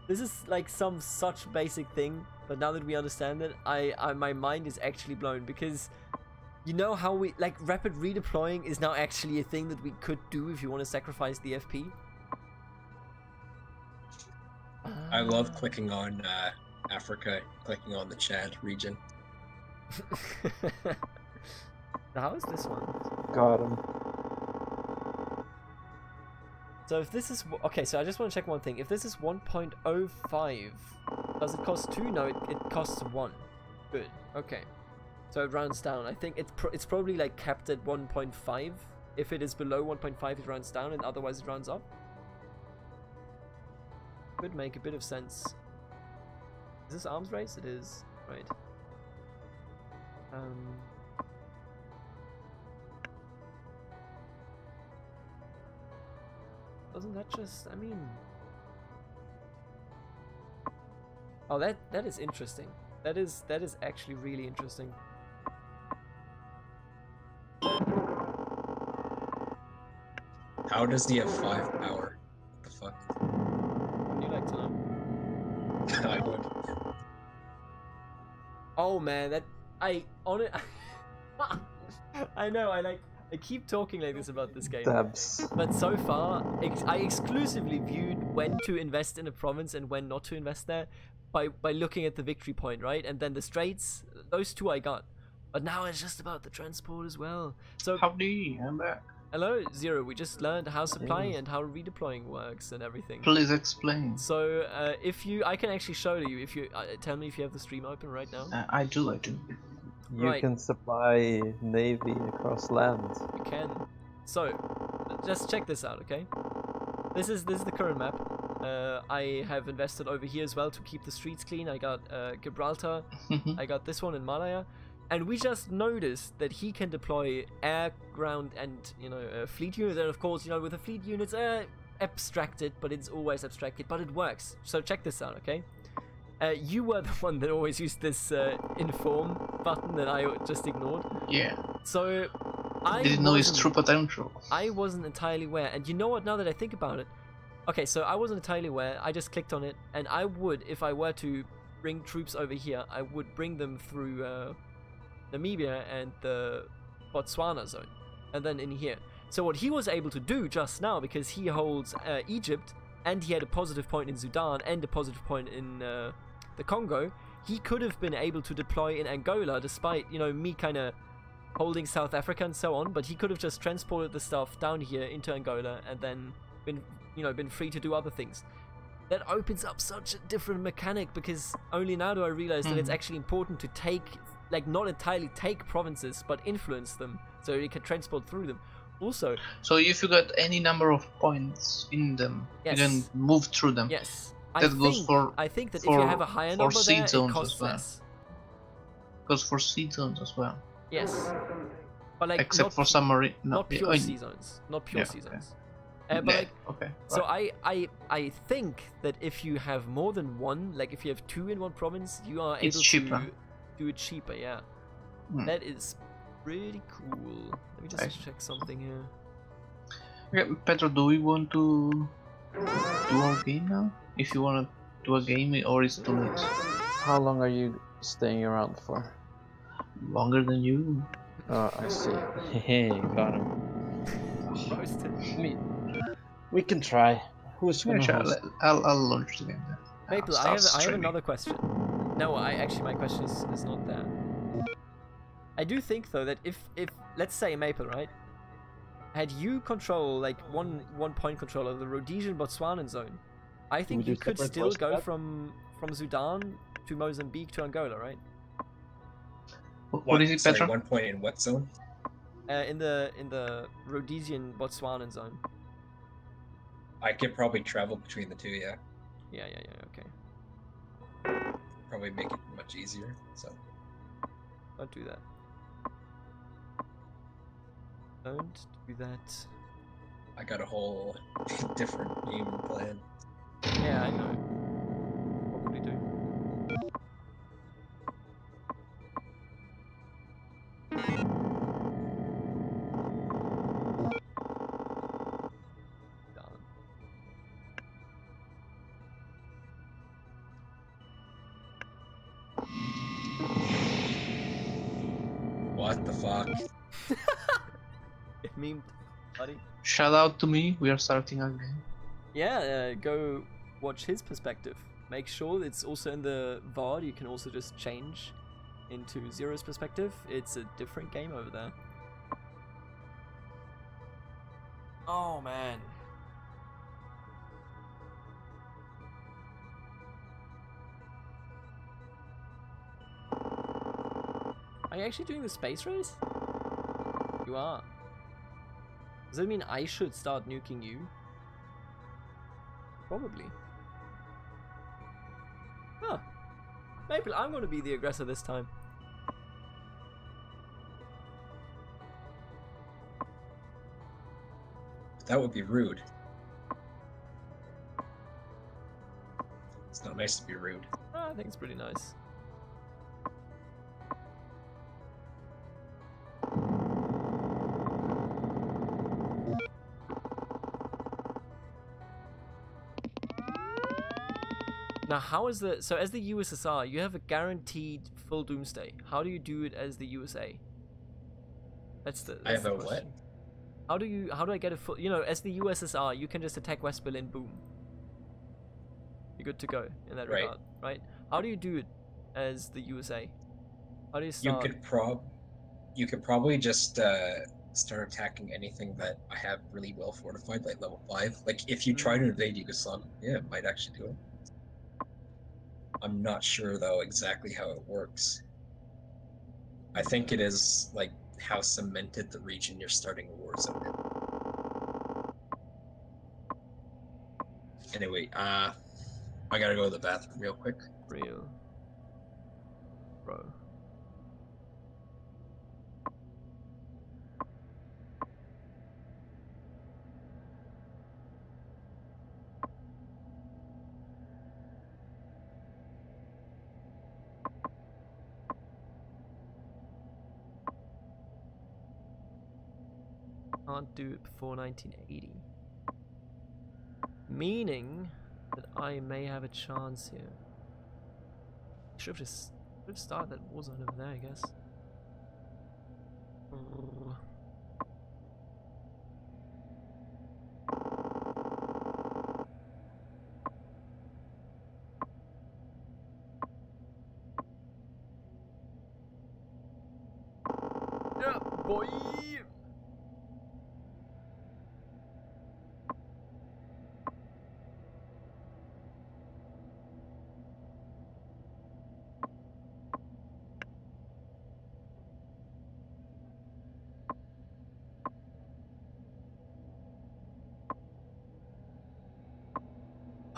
This is like some such basic thing, but now that we understand it, my mind is actually blown, because you know how we like rapid redeploying is now actually a thing that we could do if you want to sacrifice the FP. I love clicking on Africa, clicking on the Chad region. How is this one? Got him. So if this is okay, so I just want to check one thing. If this is 1.05, does it cost 2? No, it costs 1. Good. Okay. So it rounds down. I think it's probably like capped at 1.5. If it is below 1.5, it rounds down, and otherwise it rounds up. Could make a bit of sense. Is this arms race? It is. Right. Doesn't that just, I mean... Oh, that is interesting. That is actually really interesting. How does the F5 power? What the fuck? Would you like to know? I would. Oh man, that I know, I keep talking like this about this game. Dabs. But so far, I exclusively viewed when to invest in a province and when not to invest there by looking at the victory point, right? And then the straits, those 2 I got. But now it's just about the transport as well. So Howdy, I'm back. Hello, Zero. We just learned how supply and how redeploying works and everything. Please explain. So, I can actually show you if you tell me if you have the stream open right now. I do. You can supply navy across land. You can. So, just check this out, okay? This is the current map. I have invested over here as well to keep the streets clean. I got Gibraltar. I got this one in Malaya. And we just noticed that he can deploy air, ground, and, you know, fleet units. And of course, you know, with the fleet units, abstracted, but it's always abstracted, but it works. So check this out, okay? You were the one that always used this inform button that I just ignored. Yeah. So I didn't know his true potential. I wasn't entirely aware. And you know what, now that I think about it, okay, so I wasn't entirely aware. I just clicked on it, and I would, if I were to bring troops over here, I would bring them through Namibia and the Botswana zone, and then in here. So what he was able to do just now, because he holds Egypt, and he had a positive point in Sudan and a positive point in the Congo, he could have been able to deploy in Angola, despite, you know, me kind of holding South Africa and so on. But he could have just transported the stuff down here into Angola and then been free to do other things. That opens up such a different mechanic, because only now do I realize that it's actually important to take, like, not entirely take provinces, but influence them so you can transport through them. Also, so if you got any number of points in them, you can move through them. Yes. I think that if you have a higher number there, it costs less. Goes for seed zones as well. Yes. But like, except for submarine. Not pure sea zones. Not pure sea zones. But like, okay. So I think that if you have more than one, like if you have two in one province, you are able to do it cheaper. Yeah. That is pretty cool. Let me just check something here. Okay, Pedro, do we want to do our game now? If you want to do a game, or is it too late? How long are you staying around for? Longer than you. Oh, I see. Hey, got him. We can try. Who's gonna host? I'll launch the game then. Maple, I have another question. No, my question is not that. I do think though that if let's say Maple, right, had you control, like one point control of the Rhodesian Botswanan zone, I think you could still go from Sudan to Mozambique to Angola, right? What is it, Petra? 1 point in what zone? In the Rhodesian Botswanan zone. I could probably travel between the two, yeah. Yeah, okay. Probably make it much easier, so. Don't do that. Don't do that. I got a whole different game plan. Yeah, I know. Probably do. What the fuck? It memed, buddy. Shout out to me, we are starting again. Yeah, go watch his perspective. Make sure it's also in the VOD. You can also just change into Zero's perspective. It's a different game over there. Oh man. Are you actually doing the space race? You are. Does that mean I should start nuking you? Probably. Huh. Maybe I'm going to be the aggressor this time. That would be rude. It's not nice to be rude. I think it's pretty nice. Now, how is the... So, as the USSR, you have a guaranteed full doomsday. How do you do it as the USA? That's the I have the a question. what? How do I get a full... You know, as the USSR, you can just attack West Berlin, boom. You're good to go in that regard, right? How do you do it as the USA? How do you start? You could probably just start attacking anything that I have really well fortified, like level 5. Like, if you try to invade Yugoslavia, yeah, it might actually do it. I'm not sure, though, exactly how it works. I think it is, like, how cemented the region you're starting a war zone in. Anyway, I gotta go to the bathroom real quick. Real. Bro. Can't do it before 1980. Meaning that I may have a chance here. Should have started that Warzone over there, I guess. Yeah, boy!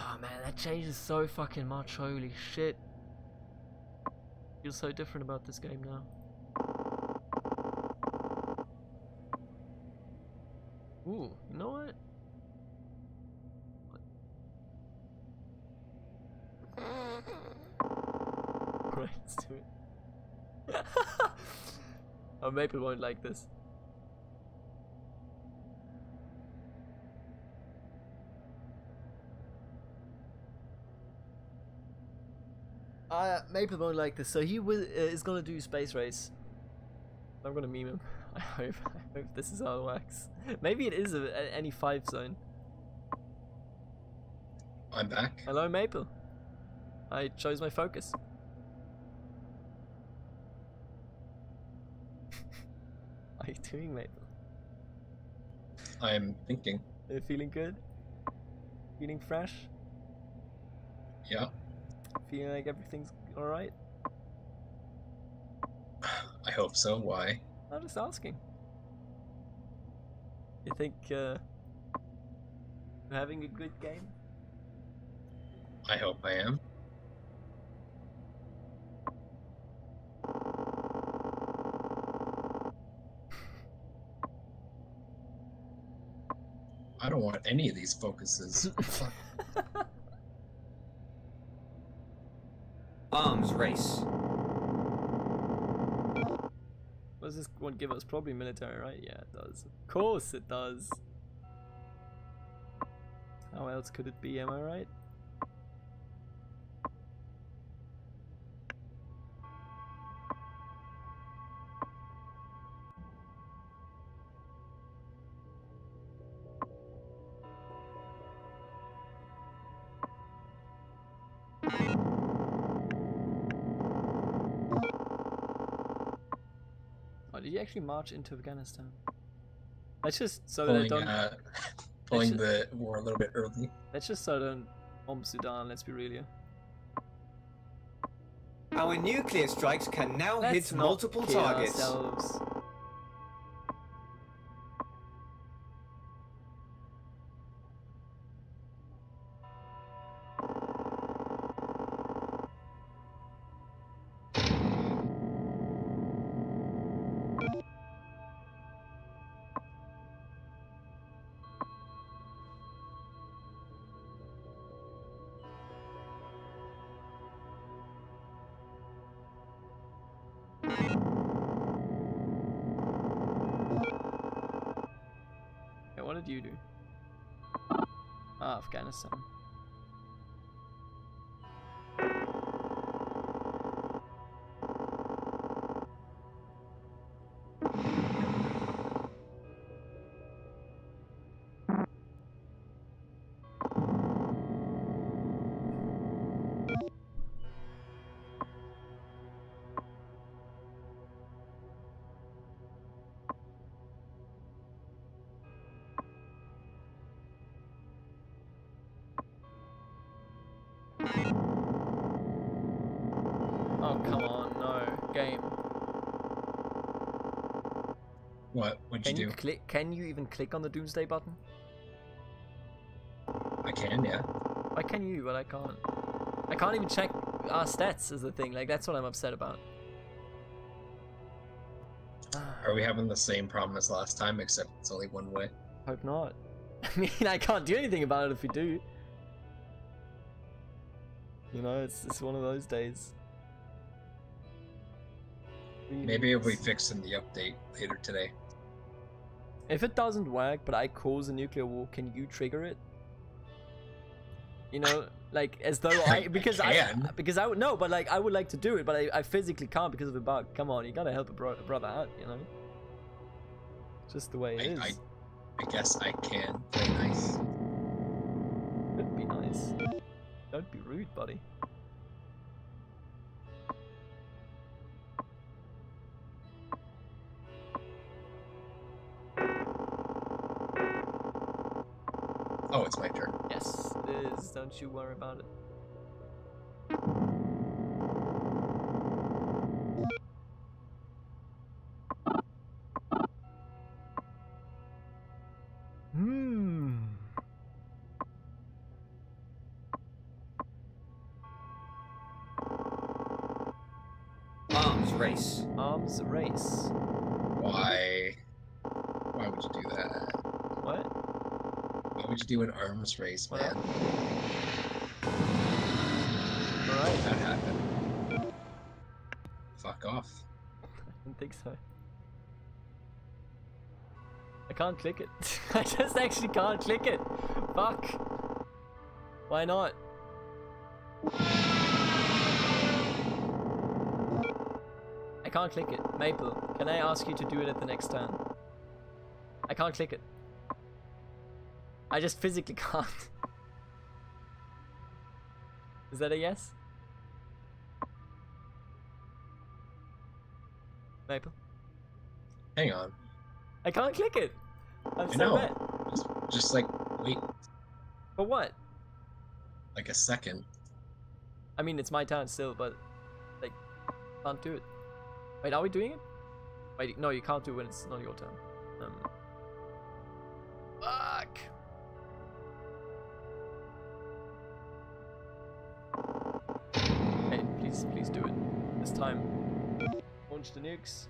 Oh man, that changes so fucking much, holy shit. Feels so different about this game now. Ooh, you know what? Right, let's do it. Oh, Maple won't like this. Maple won't like this, so he is gonna do Space Race. I'm gonna meme him. I hope this is how it works. Maybe it is any 5 zone. I'm back. Hello, Maple. I chose my focus. How are you doing, Maple? I'm thinking. Are you feeling good? Feeling fresh? Yeah. Feeling like everything's alright? I hope so. Why? I'm just asking. You think you're having a good game? I hope I am. I don't want any of these focuses. Arms race. What does this one give us? Probably military, right? Yeah, it does. Of course it does. How else could it be, am I right? Did you actually march into Afghanistan? That's just so that I don't... pulling the war a little bit early. That's just so I don't bomb Sudan, let's be real here. Our nuclear strikes can now hit multiple targets. Ourselves. What did you do? Ah, Afghanistan. Oh, come on, no. Game. What'd you do? Can you even click on the Doomsday button? I can, yeah. can you? But I can't. I can't even check our stats as the thing. Like, that's what I'm upset about. Are we having the same problem as last time, except it's only one way? Hope not. I mean, I can't do anything about it if we do. You know, it's one of those days. Maybe if we fix in the update later today. If it doesn't work, but I cause a nuclear war, can you trigger it? You know, like as though because I would no, but like I would like to do it, but I physically can't because of a bug. Come on, you gotta help a brother out, you know. Just the way it is. I guess I can play nice. Could be nice. Don't be rude, buddy. Oh, it's my turn. Yes, it is. Don't you worry about it. Arms race. Arms race. Why? Why would you do that? What? Why would you do an arms race, What man? Alright. That happened. Fuck off. I don't think so. I can't click it. I just actually can't click it. Fuck. Why not? I can't click it. Maple, can I ask you to do it at the next turn? I can't click it. I just physically can't. Is that a yes? Maple? Hang on. I can't click it. I'm I so know. mad. Just like wait For what? like a second. I mean, it's my turn still, but like, can't do it. Wait, are we doing it? Wait, no, you can't do it when it's not your turn. Fuck. Hey, please do it. This time. Launch the nukes.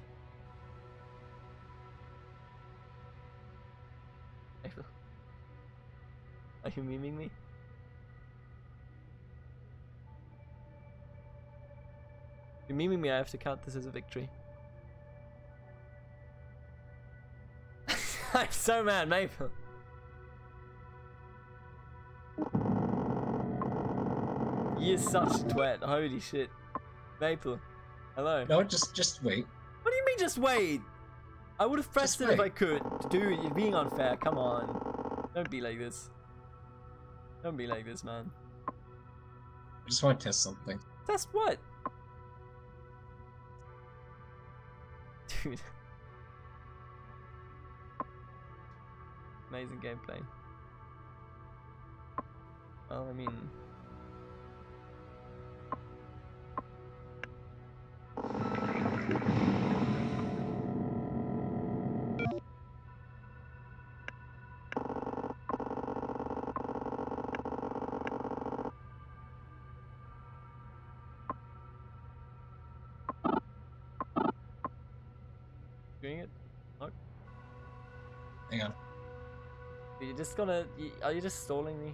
Are you memeing me? If you're memeing me, I have to count this as a victory. I'm so mad, Maple. He is such a twat. Holy shit. Maple. Hello. No, just wait. What do you mean just wait? I would have pressed Just it if wait. I could. Dude, you're being unfair. Come on. Don't be like this. Don't be like this, man. I just want to test something. Test what? Dude. Amazing gameplay. Well, I mean... Doing it? No? Hang on. You're just gonna... Are you just stalling me?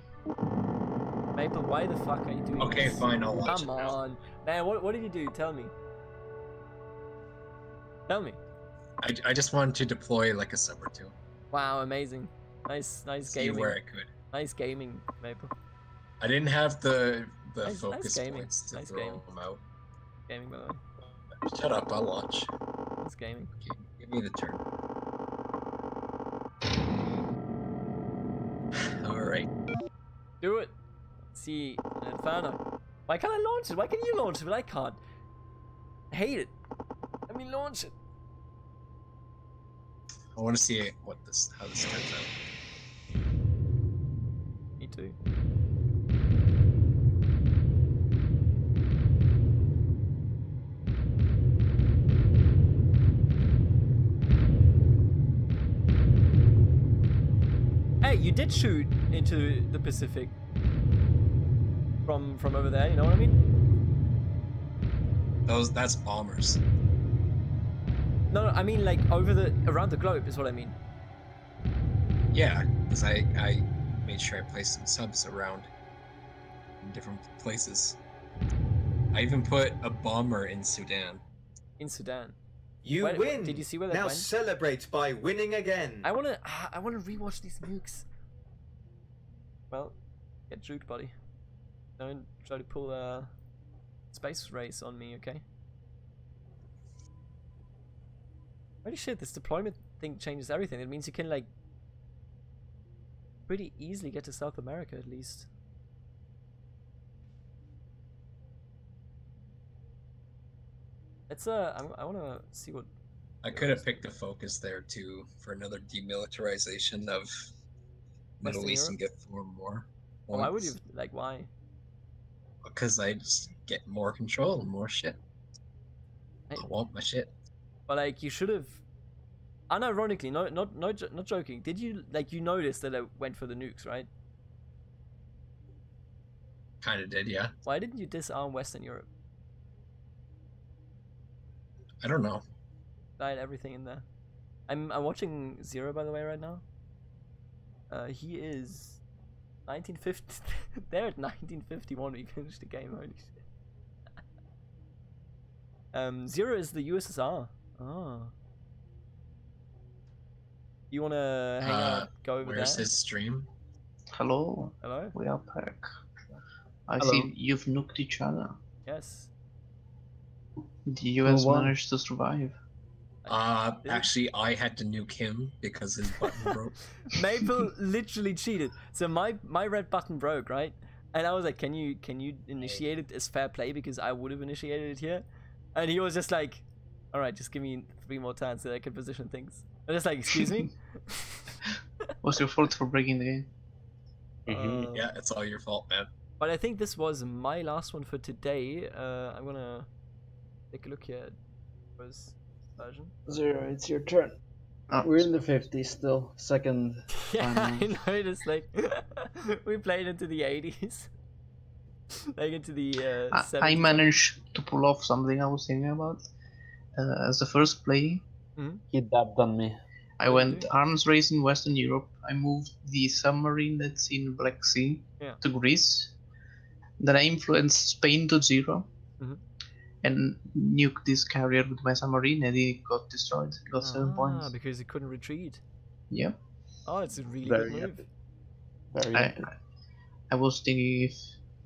Maple, why the fuck are you doing Okay, this? fine, I'll watch Come it now. on. Man, what did you do? Tell me. Tell me. I just wanted to deploy like a sub or two. Wow, amazing. Nice See gaming. where I could. Nice gaming, Maple. I didn't have the Nice focus gaming. points to Nice throw gaming. them out. Gaming, by the way. Shut up, I'll watch. Nice gaming. Okay, give me the turn. Alright. Do it. See, Inferno. Why can't I launch it? Why can you launch it, but I can't? I hate it. Let me launch it. I want to see how this turns out. Me too. Hey, you did shoot into the Pacific. from over there. You know what I mean? That's bombers. No, I mean like around the globe is what I mean. Yeah, because I made sure I placed some subs around in different places. I even put a bomber in Sudan. In Sudan. You win. Did you see where that now went? Celebrate by winning again. I wanna rewatch these nukes. Well, get juked, buddy. Don't try to pull a space race on me, okay? Holy shit, this deployment thing changes everything. It means you can like pretty easily get to South America at least. It's I wanna see what I could have picked a focus there too for another demilitarization of Middle East and get 4 more points. Oh, why would you like why? Because I just get more control and more shit. I want my shit. But like you should have. Unironically, not joking. Did you you noticed that I went for the nukes, right? Kind of did, yeah. Why didn't you disarm Western Europe? I don't know. I had everything in there. I'm watching Zero, by the way, right now. He is 1950. They're at 1951. We finished the game. Holy shit. Zero is the USSR. Oh. You wanna hang out? Go over there. Where's his stream? Hello. Hello. We are back. I Hello. see you've nuked each other. Yes. The US managed to survive. Actually, I had to nuke him because his button broke. Maple literally cheated. So my red button broke, right? And I was like, can you initiate it as fair play because I would have initiated it here? And he was just like, all right, just give me 3 more turns so I can position things. I'm just like, excuse me. What's your fault for breaking the game? Yeah, it's all your fault, man. But I think this was my last one for today. I'm gonna take a look here at was version. Zero, it's your turn. Oh. We're in the 50s still. Second. Yeah, I noticed. Like we played into the 80s, like into the 70s. I managed to pull off something I was thinking about. As the first play, he dabbed on me. I went arms race in Western Europe. I moved the submarine that's in Black Sea to Greece. Then I influenced Spain to 0 and nuked this carrier with my submarine, and it got destroyed. It got 7 points. Because it couldn't retreat. Yeah. Oh, it's a really good move. Very epic. I was thinking if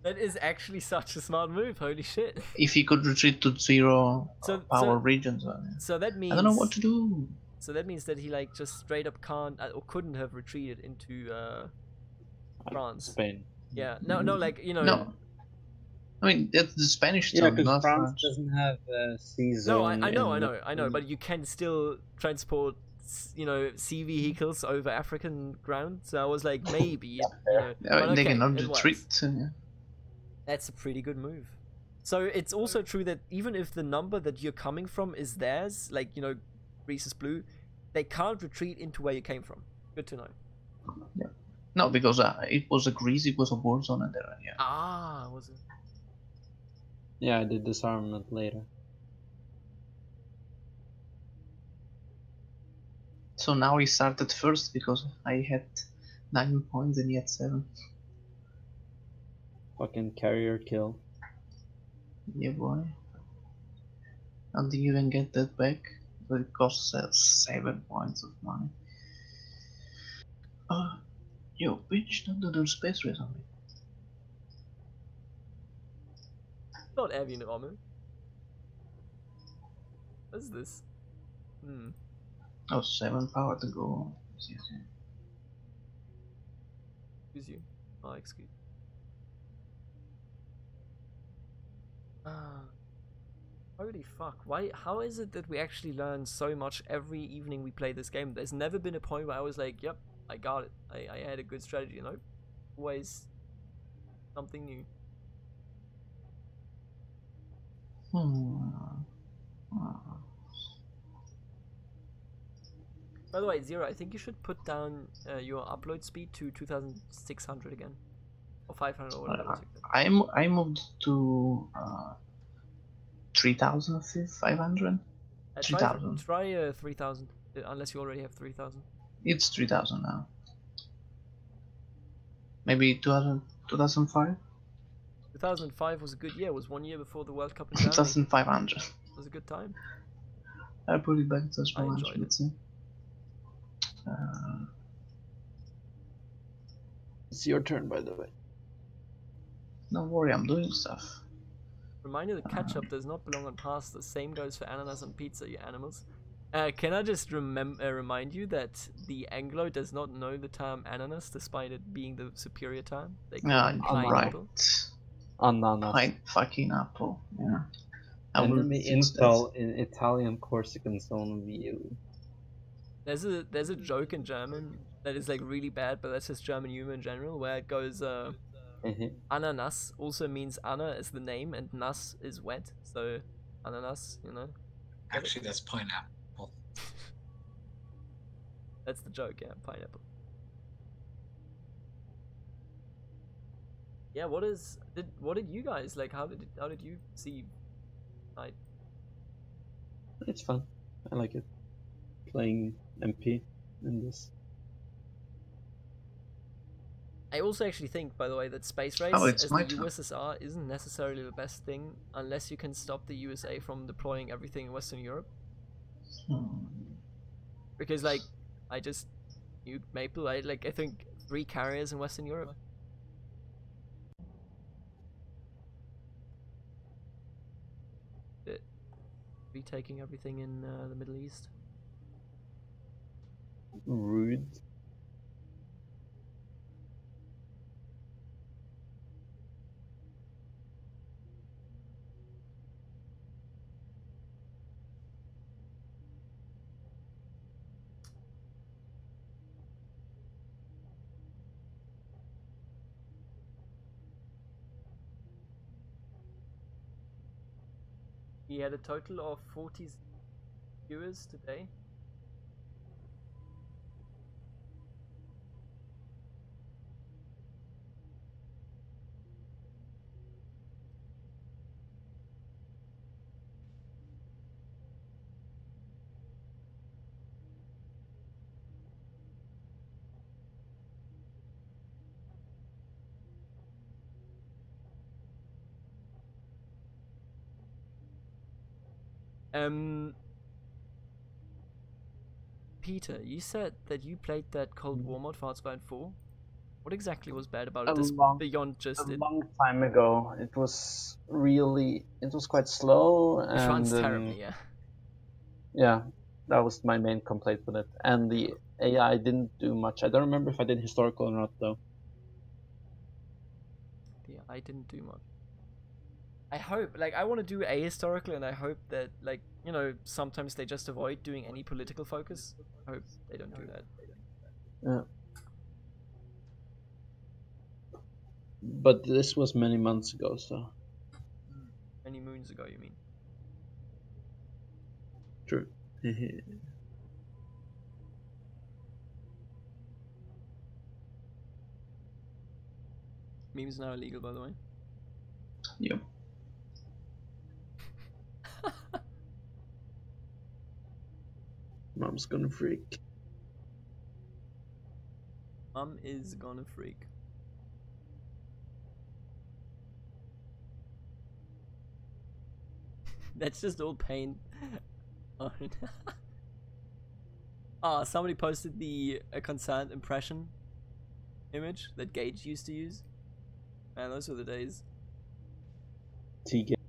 that is actually such a smart move. Holy shit! If he could retreat to 0 power regions, so that means I don't know what to do. So that means that he like just straight up can't or couldn't have retreated into France. Spain. Yeah. No, like you know. No. I mean that's the Spanish zone, because not France doesn't have a sea zone. No, I know, but you can still transport, you know, sea vehicles over African ground. So I was like, maybe. They cannot retreat. That's a pretty good move. So it's also true that even if the number that you're coming from is theirs, like, you know, Greece is blue, they can't retreat into where you came from. Good to know. Yeah. No, because it was a Greece, it was a war zone there. Yeah. Ah, was it? Yeah, I did disarmament later. So now he started first because I had 9 points and he had 7. Fucking carrier kill. Yeah, boy. I don't think you can get that back, but it costs 7 points of money. Yo, bitch, don't do space race on me. Not air unit armor. What is this? Oh, 7 power to go. Excuse you. Oh, excuse. Holy fuck, why, how is it that we actually learn so much every evening we play this game? There's never been a point where I was like, yep, I got it. I had a good strategy, you know? Always something new. By the way, Zero, I think you should put down your upload speed to 2600 again. Or 500 or whatever. I moved to 3,500. 3,000. Try 3,000, unless you already have 3,000. It's 3,000 now. Maybe 2005? 2005 was a good year. It was 1 year before the World Cup in Germany. 2,500. It was a good time. I put it back to I enjoyed it. Let's see. It's your turn, by the way. Don't worry, I'm doing stuff. Reminder that ketchup does not belong on pasta. Same goes for ananas on pizza, you animals. Can I just remind you that the Anglo does not know the term ananas, despite it being the superior term? They call it pineapple. Ananas. Fucking apple. Yeah. Enemy intel in Italian Corsican zone view. There's a joke in German that is like really bad, but that's just German humor in general, where it goes ananas also means Anna is the name and nas is wet, so ananas, you know. Actually, that's pineapple. That's the joke, yeah, pineapple. Yeah, what did you guys like? How did you see Night? It's fun. I like it. Playing MP in this. I also actually think, by the way, that space race as the USSR isn't necessarily the best thing unless you can stop the USA from deploying everything in Western Europe. Because like, I just nuked Maple. I think 3 carriers in Western Europe. Retaking everything in the Middle East. Rude. He had a total of 40 viewers today. Peter, you said that you played that Cold War mod for Hearthstone 4. What exactly was bad about it beyond just a long time ago? It was quite slow and it runs terribly, yeah. Yeah, that was my main complaint with it. And the AI didn't do much. I don't remember if I did historical or not though. The AI didn't do much. I hope, like, I want to do ahistorical, and I hope that, like, you know, sometimes they just avoid doing any political focus. I hope they don't do that. Yeah. But this was many months ago, so. Many moons ago, you mean? True. Memes now illegal, by the way. Yep. Mom's gonna freak. Mom is gonna freak. That's just all pain. Oh, somebody posted the concerned impression image that Gage used to use. Man, those were the days. T-Gage.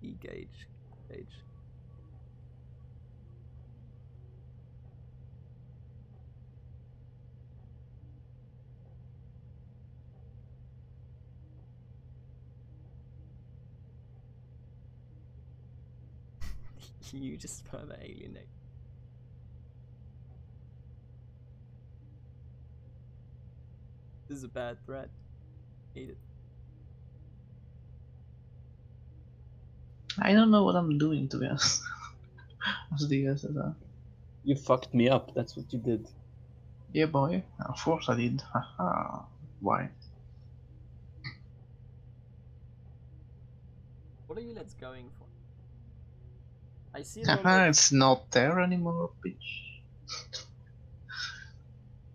E-Gage. Gage. You just further alienate. This is a bad threat. Hate it. I don't know what I'm doing, to be honest. As the USSR. You fucked me up, that's what you did. Yeah, boy. Of course I did. Haha. Why? What are you let's going for? I see it. It's not there anymore, bitch.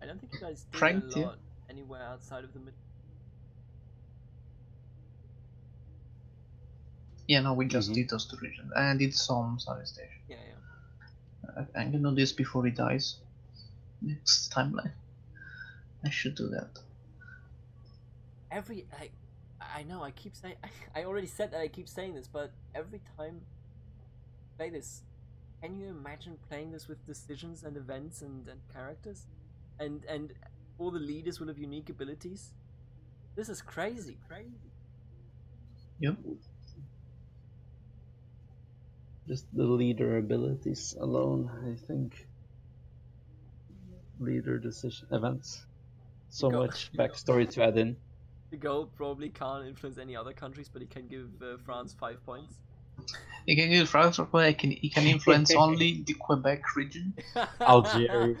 I don't think you guys did Pranked a you. lot anywhere outside of the mid. Yeah, no, we just did those two regions and did some South Station. Yeah, yeah. I'm gonna do this before he dies. Next timeline. I should do that. I know I keep saying I already said that I keep saying this, but every time I play this, can you imagine playing this with decisions and events and characters, and all the leaders will have unique abilities? This is crazy. Yep. Just the leader abilities alone, I think. Leader decision events. So much backstory to add in. The goal probably can't influence any other countries, but he can give France 5 points. He can give France, he can influence only the Quebec region. Algeria.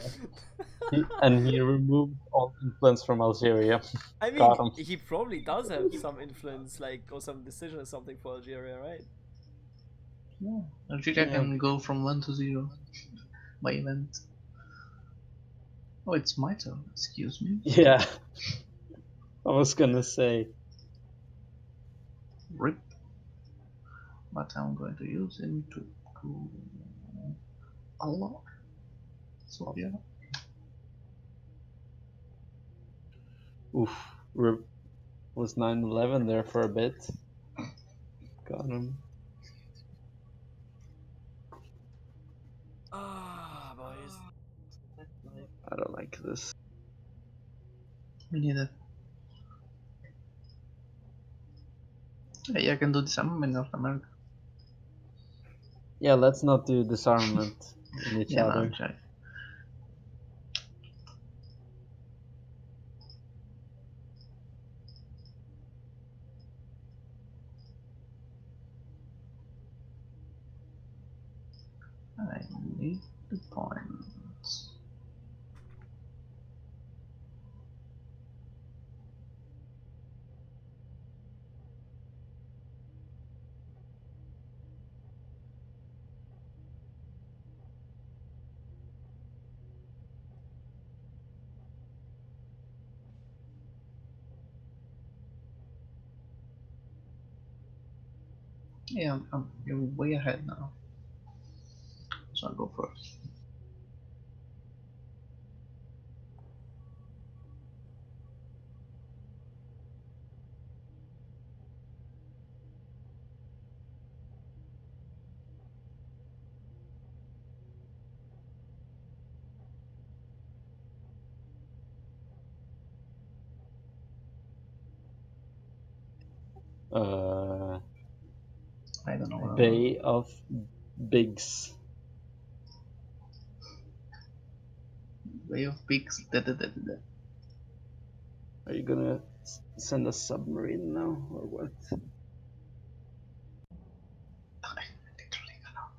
And he removed all influence from Algeria. I mean, he probably does have some influence, like, or some decision or something for Algeria, right? Yeah. Algeria can go from 1 to 0 by event. Oh, it's my turn. Excuse me. Yeah. I was gonna say. RIP. But I'm going to use him to go a lot. So yeah. Oof. Was 9/11 there for a bit. Got him. Ah, boys. I don't like this. Me neither. Hey, I can do disarmament in North America. Yeah, let's not do disarmament in each other. No, I need the points. Yeah, you're way ahead now. So I'll go first. I don't know. Bay of Bigs. Bay of Pigs. Are you gonna send a submarine now, or what? I literally cannot.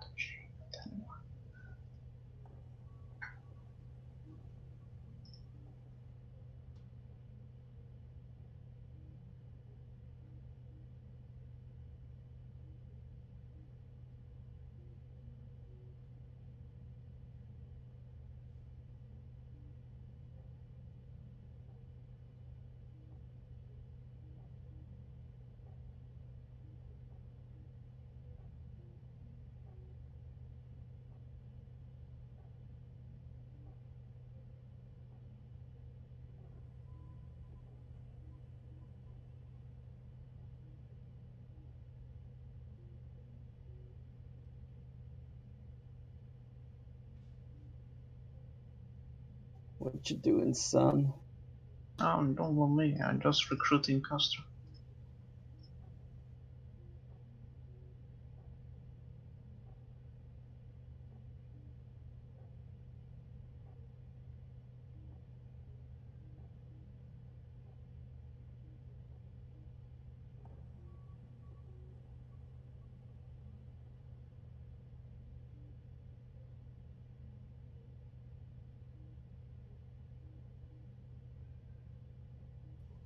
What you doing, son? Oh, don't want me. I'm just recruiting Castro.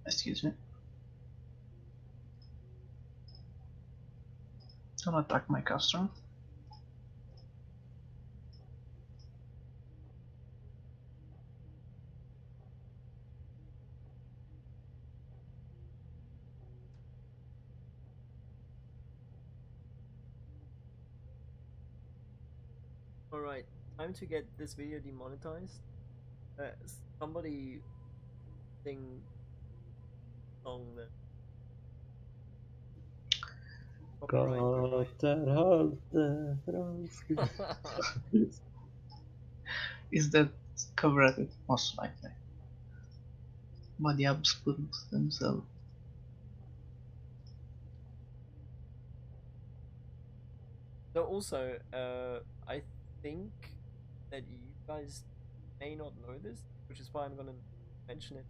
Excuse me. Don't attack my customer. Alright, time to get this video demonetized. Somebody sing song that Is that copyrighted? Most likely. But the Habsburgs themselves. So also, I think that you guys may not know this, which is why I'm gonna mention it.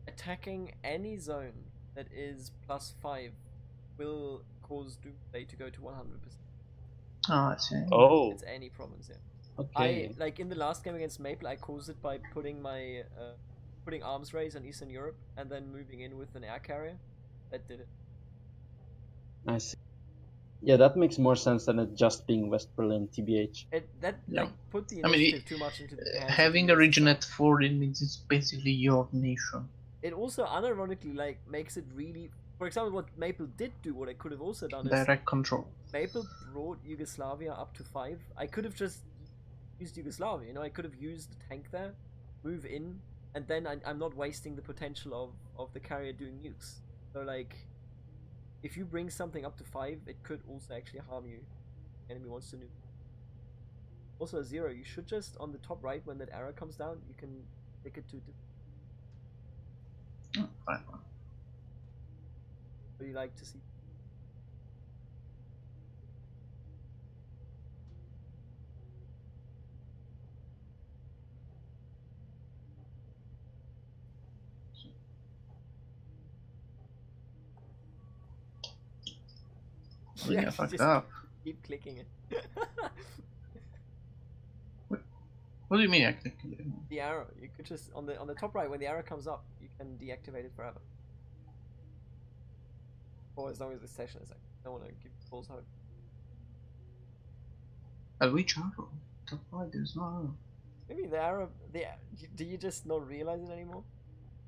Attacking any zone that is +5 will cause Doomsday to go to 100%. Oh, I see. Oh. It's any province, yeah. Okay. Like in the last game against Maple, I caused it by putting my putting arms race on Eastern Europe and then moving in with an air carrier. That did it. I see. Yeah, that makes more sense than it just being West Berlin, TBH. Like put the initiative too much into the hands having a region at 4 means it's basically your nation. It also unironically like makes it really. For example, what Maple did do, what I could have also done is direct control. Maple brought Yugoslavia up to 5. I could have just used Yugoslavia. You know, I could have used the tank there, move in, and then I'm not wasting the potential of the carrier doing nukes. So like, if you bring something up to 5, it could also actually harm you. The enemy wants to nuke. Also, a 0, you should just on the top right when that arrow comes down, you can pick it to. Fine. What do you like to see? Yeah, fucked up. Keep clicking it. What do you mean I click it? The arrow. You could just on the top right when the arrow comes up, you can deactivate it forever. Or as long as the session is active. I don't want to give false hope. At which arrow? Top right, there's no arrow. Maybe the arrow. Do you just not realize it anymore?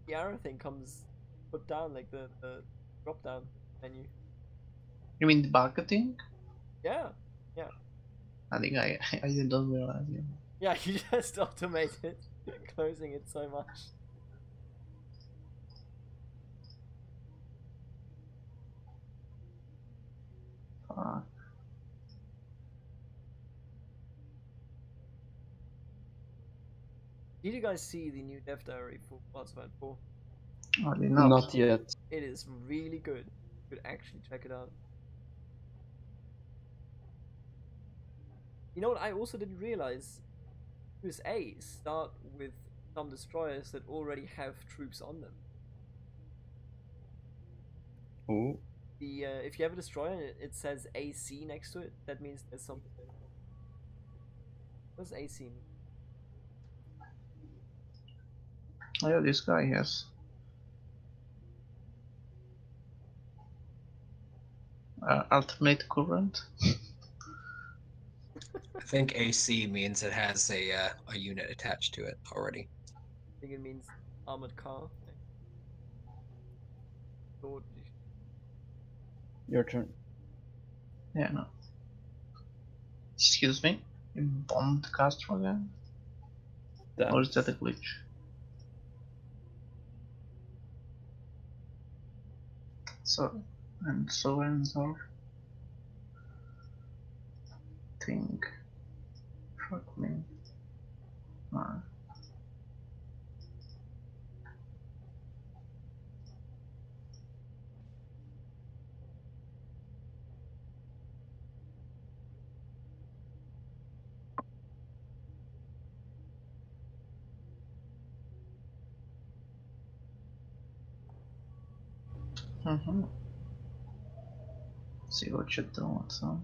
The arrow thing comes put down like the drop down menu. You mean the bucket thing? Yeah, yeah. I think I don't realize it. Yeah, you just automated closing it so much. Fuck. Did you guys see the new dev diary for Worlds of Ant 4? Not yet. It is really good. You could actually check it out. You know what I also didn't realize? USA start with some destroyers that already have troops on them. Oh. The if you have a destroyer and it says AC next to it, that means there's something. What does AC mean? Oh yeah, this guy has alternate current. I think AC means it has a unit attached to it already. I think it means armored car. Your turn. Yeah, no. Excuse me? You bombed Castro again? Or is that a glitch? So, and so ends our thing. Fuck me. No. See what you're doing, son.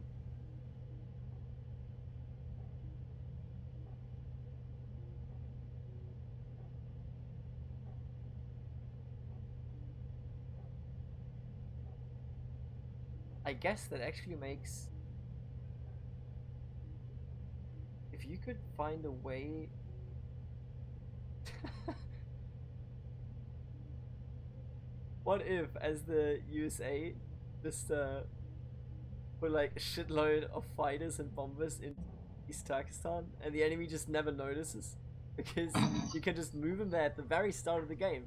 I guess that actually makes... If you could find a way... What if, as the USA, just put like a shitload of fighters and bombers in East Turkestan, and the enemy just never notices? Because you can just move them there at the very start of the game.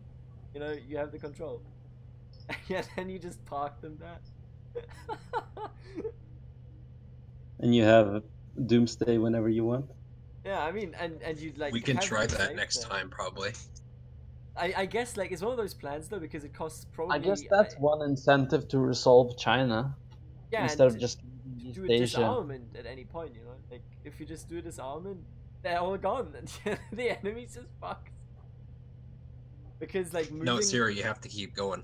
You know, you have the control. And then you just park them there. And you have Doomsday whenever you want. Yeah, I mean, and you'd like... We can try that next time, probably. I guess, like, it's one of those plans, though, because it costs probably... I guess that's one incentive to resolve China. Yeah, instead of just do a disarmament at any point, you know? Like, if you just do a disarmament, they're all gone, and the enemy's just fucked. Because, like, moving... No, Zero, you have to keep going.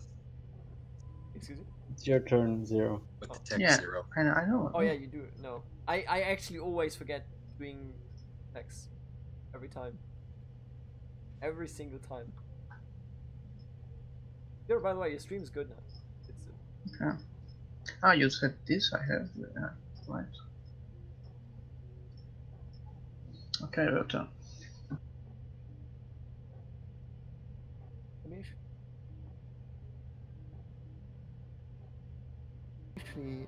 Excuse me? It's your turn, Zero. With the text, Zero. I know. Oh, yeah, you do. No. I actually always forget doing text. Every time. Every single time. Zero, by the way, your stream's good now. It's okay. Ah, you said this, I have. Right. Okay, your turn. Actually,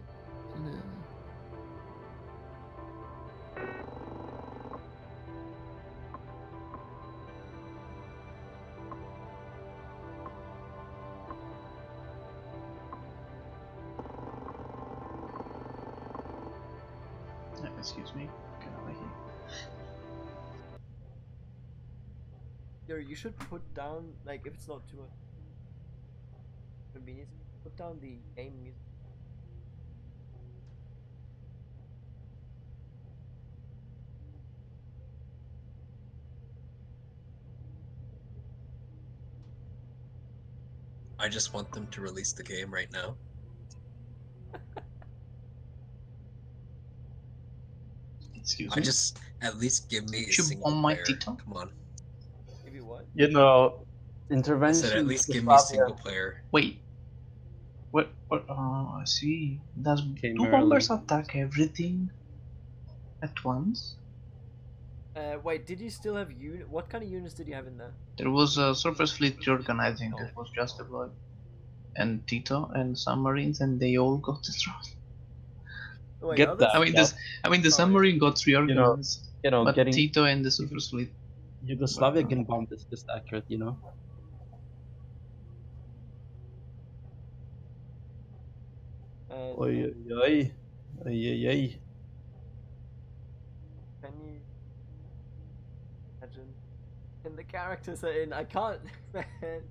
Excuse me. Get over here. You should put down, like, if it's not too much convenience, put down the game music. I just want them to release the game right now. Excuse me? Just, at least give me a You single bomb my player. Tito? Come on. Give you what? You know, intervention. I said at least give me a single player. Wait. What? Oh, I see. Does Came two early. bombers attack everything at once? Wait, did you still have what kind of units did you have in there? There was a surface fleet reorganizing that was just deployed. And Tito and submarines, and they all got destroyed. Wait, Get that. I mean, the submarine got reorganized. You know, but getting Tito and the surface fleet. Yugoslavia getting bombed is just accurate, you know. Oi, oi, oi. Oi, oi, oi. Can you imagine? And the characters are in. I can't. Man.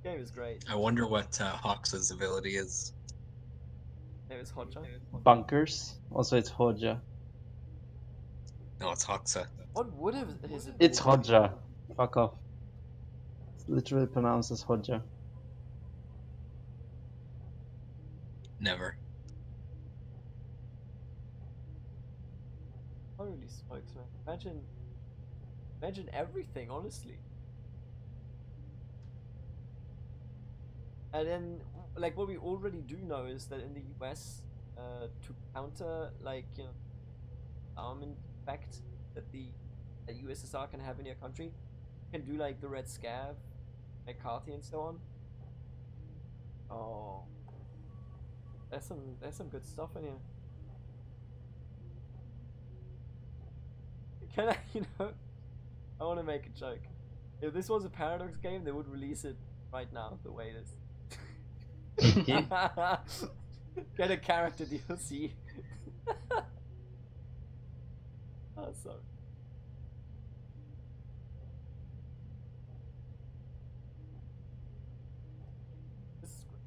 Game is great. I wonder what Hoxa's ability is. Name is Hodja. Bunkers. Also, it's Hodja. No, it's Hoxa. What would have his? It's Hodja. Fuck off. It's literally pronounced as Hodja. Never. Holy smokes, man! Imagine everything, honestly. And then, like, what we already do know is that in the US, to counter, like, you know, armament effect that the USSR can have in your country, you can do like the Red Scare, McCarthy, and so on. Oh, there's some good stuff in here. Can I, you know, I want to make a joke. If this was a Paradox game, they would release it right now, the way it is. Get a character DLC. Oh, sorry. This is great.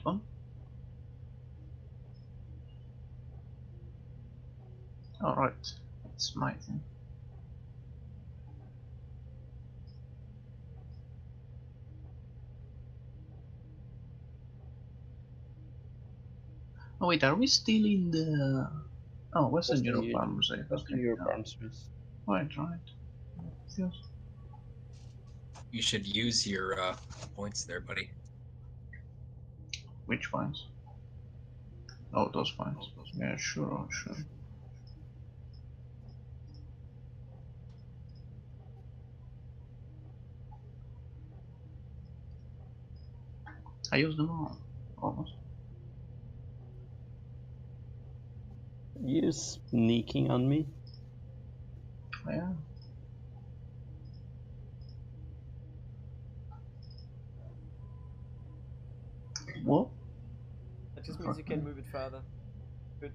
Fun. Alright, it's my thing. Oh wait, are we still in the... Oh, Western Europe Arms Race. Western Europe Arms Race. Right. Yes. You should use your points there, buddy. Which points? Oh, those points. Yeah, sure. I use them all, almost. You sneaking on me? Yeah. What? That just means you can move it further. Good.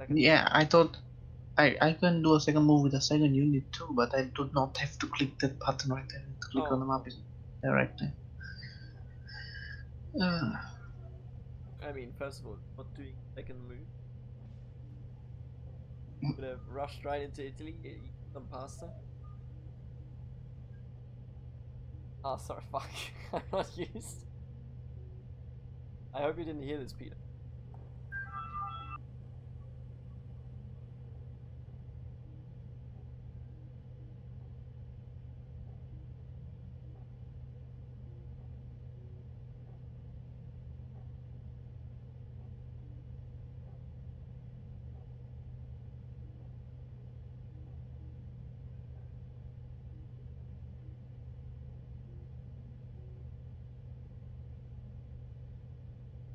Yeah, I thought I can do a second move with a second unit too, but I do not have to click that button right there. To click on the map directly. I mean, first of all, not doing second move. Could have rushed right into Italy, eat some pasta. Oh, sorry, fuck. I'm not used. I hope you didn't hear this, Peter.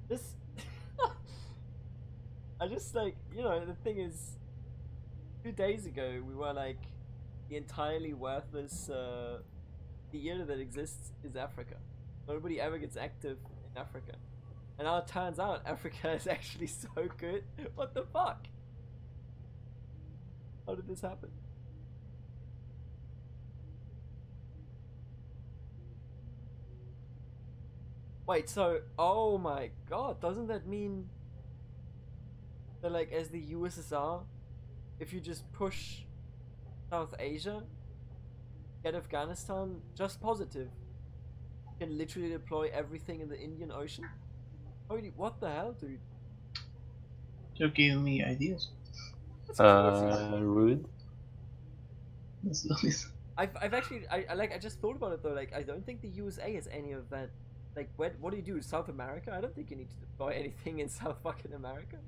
This... I just like, you know, the thing is, 2 days ago we were like, the entirely worthless theater that exists is Africa. Nobody ever gets active in Africa. And now it turns out Africa is actually so good. What the fuck? How did this happen? Wait, so, oh my god, doesn't that mean that, like, as the USSR, if you just push South Asia, get Afghanistan just positive, you can literally deploy everything in the Indian Ocean? Holy, what the hell, dude? You're giving me ideas. Rude. I've actually, I just thought about it though, like, I don't think the USA has any of that. Like, what do you do? South America? I don't think you need to deploy anything in South fucking America.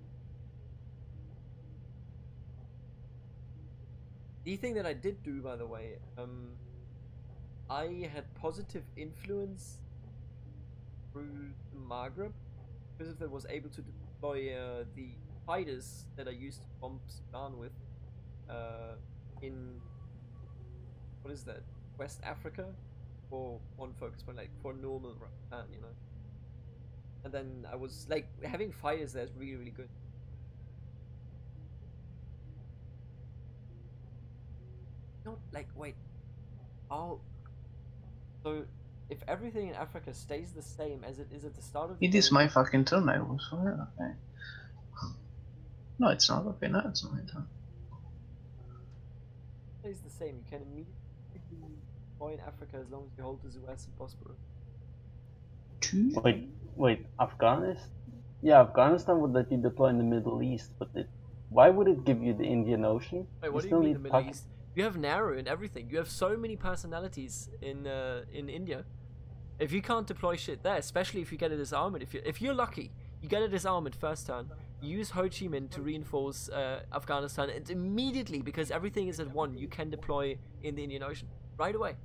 The thing that I did do, by the way, I had positive influence through the Maghreb because if I was able to deploy the fighters that I used to bomb Sudan with in, what is that, West Africa, for one focus point, like for normal plan, you know. And then I was like, having fighters there is really, really good. No, like, wait. Oh, so if everything in Africa stays the same as it is at the start of the It game, is my fucking turn, I was okay. No, it's not. Okay, no, it's not my turn. Stays the same. You can immediately deploy in Africa as long as you hold the Suez and Bosporus. Wait, Afghanistan? Yeah, Afghanistan would let you deploy in the Middle East, but why would it give you the Indian Ocean? Wait, what do you mean the Middle East? You have Nehru and everything. You have so many personalities in India. If you can't deploy shit there, especially if you get a disarmament, if you're lucky, you get a disarmament first turn. You use Ho Chi Minh to reinforce Afghanistan, and immediately, because everything is at 1, you can deploy in the Indian Ocean right away.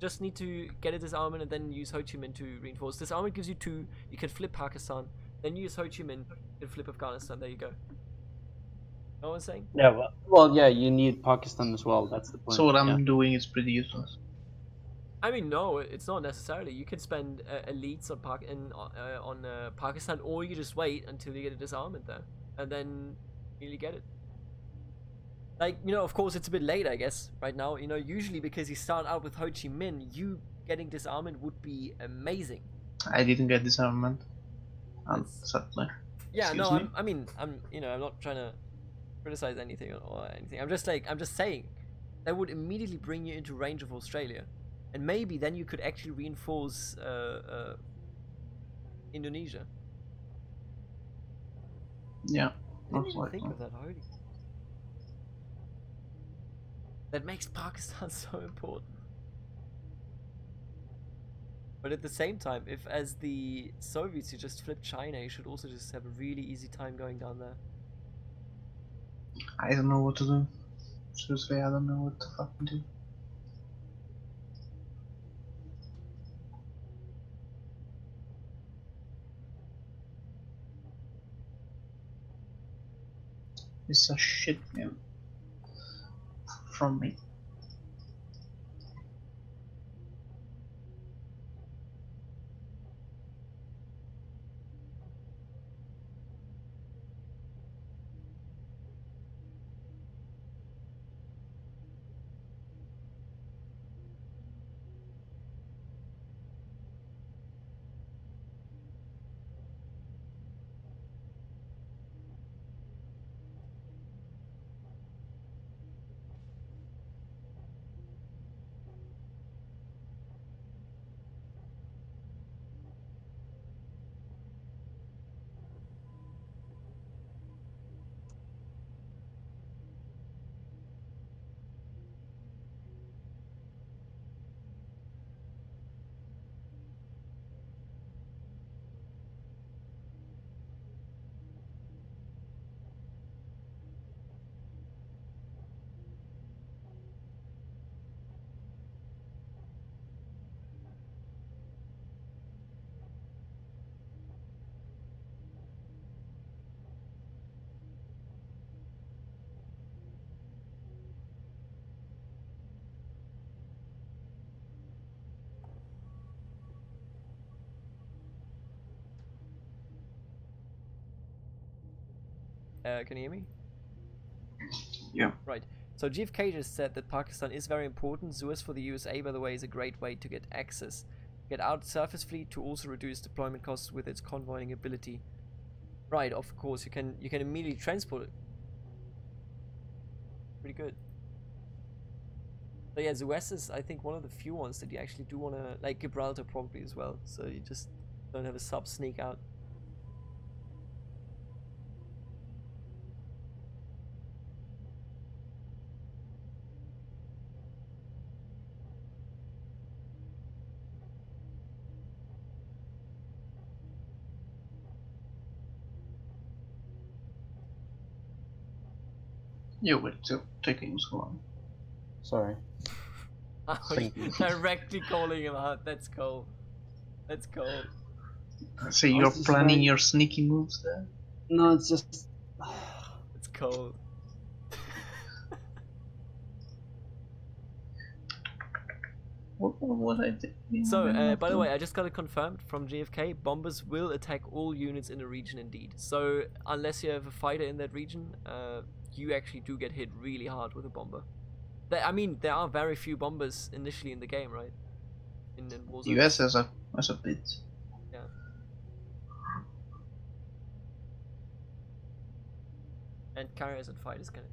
Just need to get a disarmament and then use Ho Chi Minh to reinforce. Disarmament gives you 2. You can flip Pakistan, then use Ho Chi Minh and flip Afghanistan. There you go. Know what I'm saying? Yeah, well, yeah, you need Pakistan as well. That's the point. So what I'm doing is pretty useless. I mean, no, it's not necessarily. You can spend elites on Pakistan, or you just wait until you get a disarmament there, and then really get it. Like, you know, of course, it's a bit late, I guess, right now. You know, usually because you start out with Ho Chi Minh, you getting disarmament would be amazing. I didn't get disarmament. Sadly. Yeah, no, I mean, I'm not trying to criticize anything or anything. I'm just saying that would immediately bring you into range of Australia, and maybe then you could actually reinforce Indonesia. Yeah. I didn't even think of that. Holy. That makes Pakistan so important. But at the same time, if as the Soviets you just flip China, you should also just have a really easy time going down there. I don't know what to do. Seriously, I don't know what to fucking do. It's a shit move from me. Can you hear me? Yeah. Right. So GFK just said that Pakistan is very important. Suez for the USA, by the way, is a great way to get access. Get out surface fleet to also reduce deployment costs with its convoying ability. Right, of course, you can immediately transport it. Pretty good. So yeah, Suez is, I think, one of the few ones that you actually do want to, like Gibraltar probably as well. So you just don't have a sub sneak out. You were still taking so long. Sorry. Directly calling him out. That's cool. That's cool. So you're planning your sneaky moves there? No, it's just... It's cold. What I did? So, by the way, I just got it confirmed from GFK. Bombers will attack all units in the region indeed. So, unless you have a fighter in that region, you actually do get hit really hard with a bomber. I mean, there are very few bombers initially in the game, right? In Warzone. US has a bit. Yeah. And carriers and fighters can.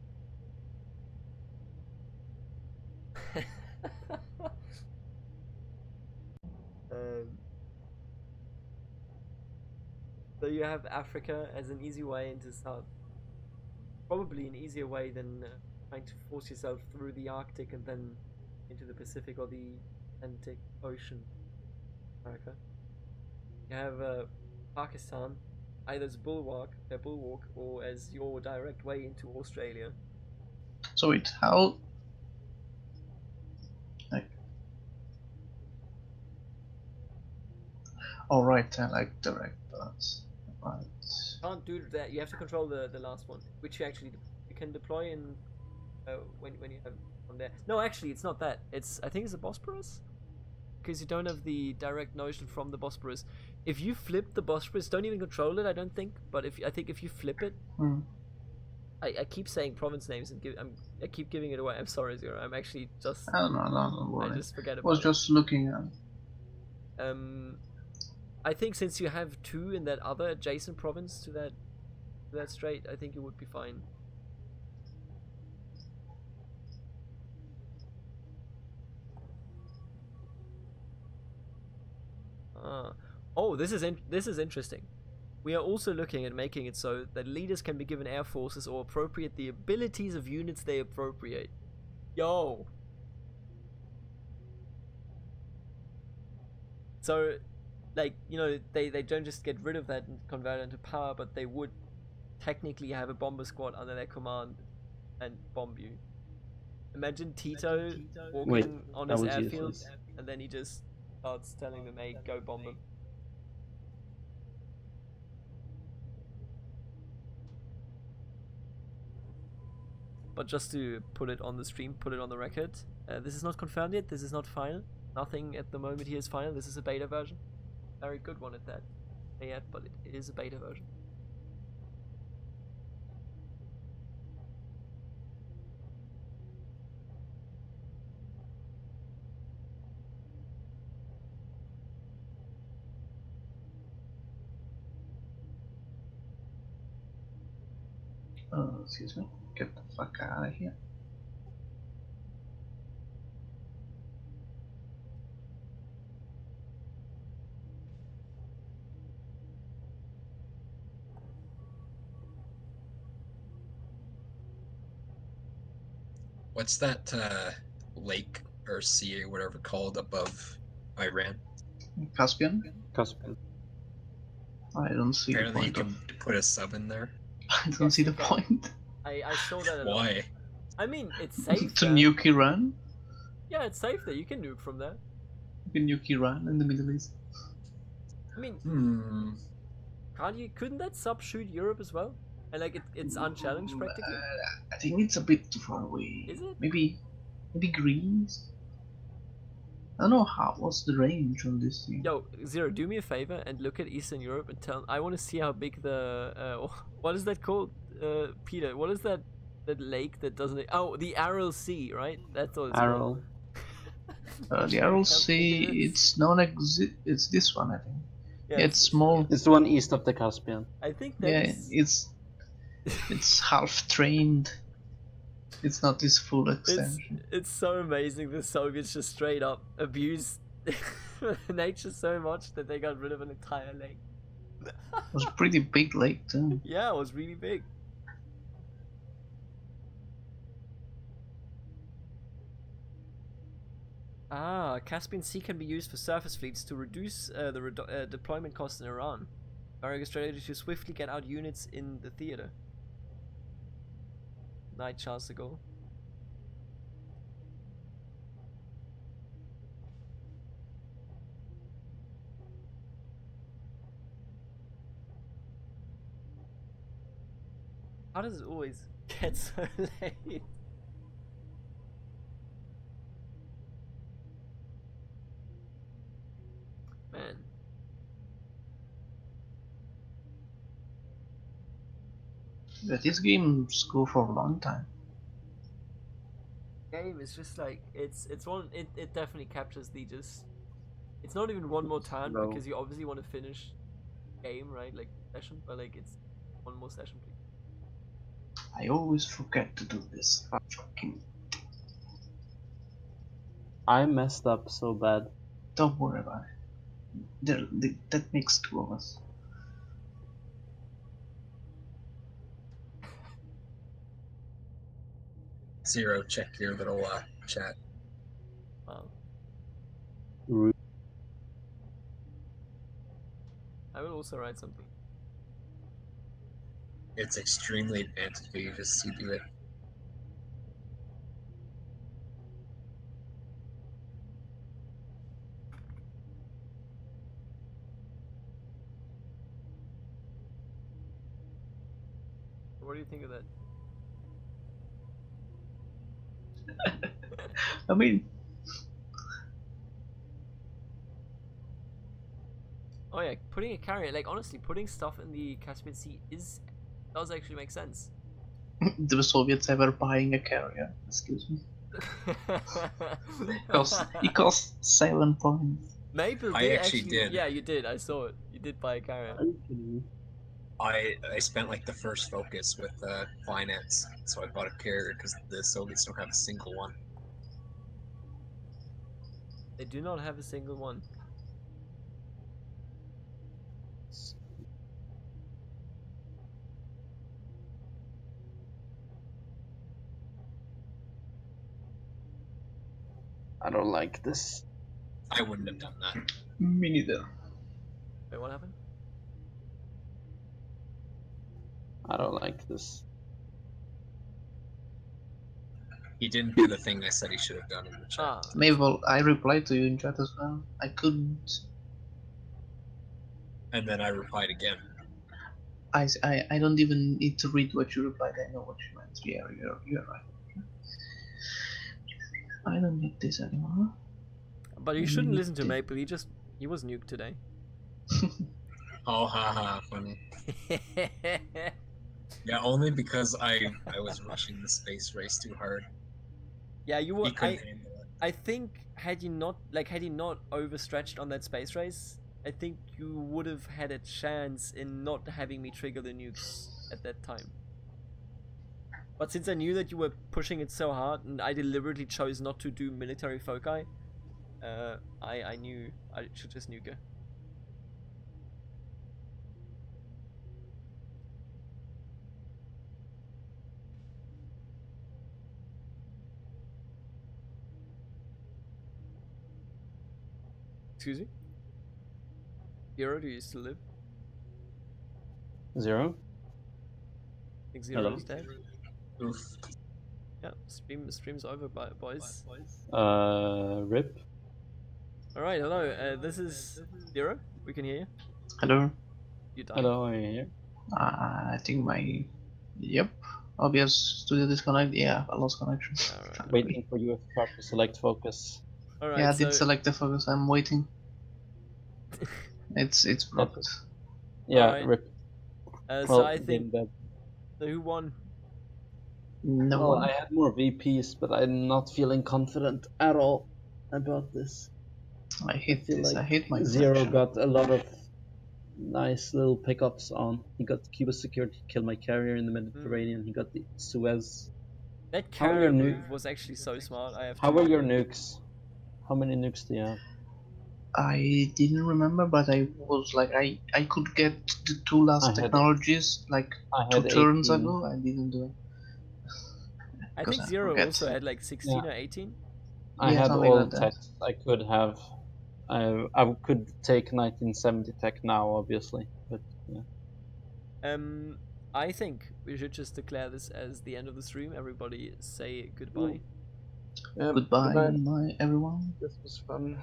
So you have Africa as an easy way into South. Probably an easier way than trying to force yourself through the Arctic and then into the Pacific or the Atlantic Ocean. America. You have Pakistan, either as bulwark, or as your direct way into Australia. So wait, how? Like, oh right, I like direct bullets. Right. Can't do that. You have to control the last one, which you actually you can deploy in when you have from there. No, actually, it's not that. I think it's the Bosporus, because you don't have the direct notion from the Bosporus. If you flip the Bosporus, don't even control it. I don't think, but I think if you flip it, I keep saying province names and I keep giving it away. I'm sorry, Zero. I'm actually just. I don't know. Don't worry. I just forget about it. I was just looking at. I think since you have 2 in that other adjacent province to that strait, I think it would be fine. Oh, this is interesting. We are also looking at making it so that leaders can be given air forces or appropriate the abilities of units they appropriate. Yo! So, like, you know, they don't just get rid of that and convert it into power, but they would technically have a bomber squad under their command and bomb you. Imagine Tito walking on his airfield and then he just starts telling them, hey, go bomb them. But just to put it on the stream, put it on the record, this is not confirmed yet, this is not final. Nothing at the moment here is final, this is a beta version. Very good one at that. Yet, but it is a beta version. Excuse me. Get the fuck out of here. What's that lake or sea or whatever called above Iran? Caspian? Caspian. I don't see Apparently the point. you can put a sub in there. I don't see the point. I saw that. Why? I mean, it's safe. To nuke Iran? Yeah, it's safe there. You can nuke from there. You can nuke Iran in the Middle East. I mean, couldn't that sub shoot Europe as well? And like it's unchallenged practically. I think it's a bit too far away. Is it? Maybe Greece. I don't know what's the range on this thing. Yo, Zero, do me a favor and look at Eastern Europe and tell. I want to see how big the what is that called, Peter? What is that lake that doesn't? Oh, the Aral Sea, right? That's what it's Aral. called. The Aral Sea. It's non-exist. It's this one, I think. Yeah, it's small. It's the one east of the Caspian. I think that's... Yeah, it's half trained. It's not this full extension. It's so amazing. The Soviets just straight up abused nature so much that they got rid of an entire lake. It was a pretty big lake too. Yeah, it was really big. Ah, Caspian Sea can be used for surface fleets to reduce the deployment costs in Iran. Very strategy to swiftly get out units in the theater. Night chance to go. How does it always get so late? Man. But these games go for a long time. Game is just like it's one it definitely captures the just it's not even one more turn because you obviously want to finish game, right? Like session, but like it's one more session, please. I always forget to do this. Fucking. I messed up so bad. Don't worry about it. That makes two of us. Zero, check your little chat. Wow. Rude. I will also write something. It's extremely advanced for you just to do it. What do you think of that? I mean, oh yeah, putting a carrier, like honestly, putting stuff in the Caspian Sea does actually make sense. the Soviets ever buying a carrier? Excuse me. It costs 7 points. Maple, I actually did. Yeah, you did. I saw it. You did buy a carrier. I spent like the first focus with finance, so I bought a carrier because the Soviets don't have a single one. They do not have a single one. I don't like this. I wouldn't have done that. Me neither. Wait, what happened? I don't like this. He didn't do the thing I said he should have done in the chat. Mabel, I replied to you in chat as well. I couldn't. And then I replied again. I don't even need to read what you replied. I know what you meant. Yeah, you're right. I don't need this anymore. But you shouldn't listen to Maple. He was nuked today. Oh, haha, funny. Yeah, only because I was rushing the space race too hard. Yeah, you were. He couldn't handle it. I think had you not overstretched on that space race, I think you would have had a chance in not having me trigger the nukes at that time. But since I knew that you were pushing it so hard, and I deliberately chose not to do military foci, I knew I should just nuke her. Excuse me? Zero, do you still live? Zero? I think Zero is dead. Oof. Yeah, stream's over, boys. Rip. Alright, hello, this is Zero. We can hear you. Hello. You died. Hello, are you here? I think my... Yep. Obvious studio disconnect. Yeah, I lost connection. Right. Waiting for you to start to select focus. Alright, yeah, I did select the focus. I'm waiting. It's blocked. Yeah, right. Rip. So I think... So who won? No well, one. I had more VPs, but I'm not feeling confident at all about this. I hate this. Like I hate my Zero connection. got a lot of nice little pickups on. He got Cuba secured, he killed my carrier in the Mediterranean, he got the Suez. That carrier move was actually so smart. How were your nukes? How many nukes do you have? I didn't remember, but I was like, I could get the two last technologies like 2 turns ago. I didn't do it. I think Zero also had like 16 or 18. I had all techs I could have. I could take 1970 tech now, obviously, but yeah. I think we should just declare this as the end of the stream. Everybody say goodbye. Goodbye, everyone. This was fun.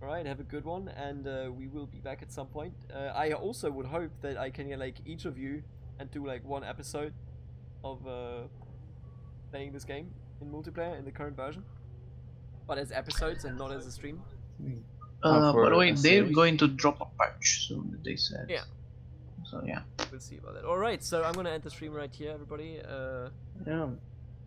Alright, have a good one, and we will be back at some point. I also would hope that I can get like each of you and do like one episode of playing this game in multiplayer in the current version, but as episodes and not as a stream. By the way, they're going to drop a patch soon, they said. Yeah. So yeah. We'll see about that. Alright, so I'm gonna end the stream right here, everybody. Yeah.